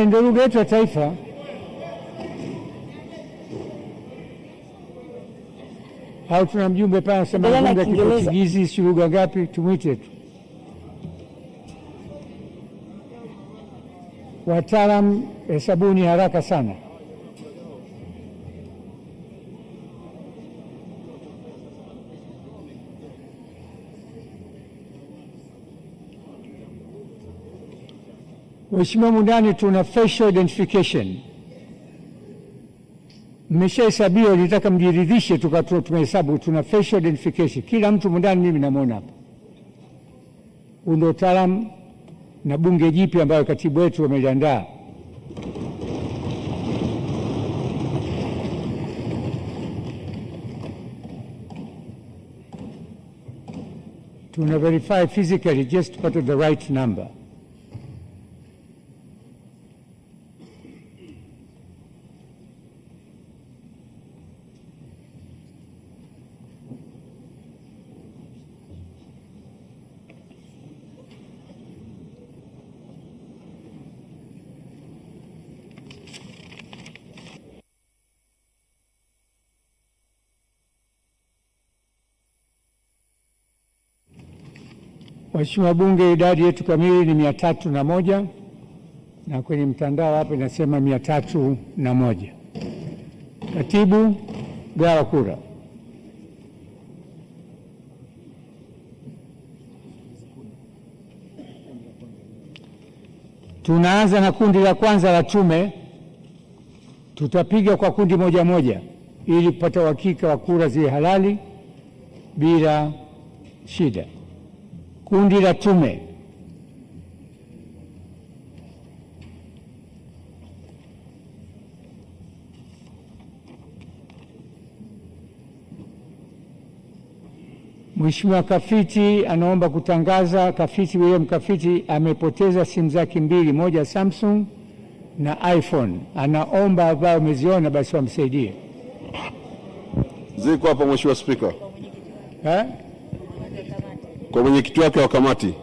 Ndio lugha yetu ya taifa. Au tuna mjumbe pale anasema lugha ya Kiportugizi, si lugha ngapi? Tumwite tu. Wataalamu hesabuni haraka sana. Mheshimiwa Mundani, tuna facial identification. Mmeshahesabiwa, nitaka mjiridhishe tumehesabu, tuna facial identification. Kila mtu Mundani mimi namuona hapa. Ndio utaalamu na bunge jipi ambayo katibu wetu ameliandaa. Tuna verify physically just to put the right number. Mheshimiwa Bunge, idadi yetu kamili ni 301 na kwenye mtandao hapa inasema 301. Katibu, gawa kura. Tunaanza na kundi la kwanza la tume. Tutapiga kwa kundi moja moja ili kupata uhakika wa kura ziwe halali bila shida. Kundi la tume. Mheshimiwa Kafiti anaomba kutangaza, Kafiti William Kafiti amepoteza simu zake 2, moja Samsung na iPhone. Anaomba ambao umeziona basi wamsaidie. Ziko hapa Mheshimiwa Spika. Kwa mwenyekiti wake wa kamati.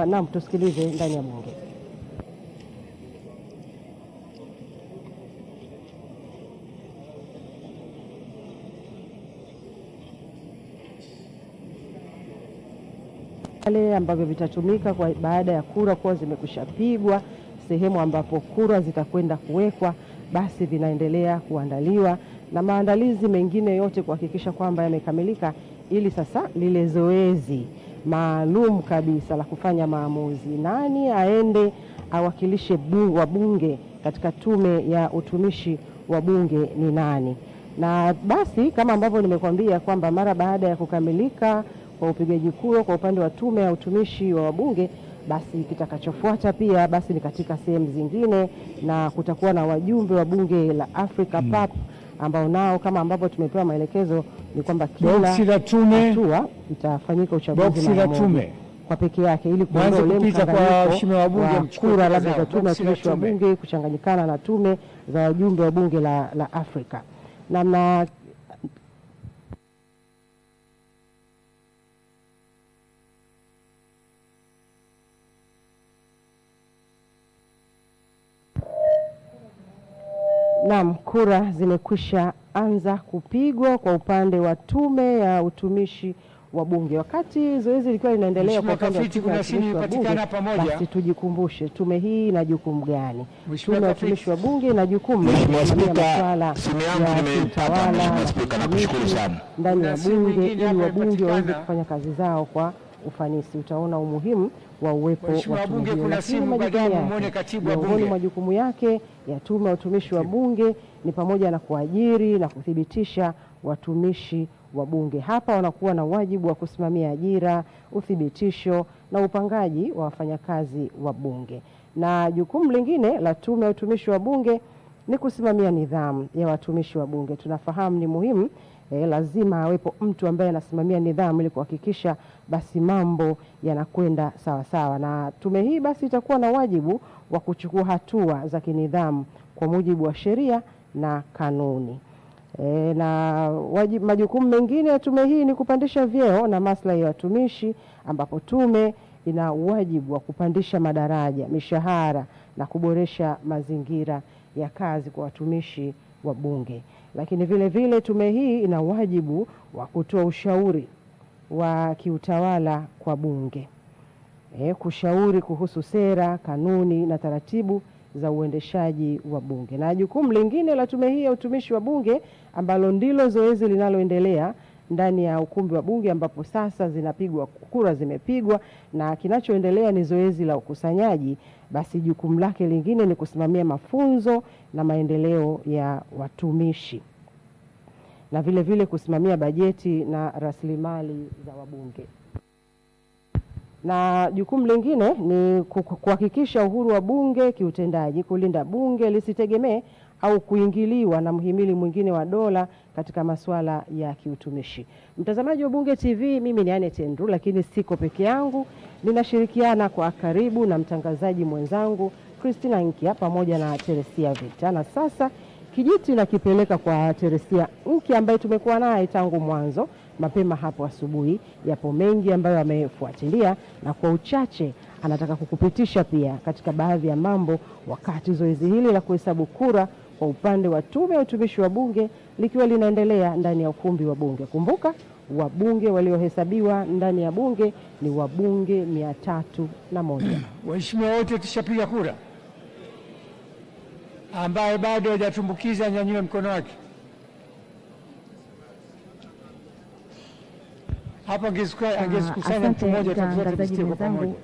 Naam, tusikilize ndani ya bunge. Wale ambavyo vitatumika kwa baada ya kura kuwa zimekushapigwa, sehemu ambapo kura zitakwenda kuwekwa, basi vinaendelea kuandaliwa na maandalizi mengine yote kuhakikisha kwamba yamekamilika, ili sasa lile zoezi maalum kabisa la kufanya maamuzi, nani aende awakilishe wabunge katika tume ya utumishi wa bunge ni nani. Na basi kama ambavyo nimekuambia kwamba mara baada ya kukamilika kwa upigaji kura kwa upande wa tume ya utumishi wa wabunge, basi kitakachofuata pia basi ni katika sehemu zingine, na kutakuwa na wajumbe wa bunge la Africa PAP ambao nao kama ambavyo tumepewa maelekezo ni kwamba kila hatua itafanyika uchaguzi mara moja kwa peke yake, ili kuondoa ule mkanganyiko wa kura labda za tume ya utumishi wa bunge kuchanganyikana na tume za wajumbe wa bunge la Afrika. Na Naam, kura zimekwisha anza kupigwa kwa upande wa tume ya utumishi wa bunge. Wakati zoezi likiwa linaendelea kwa upande wa tume ya utumishi wa bunge, basi tujikumbushe tume hii ina jukumu gani? Tume ya utumishi wa bunge ina jukumu la masuala ya utawala ndani ya bunge, ili wabunge waweze kufanya kazi zao kwa ufanisi. Utaona umuhimu wa uwepo wa tume hiyo. Miongoni mwa majukumu yake ya tume ya utumishi wa bunge ni pamoja na kuajiri na kuthibitisha watumishi wa bunge. Hapa wanakuwa na wajibu wa kusimamia ajira, uthibitisho na upangaji wa wafanyakazi wa bunge. Na jukumu lingine la tume ya utumishi wa bunge ni kusimamia nidhamu ya watumishi wa bunge. Tunafahamu ni muhimu, lazima awepo mtu ambaye anasimamia nidhamu ili kuhakikisha basi mambo yanakwenda sawa sawa. Na tume hii basi itakuwa na wajibu wa kuchukua hatua za kinidhamu kwa mujibu wa sheria na kanuni. Na majukumu mengine ya tume hii ni kupandisha vyeo na maslahi ya watumishi, ambapo tume ina wajibu wa kupandisha madaraja, mishahara na kuboresha mazingira ya kazi kwa watumishi wa bunge. Lakini vile vile tume hii ina wajibu wa kutoa ushauri wa kiutawala kwa bunge. Kushauri kuhusu sera, kanuni na taratibu za uendeshaji wa bunge. Na jukumu lingine la tume hii ya utumishi wa bunge, ambalo ndilo zoezi linaloendelea ndani ya ukumbi wa bunge, ambapo sasa kura zimepigwa na kinachoendelea ni zoezi la ukusanyaji, basi jukumu lake lingine ni kusimamia mafunzo na maendeleo ya watumishi, na vile vile kusimamia bajeti na rasilimali za wabunge. Na jukumu lingine ni kuhakikisha uhuru wa bunge kiutendaji, kulinda bunge lisitegemee au kuingiliwa na mhimili mwingine wa dola katika masuala ya kiutumishi. Mtazamaji wa Bunge TV, mimi ni Andrew, lakini siko peke yangu. Ninashirikiana kwa karibu na mtangazaji mwenzangu Christina Nkia pamoja na Teresia Vita. Na sasa kijiti nakipeleka kwa Teresia Nkia ambaye tumekuwa naye tangu mwanzo mapema hapo asubuhi. Yapo mengi ambayo amefuatilia, na kwa uchache anataka kukupitisha pia katika baadhi ya mambo wakati zoezi hili la kuhesabu kura kwa upande wa tume ya utumishi wa bunge likiwa linaendelea ndani ya ukumbi wa bunge. Kumbuka, wabunge waliohesabiwa ndani ya bunge ni wabunge 301. Waheshimiwa wote tushapiga kura? Ambaye bado hajatumbukiza nyanyue mkono wake. Hapa angekusanya mtu mmoja mtangazaji mwenzangu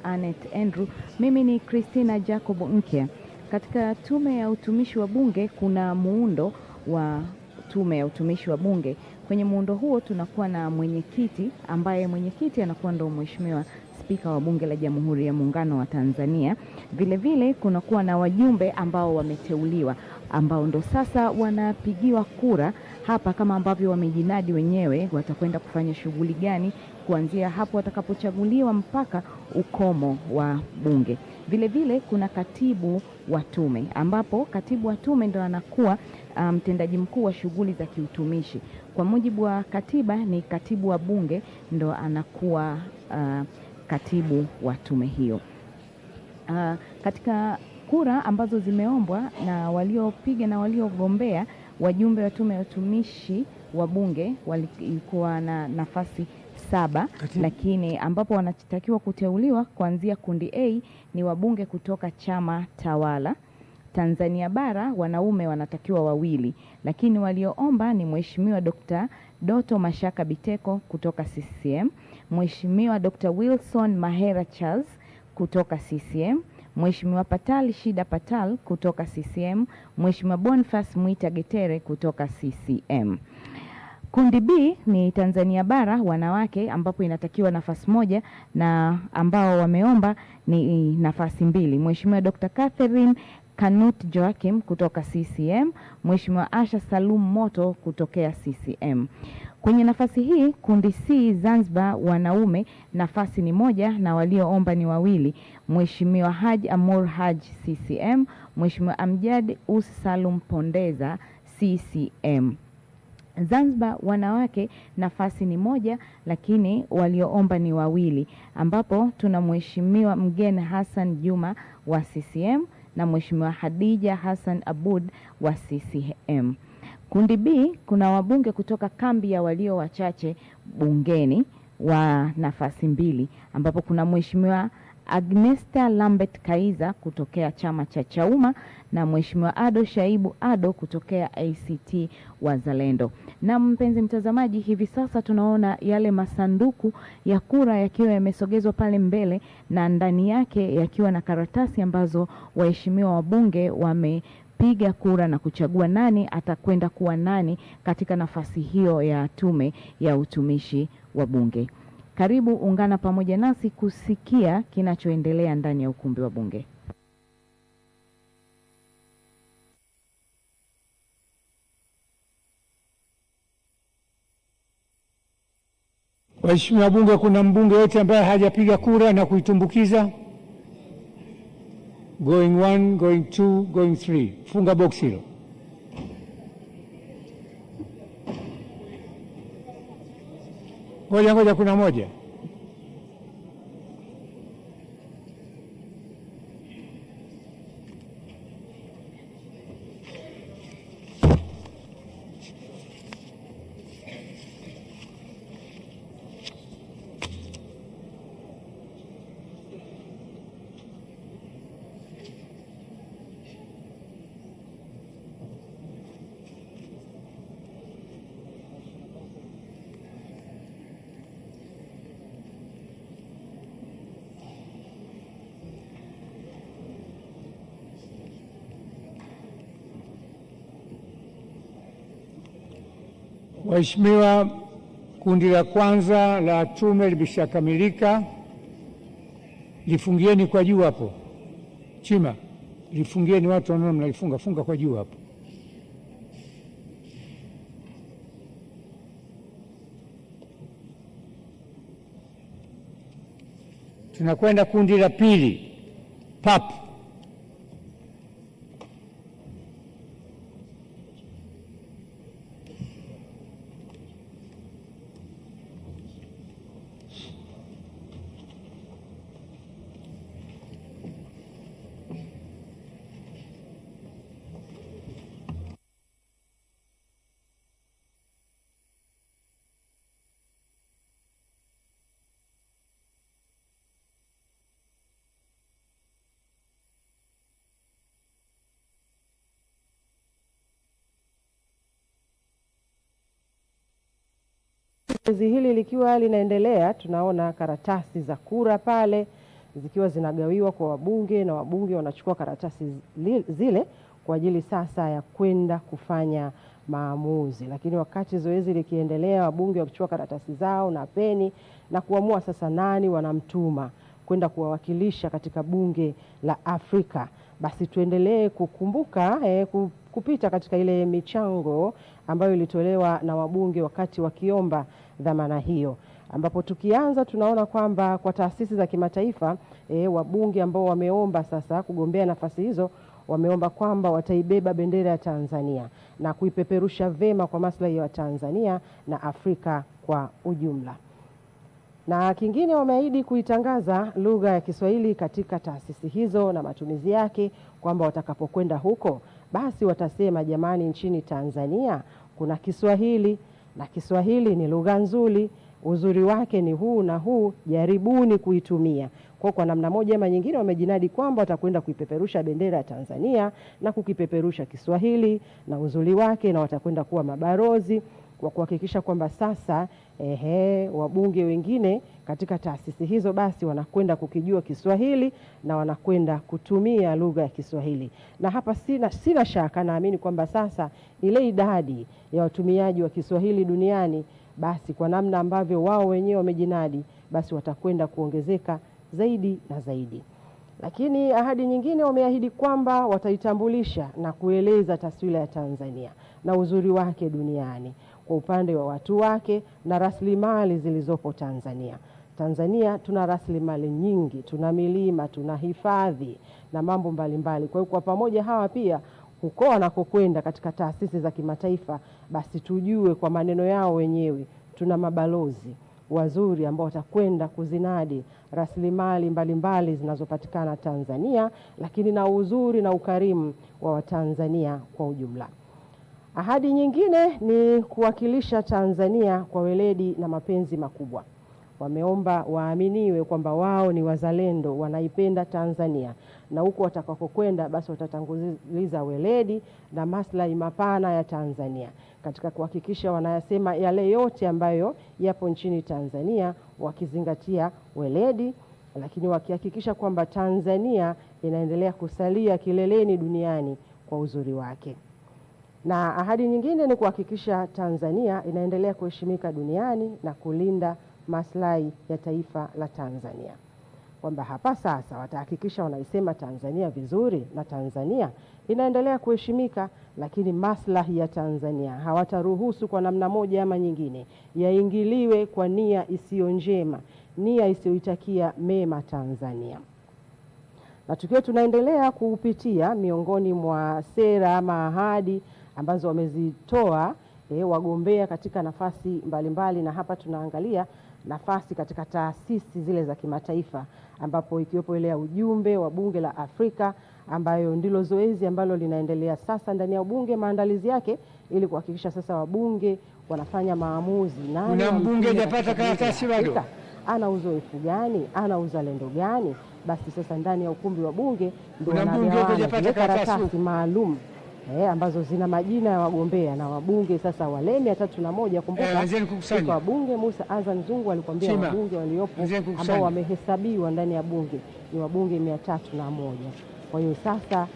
Andrew. Mimi ni Christina Jacob Nkia. Katika tume ya utumishi wa bunge kuna muundo wa tume ya utumishi wa bunge. Kwenye muundo huo tunakuwa na mwenyekiti, ambaye mwenyekiti anakuwa ndo Mheshimiwa Spika wa Bunge la Jamhuri ya Muungano wa Tanzania. Vile vile kunakuwa na wajumbe ambao wameteuliwa, ambao ndo sasa wanapigiwa kura hapa kama ambavyo wamejinadi wenyewe watakwenda kufanya shughuli gani kuanzia hapo watakapochaguliwa mpaka ukomo wa bunge. Vile vile kuna katibu wa tume, ambapo katibu wa tume ndo anakuwa mtendaji mkuu wa shughuli za kiutumishi. Kwa mujibu wa katiba ni katibu wa bunge ndo anakuwa katibu wa tume hiyo. Katika kura ambazo zimeombwa na waliopiga na waliogombea, wajumbe wa tume ya utumishi wa bunge walikuwa na nafasi 7, lakini ambapo wanatakiwa kuteuliwa kuanzia kundi A ni wabunge kutoka chama tawala. Tanzania bara wanaume wanatakiwa 2, lakini walioomba ni Mheshimiwa Dr. Doto Mashaka Biteko kutoka CCM, Mheshimiwa Dr. Wilson Mahera Charles kutoka CCM, Mheshimiwa Patal Shida Patal kutoka CCM, Mheshimiwa Boniface Mwita Getere kutoka CCM. Kundi B ni Tanzania bara wanawake ambapo inatakiwa nafasi 1 na ambao wameomba ni nafasi 2. Mheshimiwa Dr. Catherine Kanut Joachim kutoka CCM, Mheshimiwa Asha Salum Moto kutokea CCM. Kwenye nafasi hii kundi C Zanzibar wanaume nafasi ni 1 na walioomba ni 2. Mheshimiwa Haj Amur Haj CCM, Mheshimiwa Amjad Us Salum Pondeza CCM. Zanzibar wanawake nafasi ni 1 lakini walioomba ni 2 ambapo tuna Mheshimiwa Mgeni Hassan Juma wa CCM na Mheshimiwa Hadija Hassan Abud wa CCM. Kundi B kuna wabunge kutoka kambi ya walio wachache bungeni wa nafasi 2 ambapo kuna Mheshimiwa Agnesta Lambert Kaiza kutokea chama cha Chauma na Mheshimiwa Ado Shaibu Ado kutokea ACT Wazalendo. Na mpenzi mtazamaji, hivi sasa tunaona yale masanduku ya kura yakiwa yamesogezwa pale mbele na ndani yake yakiwa na karatasi ambazo waheshimiwa wabunge wamepiga kura na kuchagua nani atakwenda kuwa nani katika nafasi hiyo ya tume ya utumishi wa bunge. Karibu ungana pamoja nasi kusikia kinachoendelea ndani ya ukumbi wa bunge. Waheshimiwa wabunge, kuna mbunge yote ambaye hajapiga kura na kuitumbukiza? Going 1, going 2, going 3. Funga box hilo. Ngoja kuna moja. Waheshimiwa, kundi la kwanza la tume limeshakamilika. Lifungieni kwa juu hapo. Chima, lifungieni, watu wanaona mnalifunga, funga kwa juu hapo. Tunakwenda kundi la pili, PAP. Zoezi hili likiwa linaendelea, tunaona karatasi za kura pale zikiwa zinagawiwa kwa wabunge na wabunge wanachukua karatasi zile kwa ajili sasa ya kwenda kufanya maamuzi. Lakini wakati zoezi likiendelea, wabunge wakichukua karatasi zao na peni na kuamua sasa nani wanamtuma kwenda kuwawakilisha katika bunge la Afrika. Basi tuendelee kukumbuka kupita katika ile michango ambayo ilitolewa na wabunge wakati wakiomba dhamana hiyo, ambapo tukianza tunaona kwamba kwa taasisi za kimataifa wabunge ambao wameomba sasa kugombea nafasi hizo wameomba kwamba wataibeba bendera ya Tanzania na kuipeperusha vema kwa maslahi ya Tanzania na Afrika kwa ujumla. Na kingine, wameahidi kuitangaza lugha ya Kiswahili katika taasisi hizo na matumizi yake, kwamba watakapokwenda huko basi watasema jamani, nchini Tanzania kuna Kiswahili na Kiswahili ni lugha nzuri uzuri wake ni huu na huu, jaribuni kuitumia. Kwa namna moja ama nyingine wamejinadi kwamba watakwenda kuipeperusha bendera ya Tanzania na kukipeperusha Kiswahili na uzuri wake, na watakwenda kuwa mabarozi kwa kuhakikisha kwamba sasa wabunge wengine katika taasisi hizo basi wanakwenda kukijua Kiswahili na wanakwenda kutumia lugha ya Kiswahili. Na hapa sina shaka, naamini kwamba sasa ile idadi ya watumiaji wa Kiswahili duniani basi kwa namna ambavyo wao wenyewe wamejinadi basi watakwenda kuongezeka zaidi na zaidi. Lakini ahadi nyingine wameahidi kwamba wataitambulisha na kueleza taswira ya Tanzania na uzuri wake duniani kwa upande wa watu wake na rasilimali zilizopo Tanzania. Tanzania tuna rasilimali nyingi, tuna milima, tuna hifadhi na mambo mbalimbali. Kwa hiyo kwa pamoja hawa pia huko wanakokwenda katika taasisi za kimataifa basi tujue kwa maneno yao wenyewe tuna mabalozi wazuri ambao watakwenda kuzinadi rasilimali mbalimbali zinazopatikana Tanzania, lakini na uzuri na ukarimu wa Watanzania kwa ujumla. Ahadi nyingine ni kuwakilisha Tanzania kwa weledi na mapenzi makubwa. Wameomba waaminiwe kwamba wao ni wazalendo, wanaipenda Tanzania, na huko watakapokwenda basi watatanguliza weledi na maslahi mapana ya Tanzania katika kuhakikisha wanayasema yale yote ambayo yapo nchini Tanzania, wakizingatia weledi, lakini wakihakikisha kwamba Tanzania inaendelea kusalia kileleni duniani kwa uzuri wake. Na ahadi nyingine ni kuhakikisha Tanzania inaendelea kuheshimika duniani na kulinda maslahi ya taifa la Tanzania. Kwamba hapa sasa watahakikisha wanaisema Tanzania vizuri na Tanzania inaendelea kuheshimika, lakini maslahi ya Tanzania hawataruhusu kwa namna moja ama nyingine yaingiliwe kwa nia isiyo njema, nia isiyoitakia mema Tanzania. Na tukiwa tunaendelea kupitia miongoni mwa sera ama ahadi ambazo wamezitoa wagombea katika nafasi mbalimbali, na hapa tunaangalia nafasi katika taasisi zile za kimataifa, ambapo ikiwepo ile ya ujumbe wa Bunge la Afrika ambayo ndilo zoezi ambalo linaendelea sasa ndani ya Bunge, maandalizi yake ili kuhakikisha sasa wabunge wanafanya maamuzi. Kuna mbunge hajapata karatasi bado? Ana uzoefu gani? Ana uzalendo gani? Basi sasa ndani ya ukumbi wa Bunge ndio wanapata karatasi maalum ambazo zina majina ya wagombea na wabunge sasa wale 301. Kumbuka wabunge Musa Azan Zungu alikwambia wabunge waliopo ambao wamehesabiwa ndani ya Bunge ni wabunge 301. Kwa hiyo sasa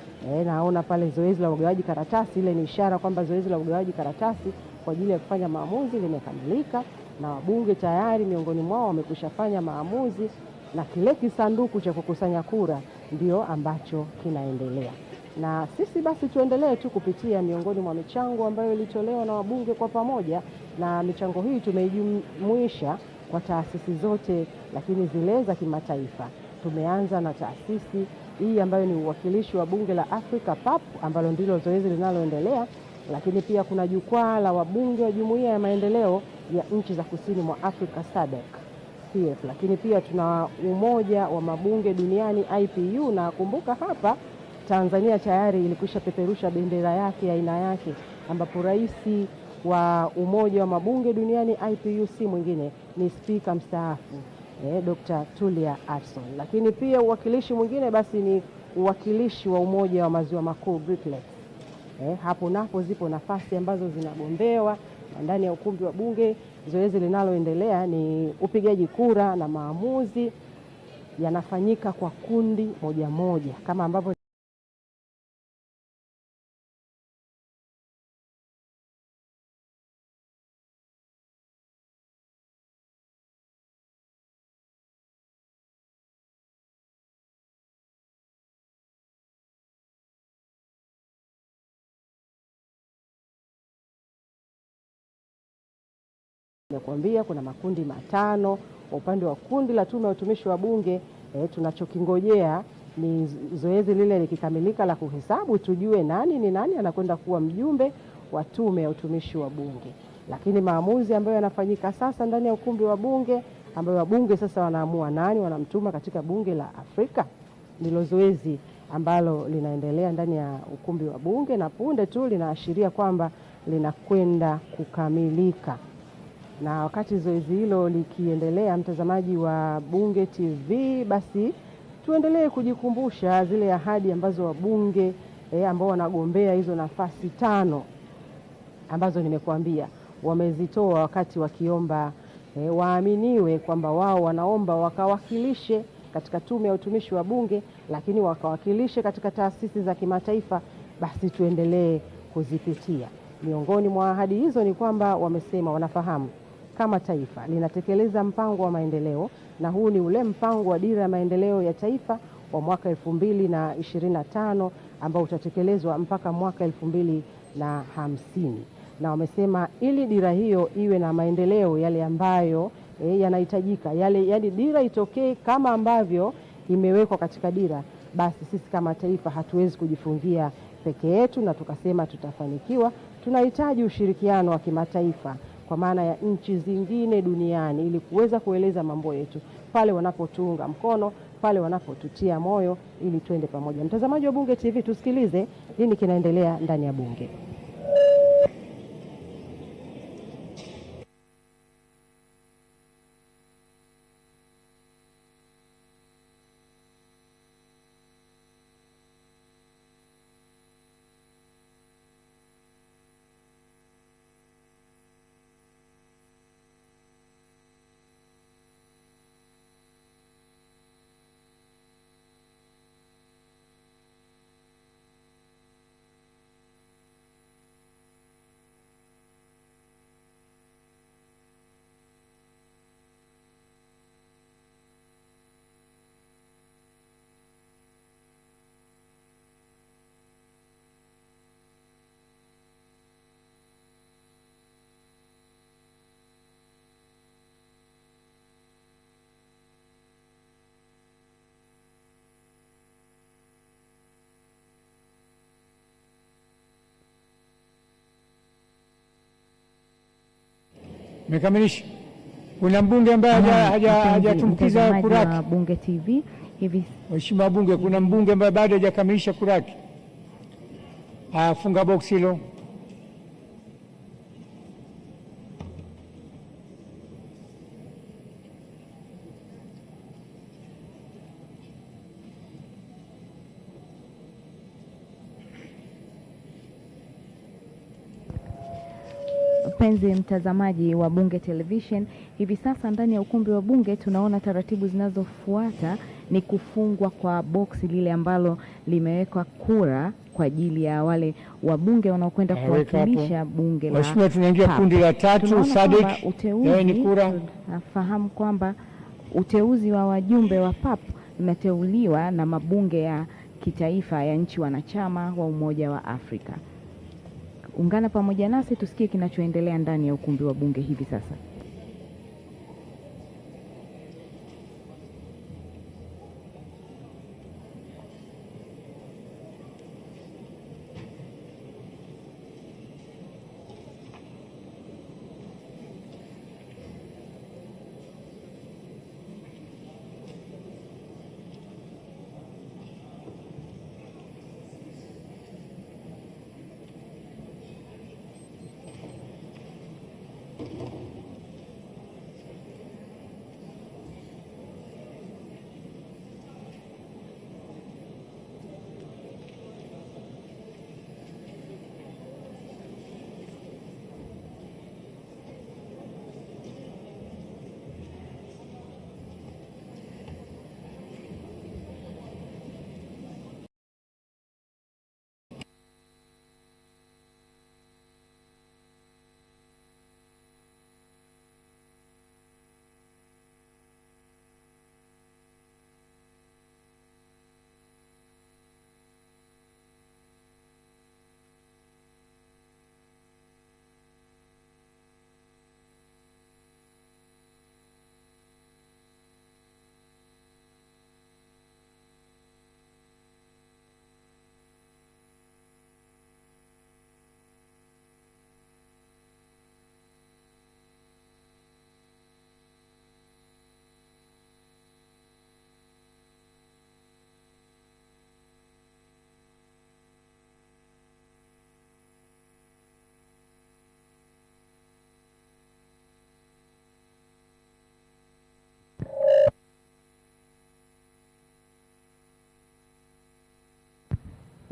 naona pale zoezi la ugawaji karatasi, ile ni ishara kwamba zoezi la ugawaji karatasi kwa ajili ya kufanya maamuzi limekamilika, na wabunge tayari miongoni mwao wamekushafanya maamuzi, na kile kisanduku cha kukusanya kura ndio ambacho kinaendelea. Na sisi basi tuendelee tu kupitia miongoni mwa michango ambayo ilitolewa na wabunge kwa pamoja, na michango hii tumeijumuisha kwa taasisi zote, lakini zile za kimataifa. Tumeanza na taasisi hii ambayo ni uwakilishi wa Bunge la Afrika PAP, ambalo ndilo zoezi linaloendelea, lakini pia kuna jukwaa la wabunge wa Jumuiya ya Maendeleo ya Nchi za Kusini mwa Afrika SADC PF, lakini pia tuna Umoja wa Mabunge Duniani IPU, na kumbuka hapa Tanzania tayari ilikwisha peperusha bendera yake ya aina yake, ambapo rais wa Umoja wa Mabunge Duniani IPU si mwingine ni spika mstaafu Dr. Tulia Ackson. Lakini pia uwakilishi mwingine basi ni uwakilishi wa Umoja wa Maziwa Makuu BRICS. Hapo napo zipo nafasi ambazo zinagombewa, na ndani ya ukumbi wa Bunge zoezi linaloendelea ni upigaji kura, na maamuzi yanafanyika kwa kundi moja moja kama ambavyo nakwambia kuna makundi matano. Kwa upande wa kundi la Tume ya Utumishi wa Bunge tunachokingojea ni zoezi lile likikamilika la kuhesabu, tujue nani ni nani anakwenda kuwa mjumbe wa Tume ya Utumishi wa Bunge. Lakini maamuzi ambayo yanafanyika sasa ndani ya ukumbi wa Bunge, ambayo wabunge sasa wanaamua nani wanamtuma katika Bunge la Afrika, ndilo zoezi ambalo linaendelea ndani ya ukumbi wa Bunge, na punde tu linaashiria kwamba linakwenda kukamilika. Na wakati zoezi hilo likiendelea, mtazamaji wa Bunge TV, basi tuendelee kujikumbusha zile ahadi ambazo wabunge ambao wanagombea hizo nafasi 5 ambazo nimekuambia wamezitoa wakati wakiomba waaminiwe kwamba wao wanaomba wakawakilishe katika tume ya utumishi wa bunge, lakini wakawakilishe katika taasisi za kimataifa. Basi tuendelee kuzipitia. Miongoni mwa ahadi hizo ni kwamba wamesema wanafahamu kama taifa linatekeleza mpango wa maendeleo, na huu ni ule mpango wa dira ya maendeleo ya taifa wa mwaka 2025 ambao utatekelezwa mpaka mwaka 2050. Na wamesema ili dira hiyo iwe na maendeleo yale ambayo yanahitajika, yani dira itokee kama ambavyo imewekwa katika dira, basi sisi kama taifa hatuwezi kujifungia peke yetu na tukasema tutafanikiwa. Tunahitaji ushirikiano wa kimataifa kwa maana ya nchi zingine duniani ili kuweza kueleza mambo yetu pale wanapotuunga mkono, pale wanapotutia moyo, ili tuende pamoja. Mtazamaji wa Bunge TV, tusikilize nini kinaendelea ndani ya bunge. Mekamilisha. Kuna mbunge ambaye hajatumkiza kuraki. Bunge TV hivi. Mheshimiwa Bunge, kuna mbunge ambaye bado hajakamilisha kuraki. Funga box hilo. Mpenzi mtazamaji wa Bunge Television, hivi sasa ndani ya ukumbi wa bunge tunaona taratibu zinazofuata ni kufungwa kwa boksi lile ambalo limewekwa kura kwa ajili ya wale wabunge wanaokwenda kuwakilisha bunge la. Mheshimiwa, tunaingia kundi la 3 Sadik. Ni kura. Nafahamu kwamba uteuzi wa wajumbe wa PAP umeteuliwa na mabunge ya kitaifa ya nchi wanachama wa Umoja wa Afrika. Ungana pamoja nasi tusikie kinachoendelea ndani ya ukumbi wa bunge hivi sasa.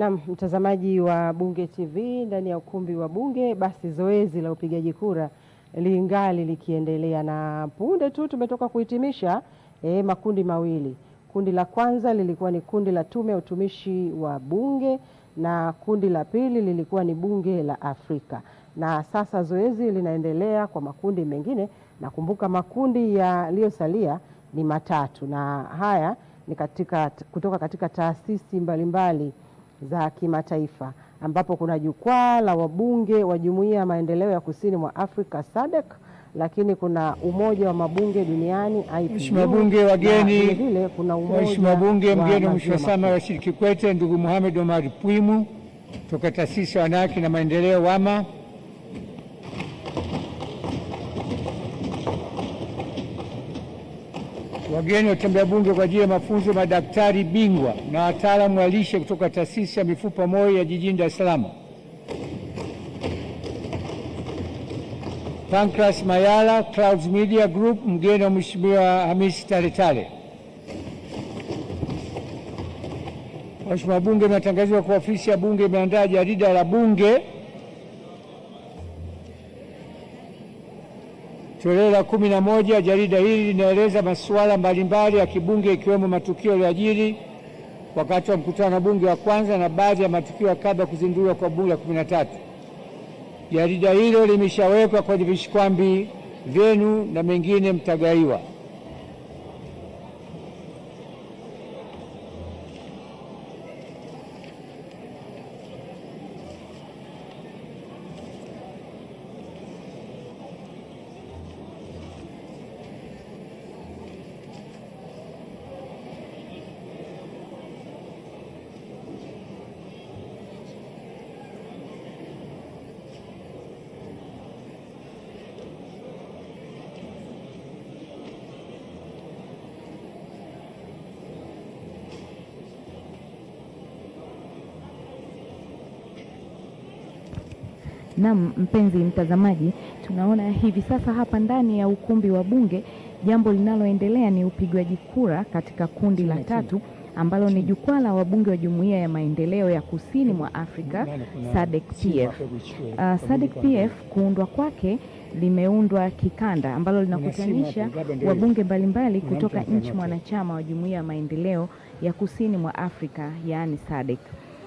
Na mtazamaji wa Bunge TV ndani ya ukumbi wa Bunge, basi zoezi la upigaji kura lingali likiendelea, na punde tu tumetoka kuhitimisha makundi mawili. Kundi la kwanza lilikuwa ni kundi la tume ya utumishi wa Bunge na kundi la pili lilikuwa ni Bunge la Afrika. Na sasa zoezi linaendelea kwa makundi mengine, na kumbuka makundi yaliyosalia ni matatu, na haya ni kutoka katika taasisi mbalimbali za kimataifa, ambapo kuna jukwaa la wabunge wa Jumuiya ya Maendeleo ya Kusini mwa Afrika SADC, lakini kuna Umoja wa Mabunge Duniani IPU. Mheshimiwa Bunge, wageni, vile kuna Mheshimiwa Bunge, mgeni Mheshimiwa Sama Rashid Kikwete, ndugu Mohamed Omar Pwimu kutoka taasisi ya wanawake na maendeleo WAMA, wageni watembea bunge kwa ajili ya mafunzo, madaktari bingwa na wataalamu wa lishe kutoka taasisi ya mifupa moyo ya jijini Dar es Salaam, Pancras Mayala, Clouds Media Group, mgeni wa Mheshimiwa Hamisi Taretale. Mheshimiwa Bunge, imetangazwa kwa ofisi ya Bunge imeandaa jarida la Bunge toleo la 11. Jarida hili linaeleza masuala mbalimbali ya kibunge ikiwemo matukio yaliyojiri wakati wa mkutano wa bunge wa kwanza na baadhi ya matukio ya kabla kuzinduliwa kwa bunge la 13. Jarida hilo limeshawekwa kwenye vishikwambi vyenu na mengine mtagaiwa. Naam, mpenzi mtazamaji, tunaona hivi sasa hapa ndani ya ukumbi wa Bunge jambo linaloendelea ni upigwaji kura katika kundi la tatu ambalo ni jukwaa la wabunge wa Jumuiya ya Maendeleo ya Kusini mwa Afrika SADC-PF. SADC-PF kuundwa kwake limeundwa kikanda ambalo linakutanisha wabunge mbalimbali kutoka nchi mwanachama wa Jumuiya ya Maendeleo ya Kusini mwa Afrika, yaani SADC.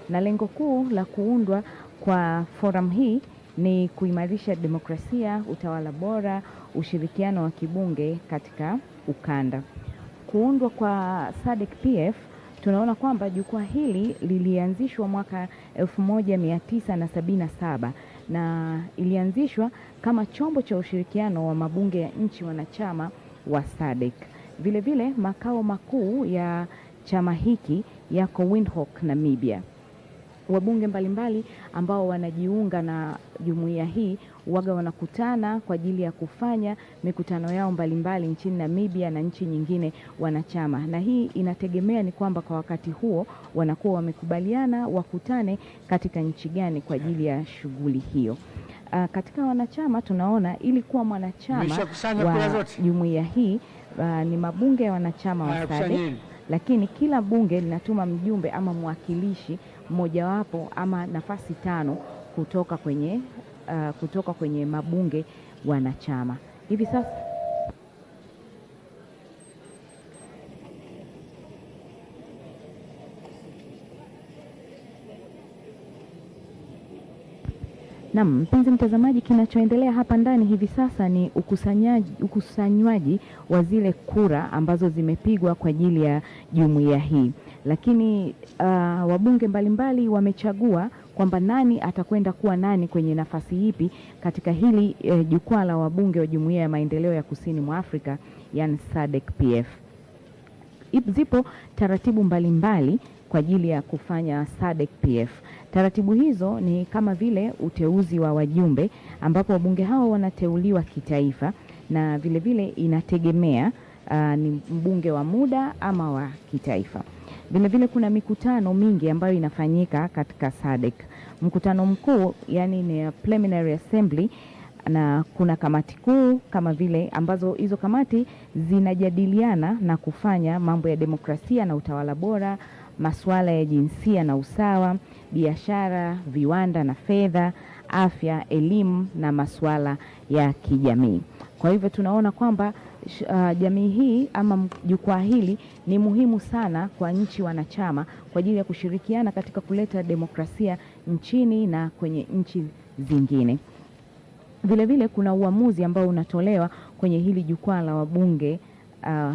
Na lengo kuu la kuundwa kwa forum hii ni kuimarisha demokrasia, utawala bora, ushirikiano wa kibunge katika ukanda. Kuundwa kwa SADC-PF, tunaona kwamba jukwaa hili lilianzishwa mwaka 1977 na ilianzishwa kama chombo cha ushirikiano wa mabunge ya nchi wanachama wa SADC. Vile vile makao makuu ya chama hiki yako Windhoek, Namibia. Wabunge mbalimbali ambao wanajiunga na jumuiya hii waga wanakutana kwa ajili ya kufanya mikutano yao mbalimbali nchini Namibia na nchi nyingine wanachama, na hii inategemea ni kwamba kwa wakati huo wanakuwa wamekubaliana wakutane katika nchi gani kwa ajili ya shughuli hiyo. Katika wanachama tunaona ili kuwa mwanachama wa jumuiya hii ni mabunge ya wanachama wa SADC, lakini kila bunge linatuma mjumbe ama mwakilishi mmojawapo ama nafasi 5 kutoka kwenye mabunge wanachama. Hivi sasa Naam, mpenzi mtazamaji, kinachoendelea hapa ndani hivi sasa ni ukusanywaji wa zile kura ambazo zimepigwa kwa ajili ya jumuiya hii. Lakini wabunge mbalimbali wamechagua kwamba nani atakwenda kuwa nani kwenye nafasi ipi katika hili jukwaa la wabunge wa Jumuiya ya Maendeleo ya Kusini mwa Afrika, yani SADC-PF. Zipo taratibu mbalimbali kwa ajili ya kufanya SADC-PF. Taratibu hizo ni kama vile uteuzi wa wajumbe, ambapo wabunge hao wanateuliwa kitaifa, na vile vile inategemea ni mbunge wa muda ama wa kitaifa. Vile vile kuna mikutano mingi ambayo inafanyika katika SADC. Mkutano mkuu, yani ni preliminary assembly, na kuna kamati kuu kama vile ambazo hizo kamati zinajadiliana na kufanya mambo ya demokrasia na utawala bora, masuala ya jinsia na usawa, biashara, viwanda na fedha, afya, elimu na masuala ya kijamii. Kwa hivyo tunaona kwamba jamii hii ama jukwaa hili ni muhimu sana kwa nchi wanachama kwa ajili ya kushirikiana katika kuleta demokrasia nchini na kwenye nchi zingine. Vile vile kuna uamuzi ambao unatolewa kwenye hili jukwaa la wabunge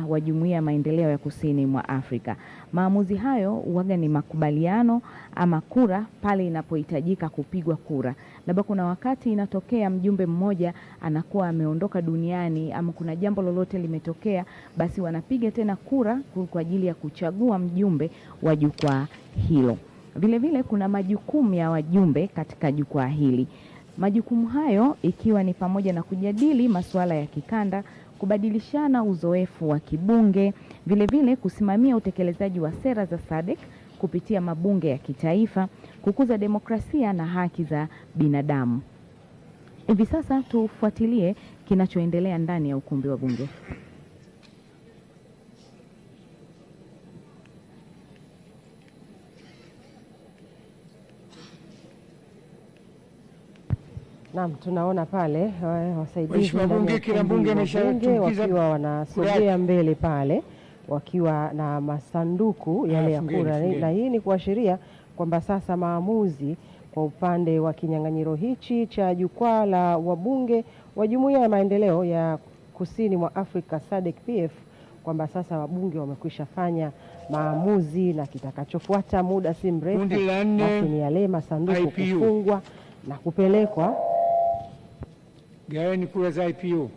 wa Jumuiya ya Maendeleo ya Kusini mwa Afrika. Maamuzi hayo huwaga ni makubaliano ama kura pale inapohitajika kupigwa kura. Labda kuna wakati inatokea mjumbe mmoja anakuwa ameondoka duniani ama kuna jambo lolote limetokea, basi wanapiga tena kura kwa ajili ya kuchagua mjumbe wa jukwaa hilo. Vile vile kuna majukumu ya wajumbe katika jukwaa hili. Majukumu hayo ikiwa ni pamoja na kujadili masuala ya kikanda, kubadilishana uzoefu wa kibunge, vile vile kusimamia utekelezaji wa sera za SADC kupitia mabunge ya kitaifa, kukuza demokrasia na haki za binadamu. Hivi sasa tufuatilie kinachoendelea ndani ya ukumbi wa bunge. Naam, tunaona pale wasaidizi kila mbunge wakiwa wanasogea mbele pale wakiwa na masanduku yale ya kura, na hii ni kuashiria kwamba sasa maamuzi kwa upande wa kinyang'anyiro hichi cha jukwaa la wabunge wa Jumuiya ya Maendeleo ya Kusini mwa Afrika SADC PF, kwamba sasa wabunge wamekwisha fanya maamuzi na kitakachofuata muda si mrefu basi ni yale masanduku kufungwa na kupelekwa. Gaweni kura za IPU.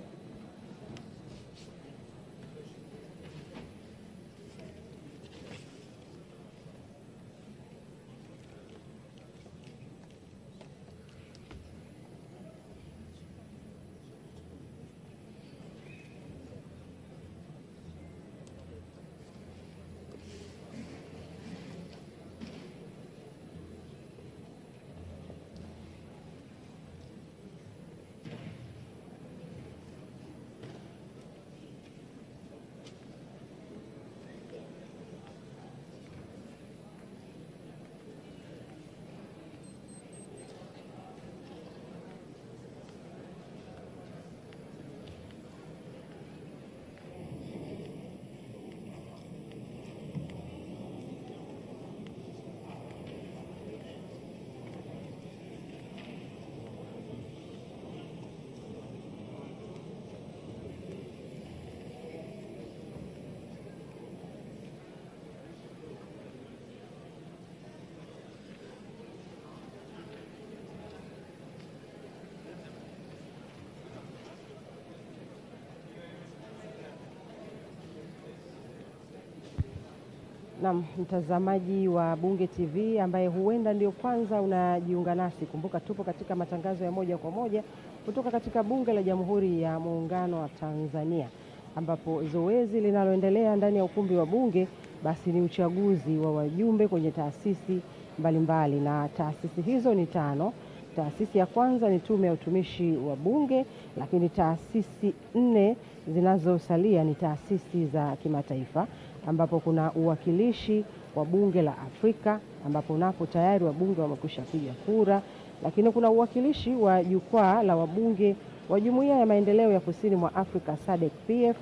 Na mtazamaji wa Bunge TV ambaye huenda ndio kwanza unajiunga nasi, kumbuka tupo katika matangazo ya moja kwa moja kutoka katika Bunge la Jamhuri ya Muungano wa Tanzania, ambapo zoezi linaloendelea ndani ya ukumbi wa Bunge basi ni uchaguzi wa wajumbe kwenye taasisi mbalimbali, na taasisi hizo ni 5. Taasisi ya kwanza ni Tume ya Utumishi wa Bunge, lakini taasisi 4 zinazosalia ni taasisi za kimataifa, ambapo kuna uwakilishi wa Bunge la Afrika ambapo napo tayari wabunge wamekwisha piga kura, lakini kuna uwakilishi wa jukwaa la wabunge wa Jumuiya ya Maendeleo ya Kusini mwa Afrika SADC PF,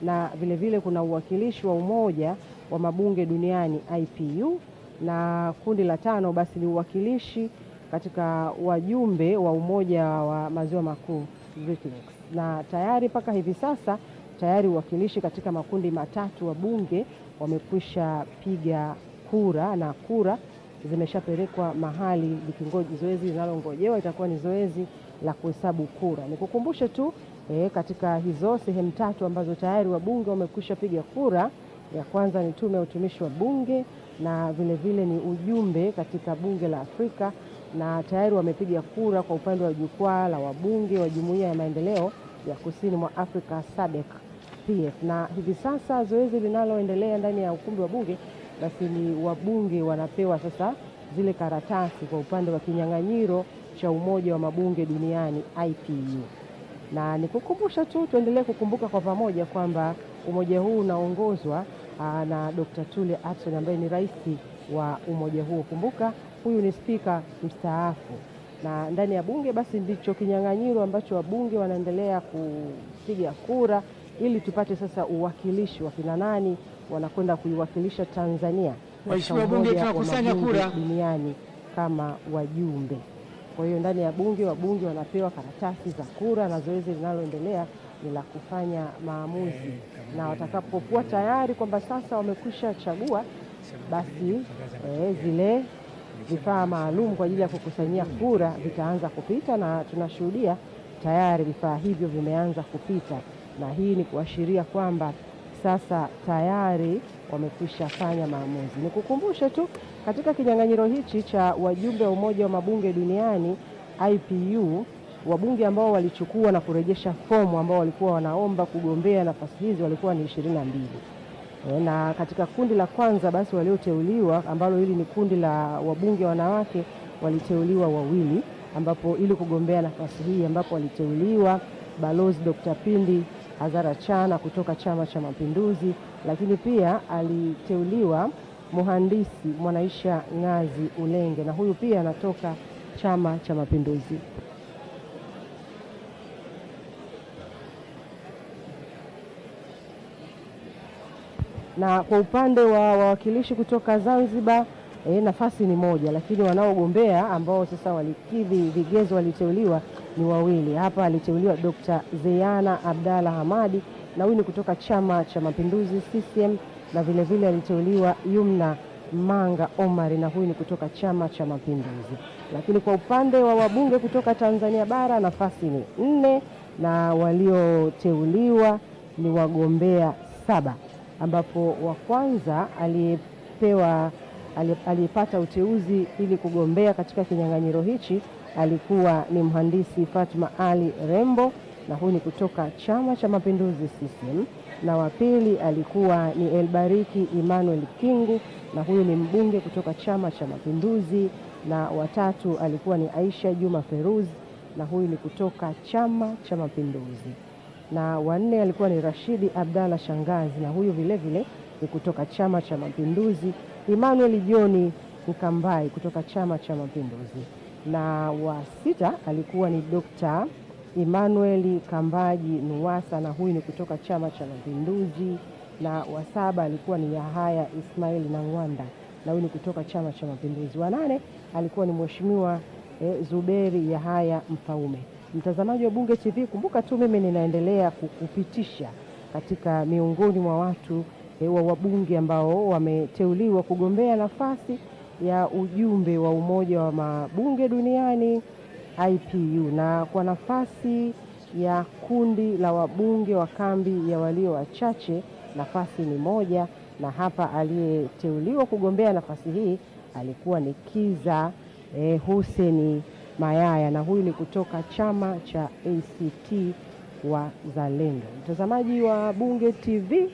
na vile vile kuna uwakilishi wa Umoja wa Mabunge Duniani IPU, na kundi la 5 basi ni uwakilishi katika wajumbe wa Umoja wa Maziwa Makuu na tayari mpaka hivi sasa tayari uwakilishi katika makundi 3 wa bunge wamekwisha piga kura na kura zimeshapelekwa mahali likingoja. Zoezi linalongojewa itakuwa ni zoezi la kuhesabu kura. Nikukumbushe tu katika hizo sehemu 3 ambazo tayari wabunge wamekwisha piga kura, ya kwanza ni Tume ya Utumishi wa Bunge na vile vile ni ujumbe katika Bunge la Afrika, na tayari wamepiga kura kwa upande wa jukwaa la wabunge wa Jumuiya ya Maendeleo ya Kusini mwa Afrika SADC PF. Na hivi sasa zoezi linaloendelea ndani ya ukumbi wa bunge basi ni wabunge wanapewa sasa zile karatasi kwa upande wa kinyang'anyiro cha Umoja wa Mabunge Duniani IPU. Na nikukumbusha tu tuendelee kukumbuka kwa pamoja kwamba umoja huu unaongozwa na Dr. Tulia Ackson ambaye ni rais wa umoja huo. Kumbuka huyu ni spika mstaafu, na ndani ya bunge basi ndicho kinyang'anyiro ambacho wabunge wanaendelea kupiga kura ili tupate sasa uwakilishi wa kina nani wanakwenda kuiwakilisha Tanzania Waheshimiwa wabunge, tunakusanya kura duniani kama wajumbe. Kwa hiyo ndani ya bunge wabunge wanapewa karatasi za kura, na zoezi linaloendelea ni la kufanya maamuzi, na watakapokuwa tayari kwamba sasa wamekwisha chagua, basi zile vifaa maalum kwa ajili ya kukusanyia kura vitaanza kupita, na tunashuhudia tayari vifaa hivyo vimeanza kupita, na hii ni kuashiria kwamba sasa tayari wamekwisha fanya maamuzi. Nikukumbushe tu katika kinyang'anyiro hichi cha wajumbe wa Umoja wa Mabunge Duniani IPU, wabunge ambao walichukua na kurejesha fomu ambao walikuwa wanaomba kugombea nafasi hizi walikuwa ni 22. Na katika kundi la kwanza basi walioteuliwa, ambalo hili ni kundi la wabunge wanawake, waliteuliwa wawili, ambapo ili kugombea nafasi hii, ambapo waliteuliwa Balozi Dr. Pindi Hazara Chana kutoka Chama cha Mapinduzi, lakini pia aliteuliwa Mhandisi Mwanaisha Ngazi Ulenge, na huyu pia anatoka Chama cha Mapinduzi. Na kwa upande wa wawakilishi kutoka Zanzibar, nafasi ni moja, lakini wanaogombea ambao sasa walikidhi vigezo waliteuliwa ni wawili. Hapa aliteuliwa Dr. Zeyana Abdalla Hamadi, na huyu ni kutoka Chama cha Mapinduzi CCM, na vile vile aliteuliwa Yumna Manga Omar, na huyu ni kutoka Chama cha Mapinduzi. Lakini kwa upande wa wabunge kutoka Tanzania bara nafasi ni 4, na walioteuliwa ni wagombea 7, ambapo wa kwanza aliyepata uteuzi ili kugombea katika kinyang'anyiro hichi alikuwa ni Mhandisi Fatma Ali Rembo, na huyu ni kutoka Chama cha Mapinduzi CCM, na wa pili alikuwa ni Elbariki Emmanuel Kingu, na huyu ni mbunge kutoka Chama cha Mapinduzi, na watatu alikuwa ni Aisha Juma Feruz, na huyu ni kutoka Chama cha Mapinduzi, na wanne alikuwa ni Rashidi Abdalla Shangazi, na huyu vile vile ni kutoka Chama cha Mapinduzi, Emmanuel John Mkambai kutoka Chama cha Mapinduzi, na wa sita alikuwa ni Dr. Emmanuel Kambaji Nuwasa, na huyu ni kutoka Chama cha Mapinduzi, na wa saba alikuwa ni Yahaya Ismail Nangwanda, na huyu ni kutoka Chama cha Mapinduzi. Wa nane alikuwa ni Mheshimiwa Zuberi Yahaya Mfaume. Mtazamaji wa Bunge TV, kumbuka tu mimi ninaendelea kukupitisha katika miongoni mwa watu wa wabunge ambao wameteuliwa kugombea nafasi ya ujumbe wa Umoja wa Mabunge Duniani IPU, na kwa nafasi ya kundi la wabunge wa kambi ya walio wachache nafasi ni moja, na hapa aliyeteuliwa kugombea nafasi hii alikuwa ni Kiza Hussein Mayaya, na huyu ni kutoka chama cha ACT Wazalendo. Mtazamaji wa Bunge TV,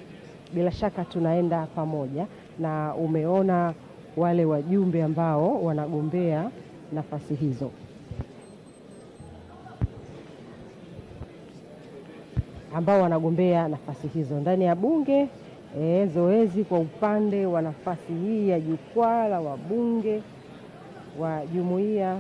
bila shaka tunaenda pamoja, na umeona wale wajumbe ambao wanagombea nafasi hizo. Ndani ya bunge. Zoezi kwa upande wa nafasi hii ya jukwaa la wabunge wa jumuiya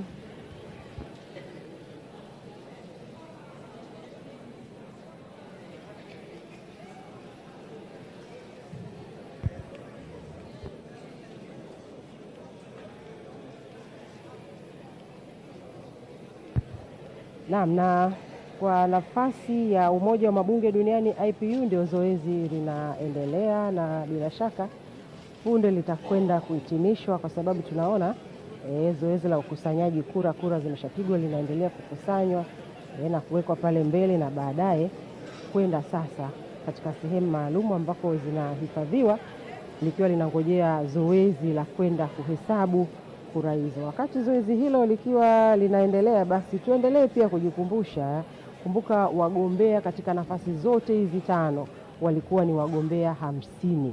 na kwa nafasi ya Umoja wa Mabunge Duniani IPU ndio zoezi linaendelea, na bila shaka punde litakwenda kuhitimishwa, kwa sababu tunaona zoezi la ukusanyaji kura zimeshapigwa, linaendelea kukusanywa na kuwekwa pale mbele, na baadaye kwenda sasa katika sehemu maalum ambako zinahifadhiwa, likiwa linangojea zoezi la kwenda kuhesabu kura hizo. Wakati zoezi hilo likiwa linaendelea, basi tuendelee pia kujikumbusha, kumbuka wagombea katika nafasi zote hizi 5 walikuwa ni wagombea 50,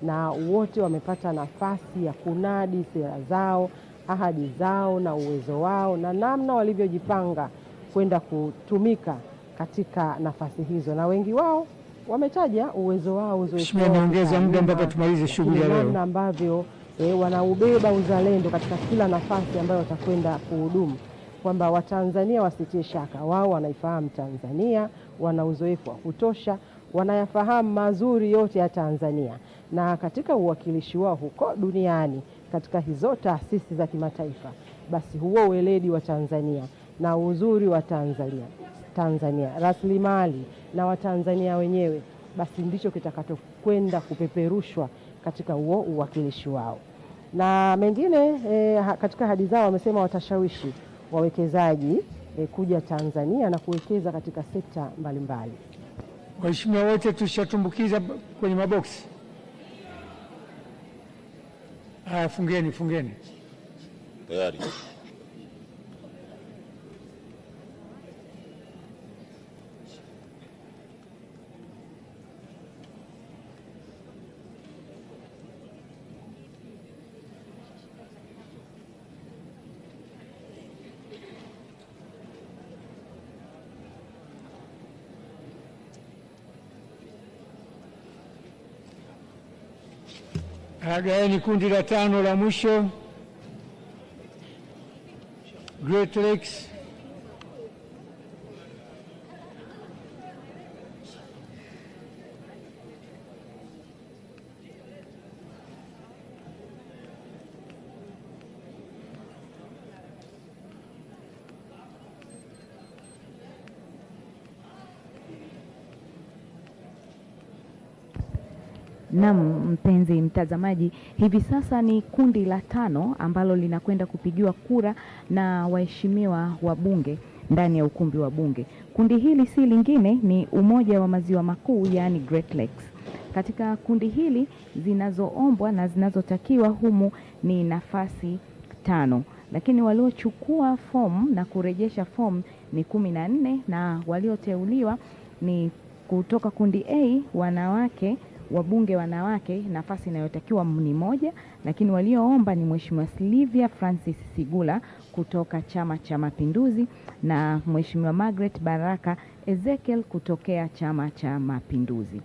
na wote wamepata nafasi ya kunadi sera zao, ahadi zao na uwezo wao, na namna walivyojipanga kwenda kutumika katika nafasi hizo, na wengi wao wametaja uwezo wao, uzoefu wao. Naongeza muda mpaka tumalize shughuli ya leo. Namna ambavyo wanaubeba uzalendo katika kila nafasi ambayo watakwenda kuhudumu, kwamba Watanzania wasitie shaka, wao wanaifahamu Tanzania, wana uzoefu wa kutosha, wanayafahamu mazuri yote ya Tanzania, na katika uwakilishi wao huko duniani katika hizo taasisi za kimataifa, basi huo weledi wa Tanzania na uzuri wa Tanzania, rasilimali na Watanzania wenyewe, basi ndicho kitakachokwenda kupeperushwa katika huo uwakilishi wao. Na mengine katika hadi zao wamesema watashawishi wawekezaji kuja Tanzania na kuwekeza katika sekta mbalimbali. Waheshimiwa wote tushatumbukiza kwenye maboksi. Fungeni. Tayari. Agaeni kundi la 5 la mwisho, Great Lakes. Naam, mpenzi mtazamaji, hivi sasa ni kundi la 5 ambalo linakwenda kupigiwa kura na waheshimiwa wabunge ndani ya ukumbi wa bunge. Kundi hili si lingine, ni Umoja wa Maziwa Makuu, yani Great Lakes. Katika kundi hili zinazoombwa na zinazotakiwa humu ni nafasi 5, lakini waliochukua fomu na kurejesha fomu ni 14, na walioteuliwa ni kutoka kundi A, wabunge wanawake, nafasi inayotakiwa ni 1, lakini walioomba ni Mheshimiwa Silvia Francis Sigula kutoka Chama cha Mapinduzi na Mheshimiwa Margaret Baraka Ezekiel kutokea Chama cha Mapinduzi.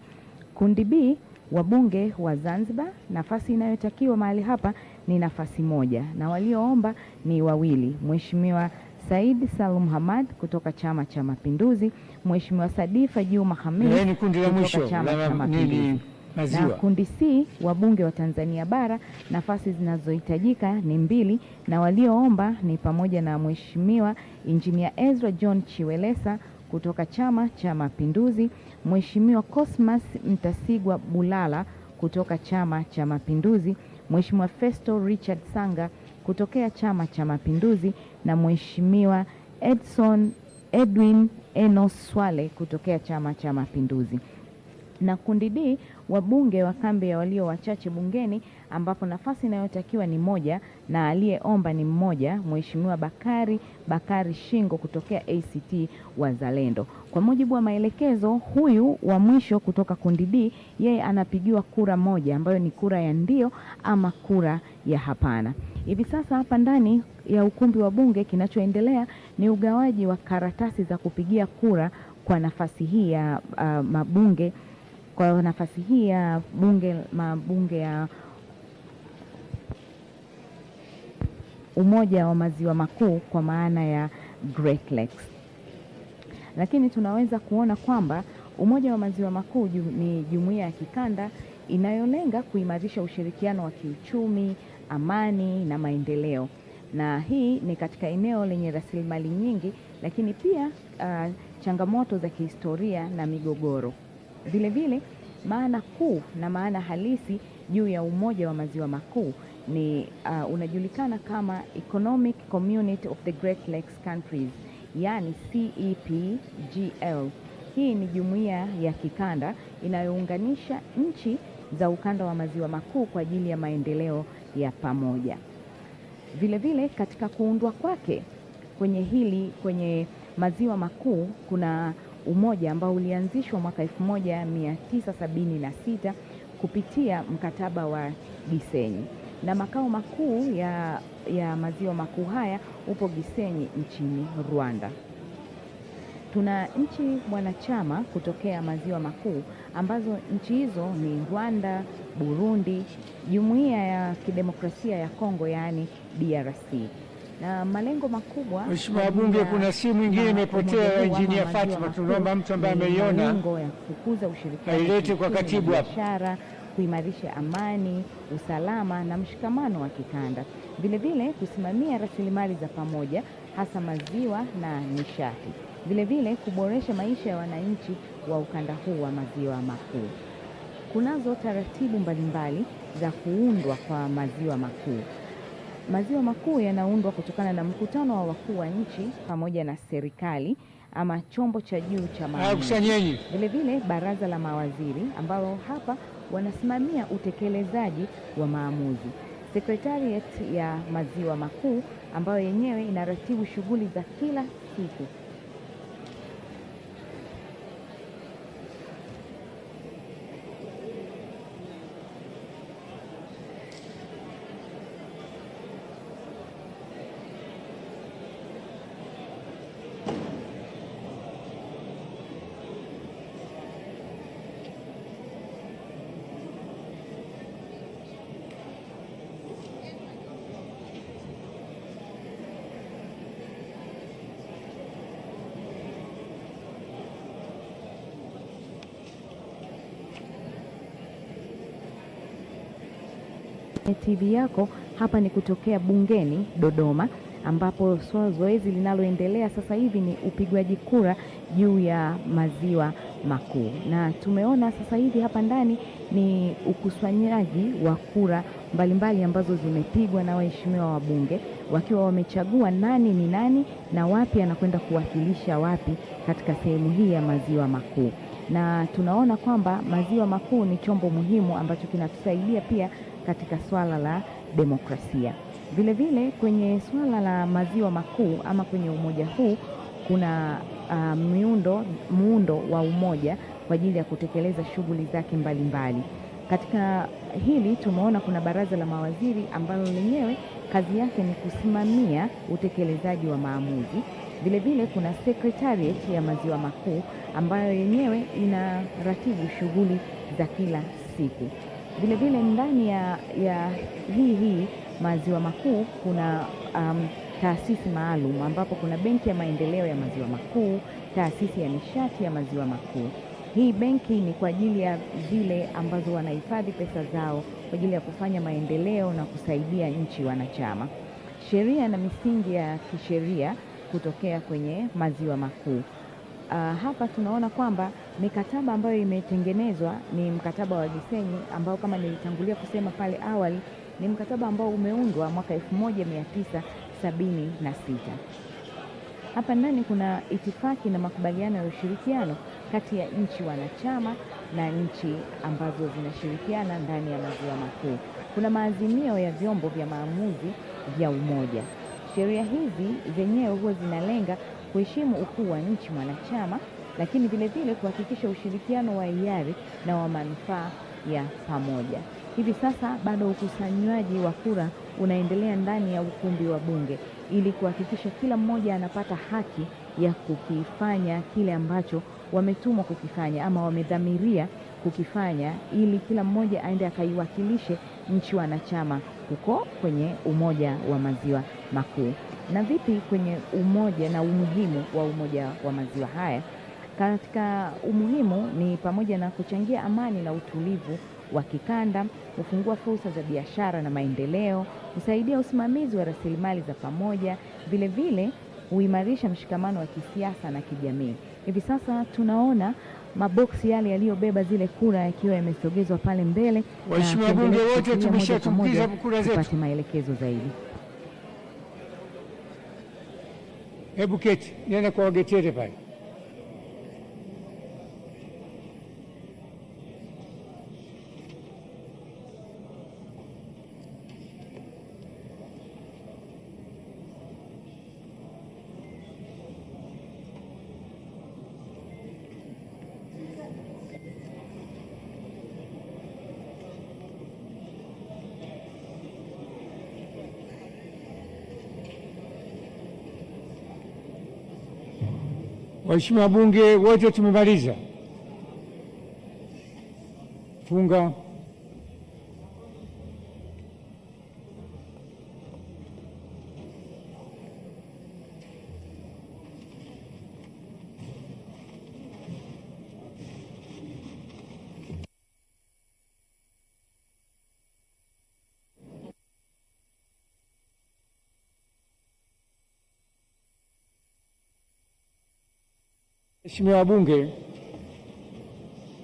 Kundi B, wabunge wa Zanzibar, nafasi inayotakiwa mahali hapa ni nafasi 1, na walioomba ni 2, Mheshimiwa Said Salum Hamad kutoka Chama cha Mapinduzi, Mheshimiwa Sadifa Juma Hamid kutoka Chama cha Mapinduzi. Na kundi C, wabunge wa Tanzania Bara, nafasi zinazohitajika ni 2, na walioomba ni pamoja na Mheshimiwa Engineer Ezra John Chiwelesa kutoka Chama cha Mapinduzi, Mheshimiwa Cosmas Mtasigwa Bulala kutoka Chama cha Mapinduzi, Mheshimiwa Festo Richard Sanga kutokea Chama cha Mapinduzi, na Mheshimiwa Edwin Enos Swale kutokea Chama cha Mapinduzi. Na kundi D, wabunge wa kambi ya walio wachache bungeni, ambapo nafasi inayotakiwa ni 1 na aliyeomba ni 1, Mheshimiwa Bakari Shingo kutokea ACT Wazalendo. Kwa mujibu wa maelekezo, huyu wa mwisho kutoka kundi D, yeye anapigiwa kura 1 ambayo ni kura ya ndio ama kura ya hapana. Hivi sasa hapa ndani ya ukumbi wa bunge kinachoendelea ni ugawaji wa karatasi za kupigia kura kwa nafasi hii ya mabunge, kwa nafasi hii ya mabunge ya Umoja wa Maziwa Makuu kwa maana ya Great Lakes. Lakini tunaweza kuona kwamba Umoja wa Maziwa Makuu ni jumuiya ya kikanda inayolenga kuimarisha ushirikiano wa kiuchumi, amani na maendeleo. Na hii ni katika eneo lenye rasilimali nyingi, lakini pia changamoto za kihistoria na migogoro. Vile vile, maana kuu na maana halisi juu ya Umoja wa Maziwa Makuu ni unajulikana kama Economic Community of the Great Lakes Countries, yani CEPGL. Hii ni jumuiya ya kikanda inayounganisha nchi za ukanda wa Maziwa Makuu kwa ajili ya maendeleo ya pamoja. Vile vile, katika kuundwa kwake kwenye Maziwa Makuu kuna umoja ambao ulianzishwa mwaka 1976 kupitia mkataba wa Gisenyi, na makao makuu ya Maziwa Makuu haya upo Gisenyi nchini Rwanda. Tuna nchi wanachama kutokea maziwa makuu ambazo nchi hizo ni Rwanda, Burundi, Jumuiya ya Kidemokrasia ya Kongo yaani DRC. Na malengo makubwa. Mheshimiwa Wabunge, kuna simu nyingine imepotea ya Engineer Fatma, tunaomba mtu ambaye ameiona malengo ya kukuza ushirikiano ailete kwa katibu hapa. Biashara, kuimarisha amani, usalama na mshikamano wa kikanda. Vile vile kusimamia rasilimali za pamoja hasa maziwa na nishati. Vile vile kuboresha maisha ya wananchi wa ukanda huu wa maziwa makuu. Kunazo taratibu mbalimbali za kuundwa kwa maziwa makuu. Maziwa makuu yanaundwa kutokana na mkutano wa wakuu wa nchi pamoja na serikali ama chombo cha juu cha maamuzi. Vile vile baraza la mawaziri ambao hapa wanasimamia utekelezaji wa maamuzi. Secretariat ya maziwa makuu ambayo yenyewe inaratibu shughuli za kila siku. TV yako hapa ni kutokea bungeni Dodoma, ambapo zoezi linaloendelea sasa hivi ni upigwaji kura juu ya maziwa makuu. Na tumeona sasa hivi hapa ndani ni ukusanyaji wa kura mbalimbali ambazo zimepigwa na waheshimiwa wabunge wakiwa wamechagua nani ni nani na wapi anakwenda kuwakilisha wapi katika sehemu hii ya maziwa makuu. Na tunaona kwamba maziwa makuu ni chombo muhimu ambacho kinatusaidia pia katika swala la demokrasia. Vile vile kwenye swala la maziwa makuu ama kwenye umoja huu kuna muundo wa umoja kwa ajili ya kutekeleza shughuli zake mbalimbali. Katika hili tumeona kuna baraza la mawaziri ambalo lenyewe kazi yake ni kusimamia utekelezaji wa maamuzi. Vile vile kuna secretariat ya maziwa makuu ambayo yenyewe inaratibu shughuli za kila siku. Vile vile ndani ya hii maziwa makuu kuna taasisi maalum ambapo kuna benki ya maendeleo ya maziwa makuu, taasisi ya nishati ya maziwa makuu. Hii benki ni kwa ajili ya zile ambazo wanahifadhi pesa zao kwa ajili ya kufanya maendeleo na kusaidia nchi wanachama. Sheria na misingi ya kisheria kutokea kwenye maziwa makuu. Hapa tunaona kwamba mikataba ambayo imetengenezwa ni mkataba wa Gisenyi ambao kama nilitangulia kusema pale awali ni mkataba ambao umeundwa mwaka 1976. Hapa ndani kuna itifaki na makubaliano ya ushirikiano kati ya nchi wanachama na nchi ambazo zinashirikiana ndani ya maziwa makuu. Kuna maazimio ya vyombo vya maamuzi vya umoja. Sheria hizi zenyewe huwa zinalenga kuheshimu ukuu wa nchi mwanachama, lakini vile vile kuhakikisha ushirikiano wa hiari na wa manufaa ya pamoja. Hivi sasa bado ukusanyaji wa kura unaendelea ndani ya ukumbi wa bunge ili kuhakikisha kila mmoja anapata haki ya kukifanya kile ambacho wametumwa kukifanya ama wamedhamiria kukifanya, ili kila mmoja aende akaiwakilishe nchi wanachama huko kwenye umoja wa maziwa makuu. Na vipi kwenye umoja na umuhimu wa umoja wa maziwa haya? Katika umuhimu ni pamoja na kuchangia amani na utulivu wa kikanda, kufungua fursa za biashara na maendeleo, kusaidia usimamizi wa rasilimali za pamoja, vile vile huimarisha mshikamano wa kisiasa na kijamii. Hivi sasa tunaona maboksi yale yaliyobeba zile kura yakiwa yamesogezwa pale mbele. Waheshimiwa wabunge wote tumeshatumkiza kura zetu. Tupate maelekezo zaidi. Hebu keti, nenda kwa wagetere pale. Waheshimiwa wabunge wote tumemaliza. Funga.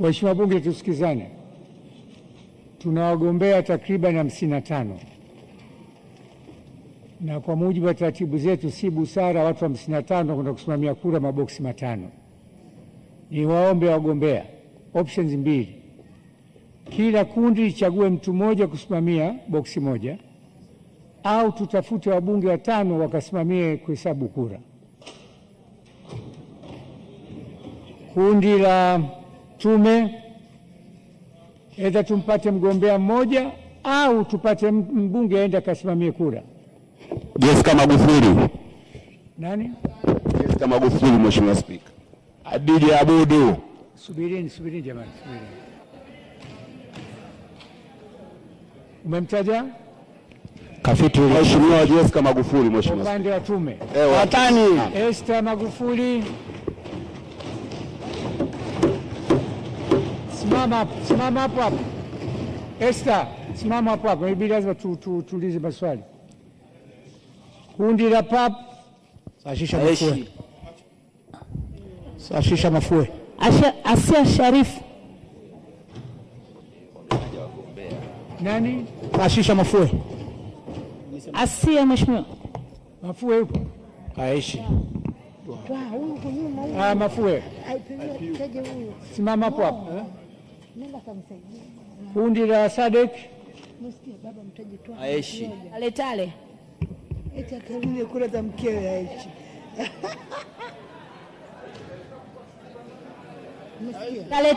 Waheshimiwa wabunge tusikizane. Tuna wagombea takriban 55. Na kwa mujibu wa taratibu zetu si busara watu 55 kwenda kusimamia kura maboksi 5. Ni waombe wagombea options 2. Kila kundi lichague mtu mmoja kusimamia boksi moja, au tutafute wabunge 5 wakasimamie kuhesabu kura. Kundi la tume, aidha tumpate mgombea mmoja au tupate mbunge aende akasimamie kura. Jessica Magufuli. Nani? Jessica Magufuli, Mheshimiwa Spika. Adili Abudu. Subirini jamani, subirini. Umemtaja? Kafiti Mheshimiwa Jessica Magufuli, Mheshimiwa. Upande wa tume. Watani. Esther Magufuli. Simama hapo. Esther, simama hapo. Hivi lazima tuulize maswali. Kundi la PAP. Sashisha Mafue. Asia Sharifu. Nani? Sashisha Mafue. Asia Mheshimiwa. Mafue yupo? Aishi. Mafue. Simama hapo. Kundi la Sadek. Aishi. Tale. Eti akarudia kura za mkewe Aishi.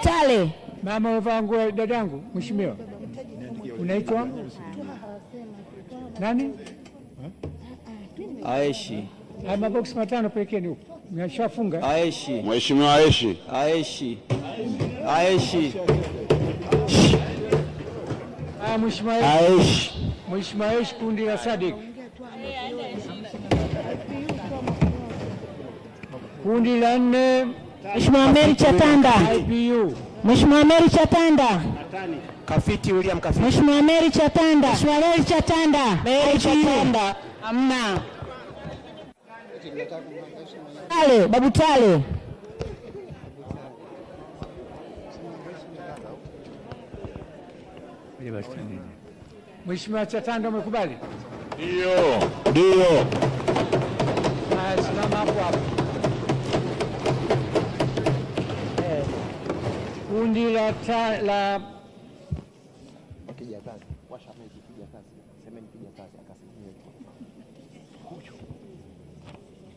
Tale. Mama umevaa nguo dadangu, mheshimiwa. Unaitwa? Nani? Aishi. Maboksi 5 pekee ni huko. Nimeshafunga. Aishi. Mheshimiwa Aishi. Aishi. Mheshimiwa Aishi. Mheshimiwa Aishi, kundi la Sadik. Kundi la 4. Mheshimiwa Mary Chatanda. IPU. Mheshimiwa Mary Chatanda. Kafiti William Kafiti. Mheshimiwa Mary Chatanda. Mheshimiwa Mary Chatanda. Amna. Babu Tale. Mheshimiwa Chatanda, umekubali? Ndio. Simama hapo. Kundi la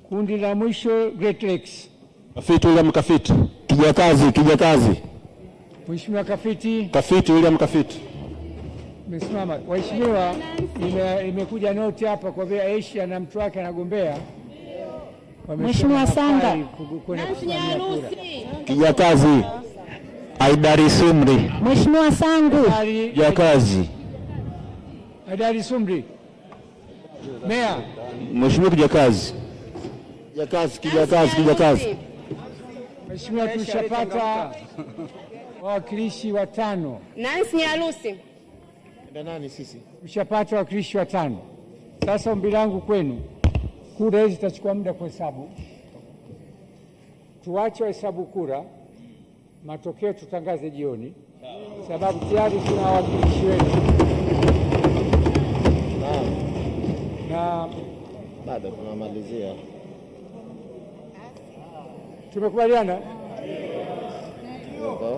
kundi la mwisho Great Lakes. Kafiti William Kafiti. Kijakazi. Mheshimiwa Kafiti. Kafiti William Kafiti. Msimama. Waheshimiwa, imekuja noti hapa kwa vile Aisha na mtu wake anagombea. Mheshimiwa Sanga. Kijakazi. Aidari Sumri. Mheshimiwa Sangu. Kijakazi. Aidari Sumri. Meya. Mheshimiwa Kijakazi. Kijakazi. Mheshimiwa, tushapata wawakilishi 5. Nancy Nyalusi. Nani sisi? Tushapata wawakilishi 5. Sasa ombi langu kwenu, kura hizi zitachukua muda kuhesabu. Tuache wahesabu kura, matokeo tutangaze jioni, sababu tayari tuna wawakilishi wetu. Na bado tunamalizia. Tumekubaliana?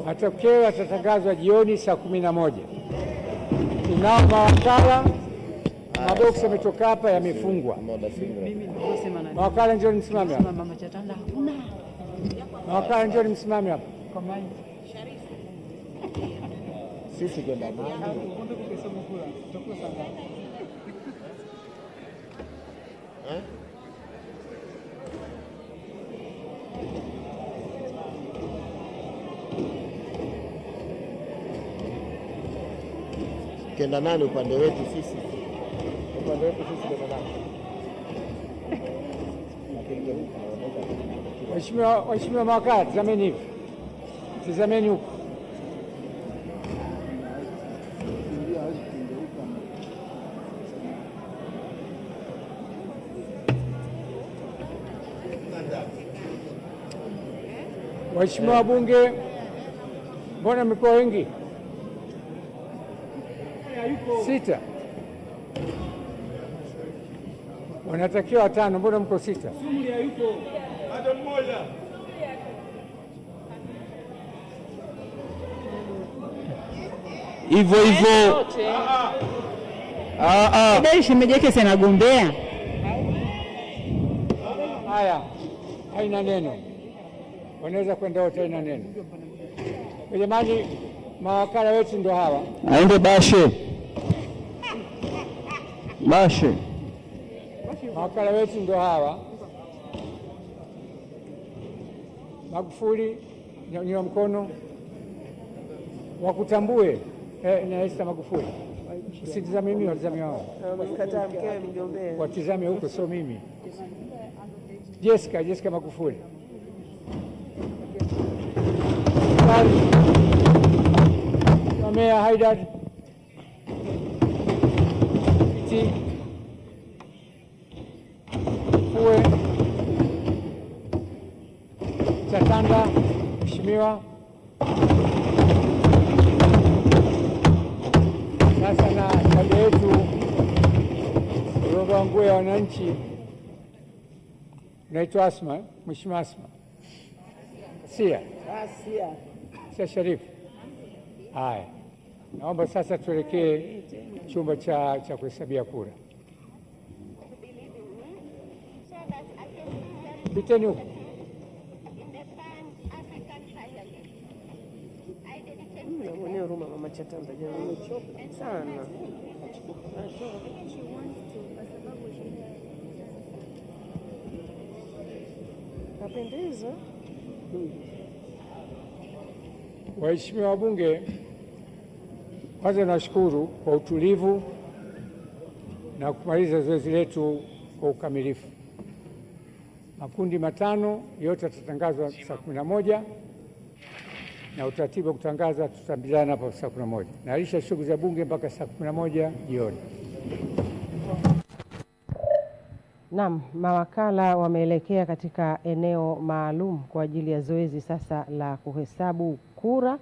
Matokeo yatatangazwa jioni saa 11. Tunao mawakala, maboksi yametoka hapa yamefungwa. Mawakala njoo msimame hapa. Mawakala njoo msimame hapa. Sisi kwenda nani? Kenda nane upande wetu sisi. Upande wetu sisi kenda nane. Waheshimiwa mawakala, tazameni hivi. Tazameni huko. Waheshimiwa wabunge, mbona mko wengi? 6. Wanatakiwa 5, mbona mko 6? Bado mmoja. Hivyo. Dai shemeji yake sanagombea. Haya, haina neno. Wanaweza kwenda wote, haina neno. Jamani, mawakala wetu ndio hawa. Aende Bashe. Mawakala wetu ndio hawa. Magufuli, nyanyua mkono. Wakutambue. Na Esther Magufuli. Usitizame mimi, watizame wao. Mkataa mkewe mgombea. Watizame huko, sio mimi. Jessica Magufuli. Meya Haidar. Kiti. Uwe. Chatanda. Mheshimiwa. Sasa na dada yetu roba nguo ya wananchi naitwa Asma, Mheshimiwa Asma. Sia Sharifu. Haya, naomba sasa tuelekee chumba cha kuhesabia kura. Piteni huko. Mwenye huruma mama Chatanda jamani, sana. Napendeza. Waheshimiwa wabunge, kwanza nashukuru kwa utulivu na kumaliza zoezi letu kwa ukamilifu. Makundi 5 yote yatatangazwa saa 11 na utaratibu wa kutangaza tutambizana hapo saa 11. Naahirisha shughuli za bunge mpaka saa 11 jioni. Naam, mawakala wameelekea katika eneo maalum kwa ajili ya zoezi sasa la kuhesabu kura,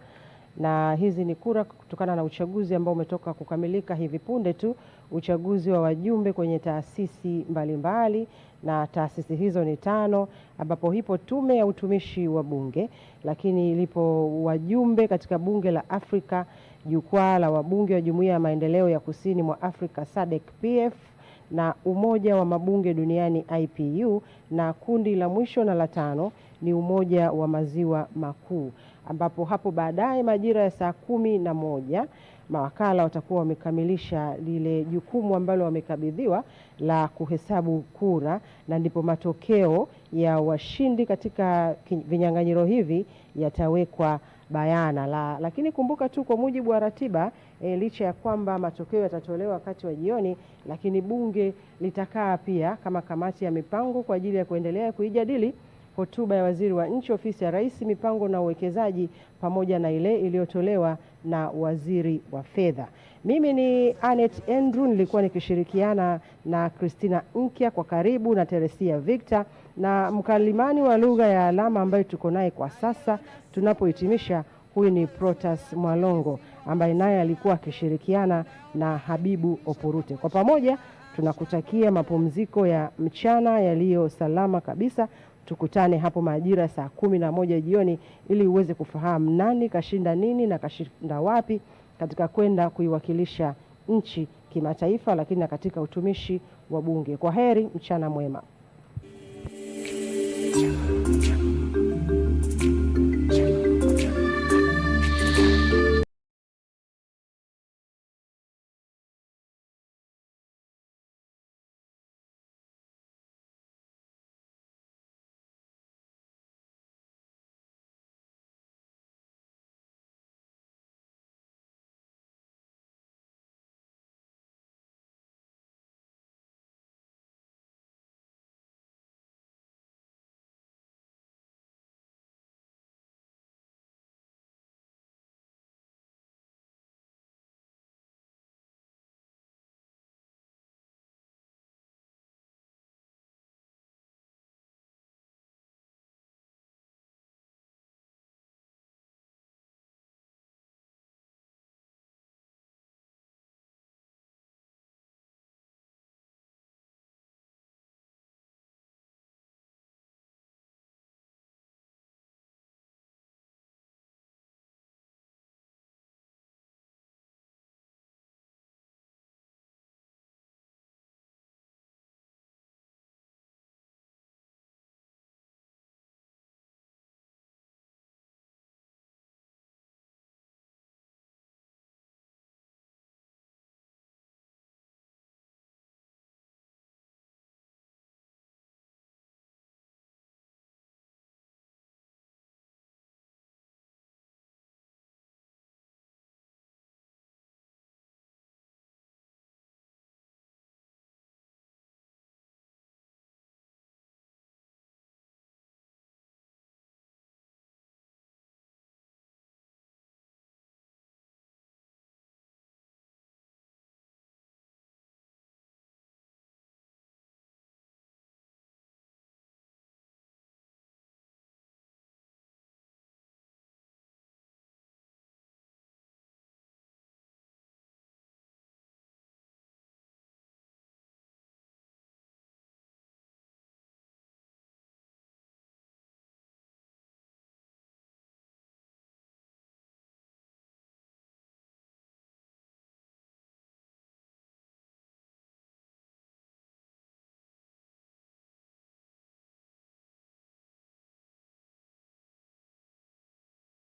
na hizi ni kura kutokana na uchaguzi ambao umetoka kukamilika hivi punde tu, uchaguzi wa wajumbe kwenye taasisi mbalimbali, na taasisi hizo ni 5, ambapo ipo tume ya utumishi wa bunge, lakini lipo wajumbe katika bunge la Afrika, jukwaa la wabunge wa Jumuiya ya Maendeleo ya Kusini mwa Afrika SADC PF, na umoja wa mabunge duniani IPU, na kundi la mwisho na la 5 ni umoja wa maziwa makuu, ambapo hapo baadaye majira ya saa 11 mawakala watakuwa wamekamilisha lile jukumu ambalo wamekabidhiwa la kuhesabu kura, na ndipo matokeo ya washindi katika vinyang'anyiro hivi yatawekwa bayana. Lakini kumbuka tu kwa mujibu wa ratiba, licha ya kwamba matokeo yatatolewa wakati wa jioni, lakini bunge litakaa pia kama kamati ya mipango kwa ajili ya kuendelea kuijadili hotuba ya waziri wa nchi ofisi ya Rais, mipango na uwekezaji, pamoja na ile iliyotolewa na waziri wa fedha. Mimi ni Anet Andrew, nilikuwa nikishirikiana na Christina Nkya kwa karibu na Teresia Victor, na mkalimani wa lugha ya alama ambaye tuko naye kwa sasa tunapohitimisha, huyu ni Protas Mwalongo ambaye naye alikuwa akishirikiana na Habibu Opurute. Kwa pamoja tunakutakia mapumziko ya mchana yaliyo salama kabisa. Tukutane hapo majira saa 11 jioni ili uweze kufahamu nani kashinda nini na kashinda wapi katika kwenda kuiwakilisha nchi kimataifa, lakini na katika utumishi wa bunge. Kwa heri, mchana mwema.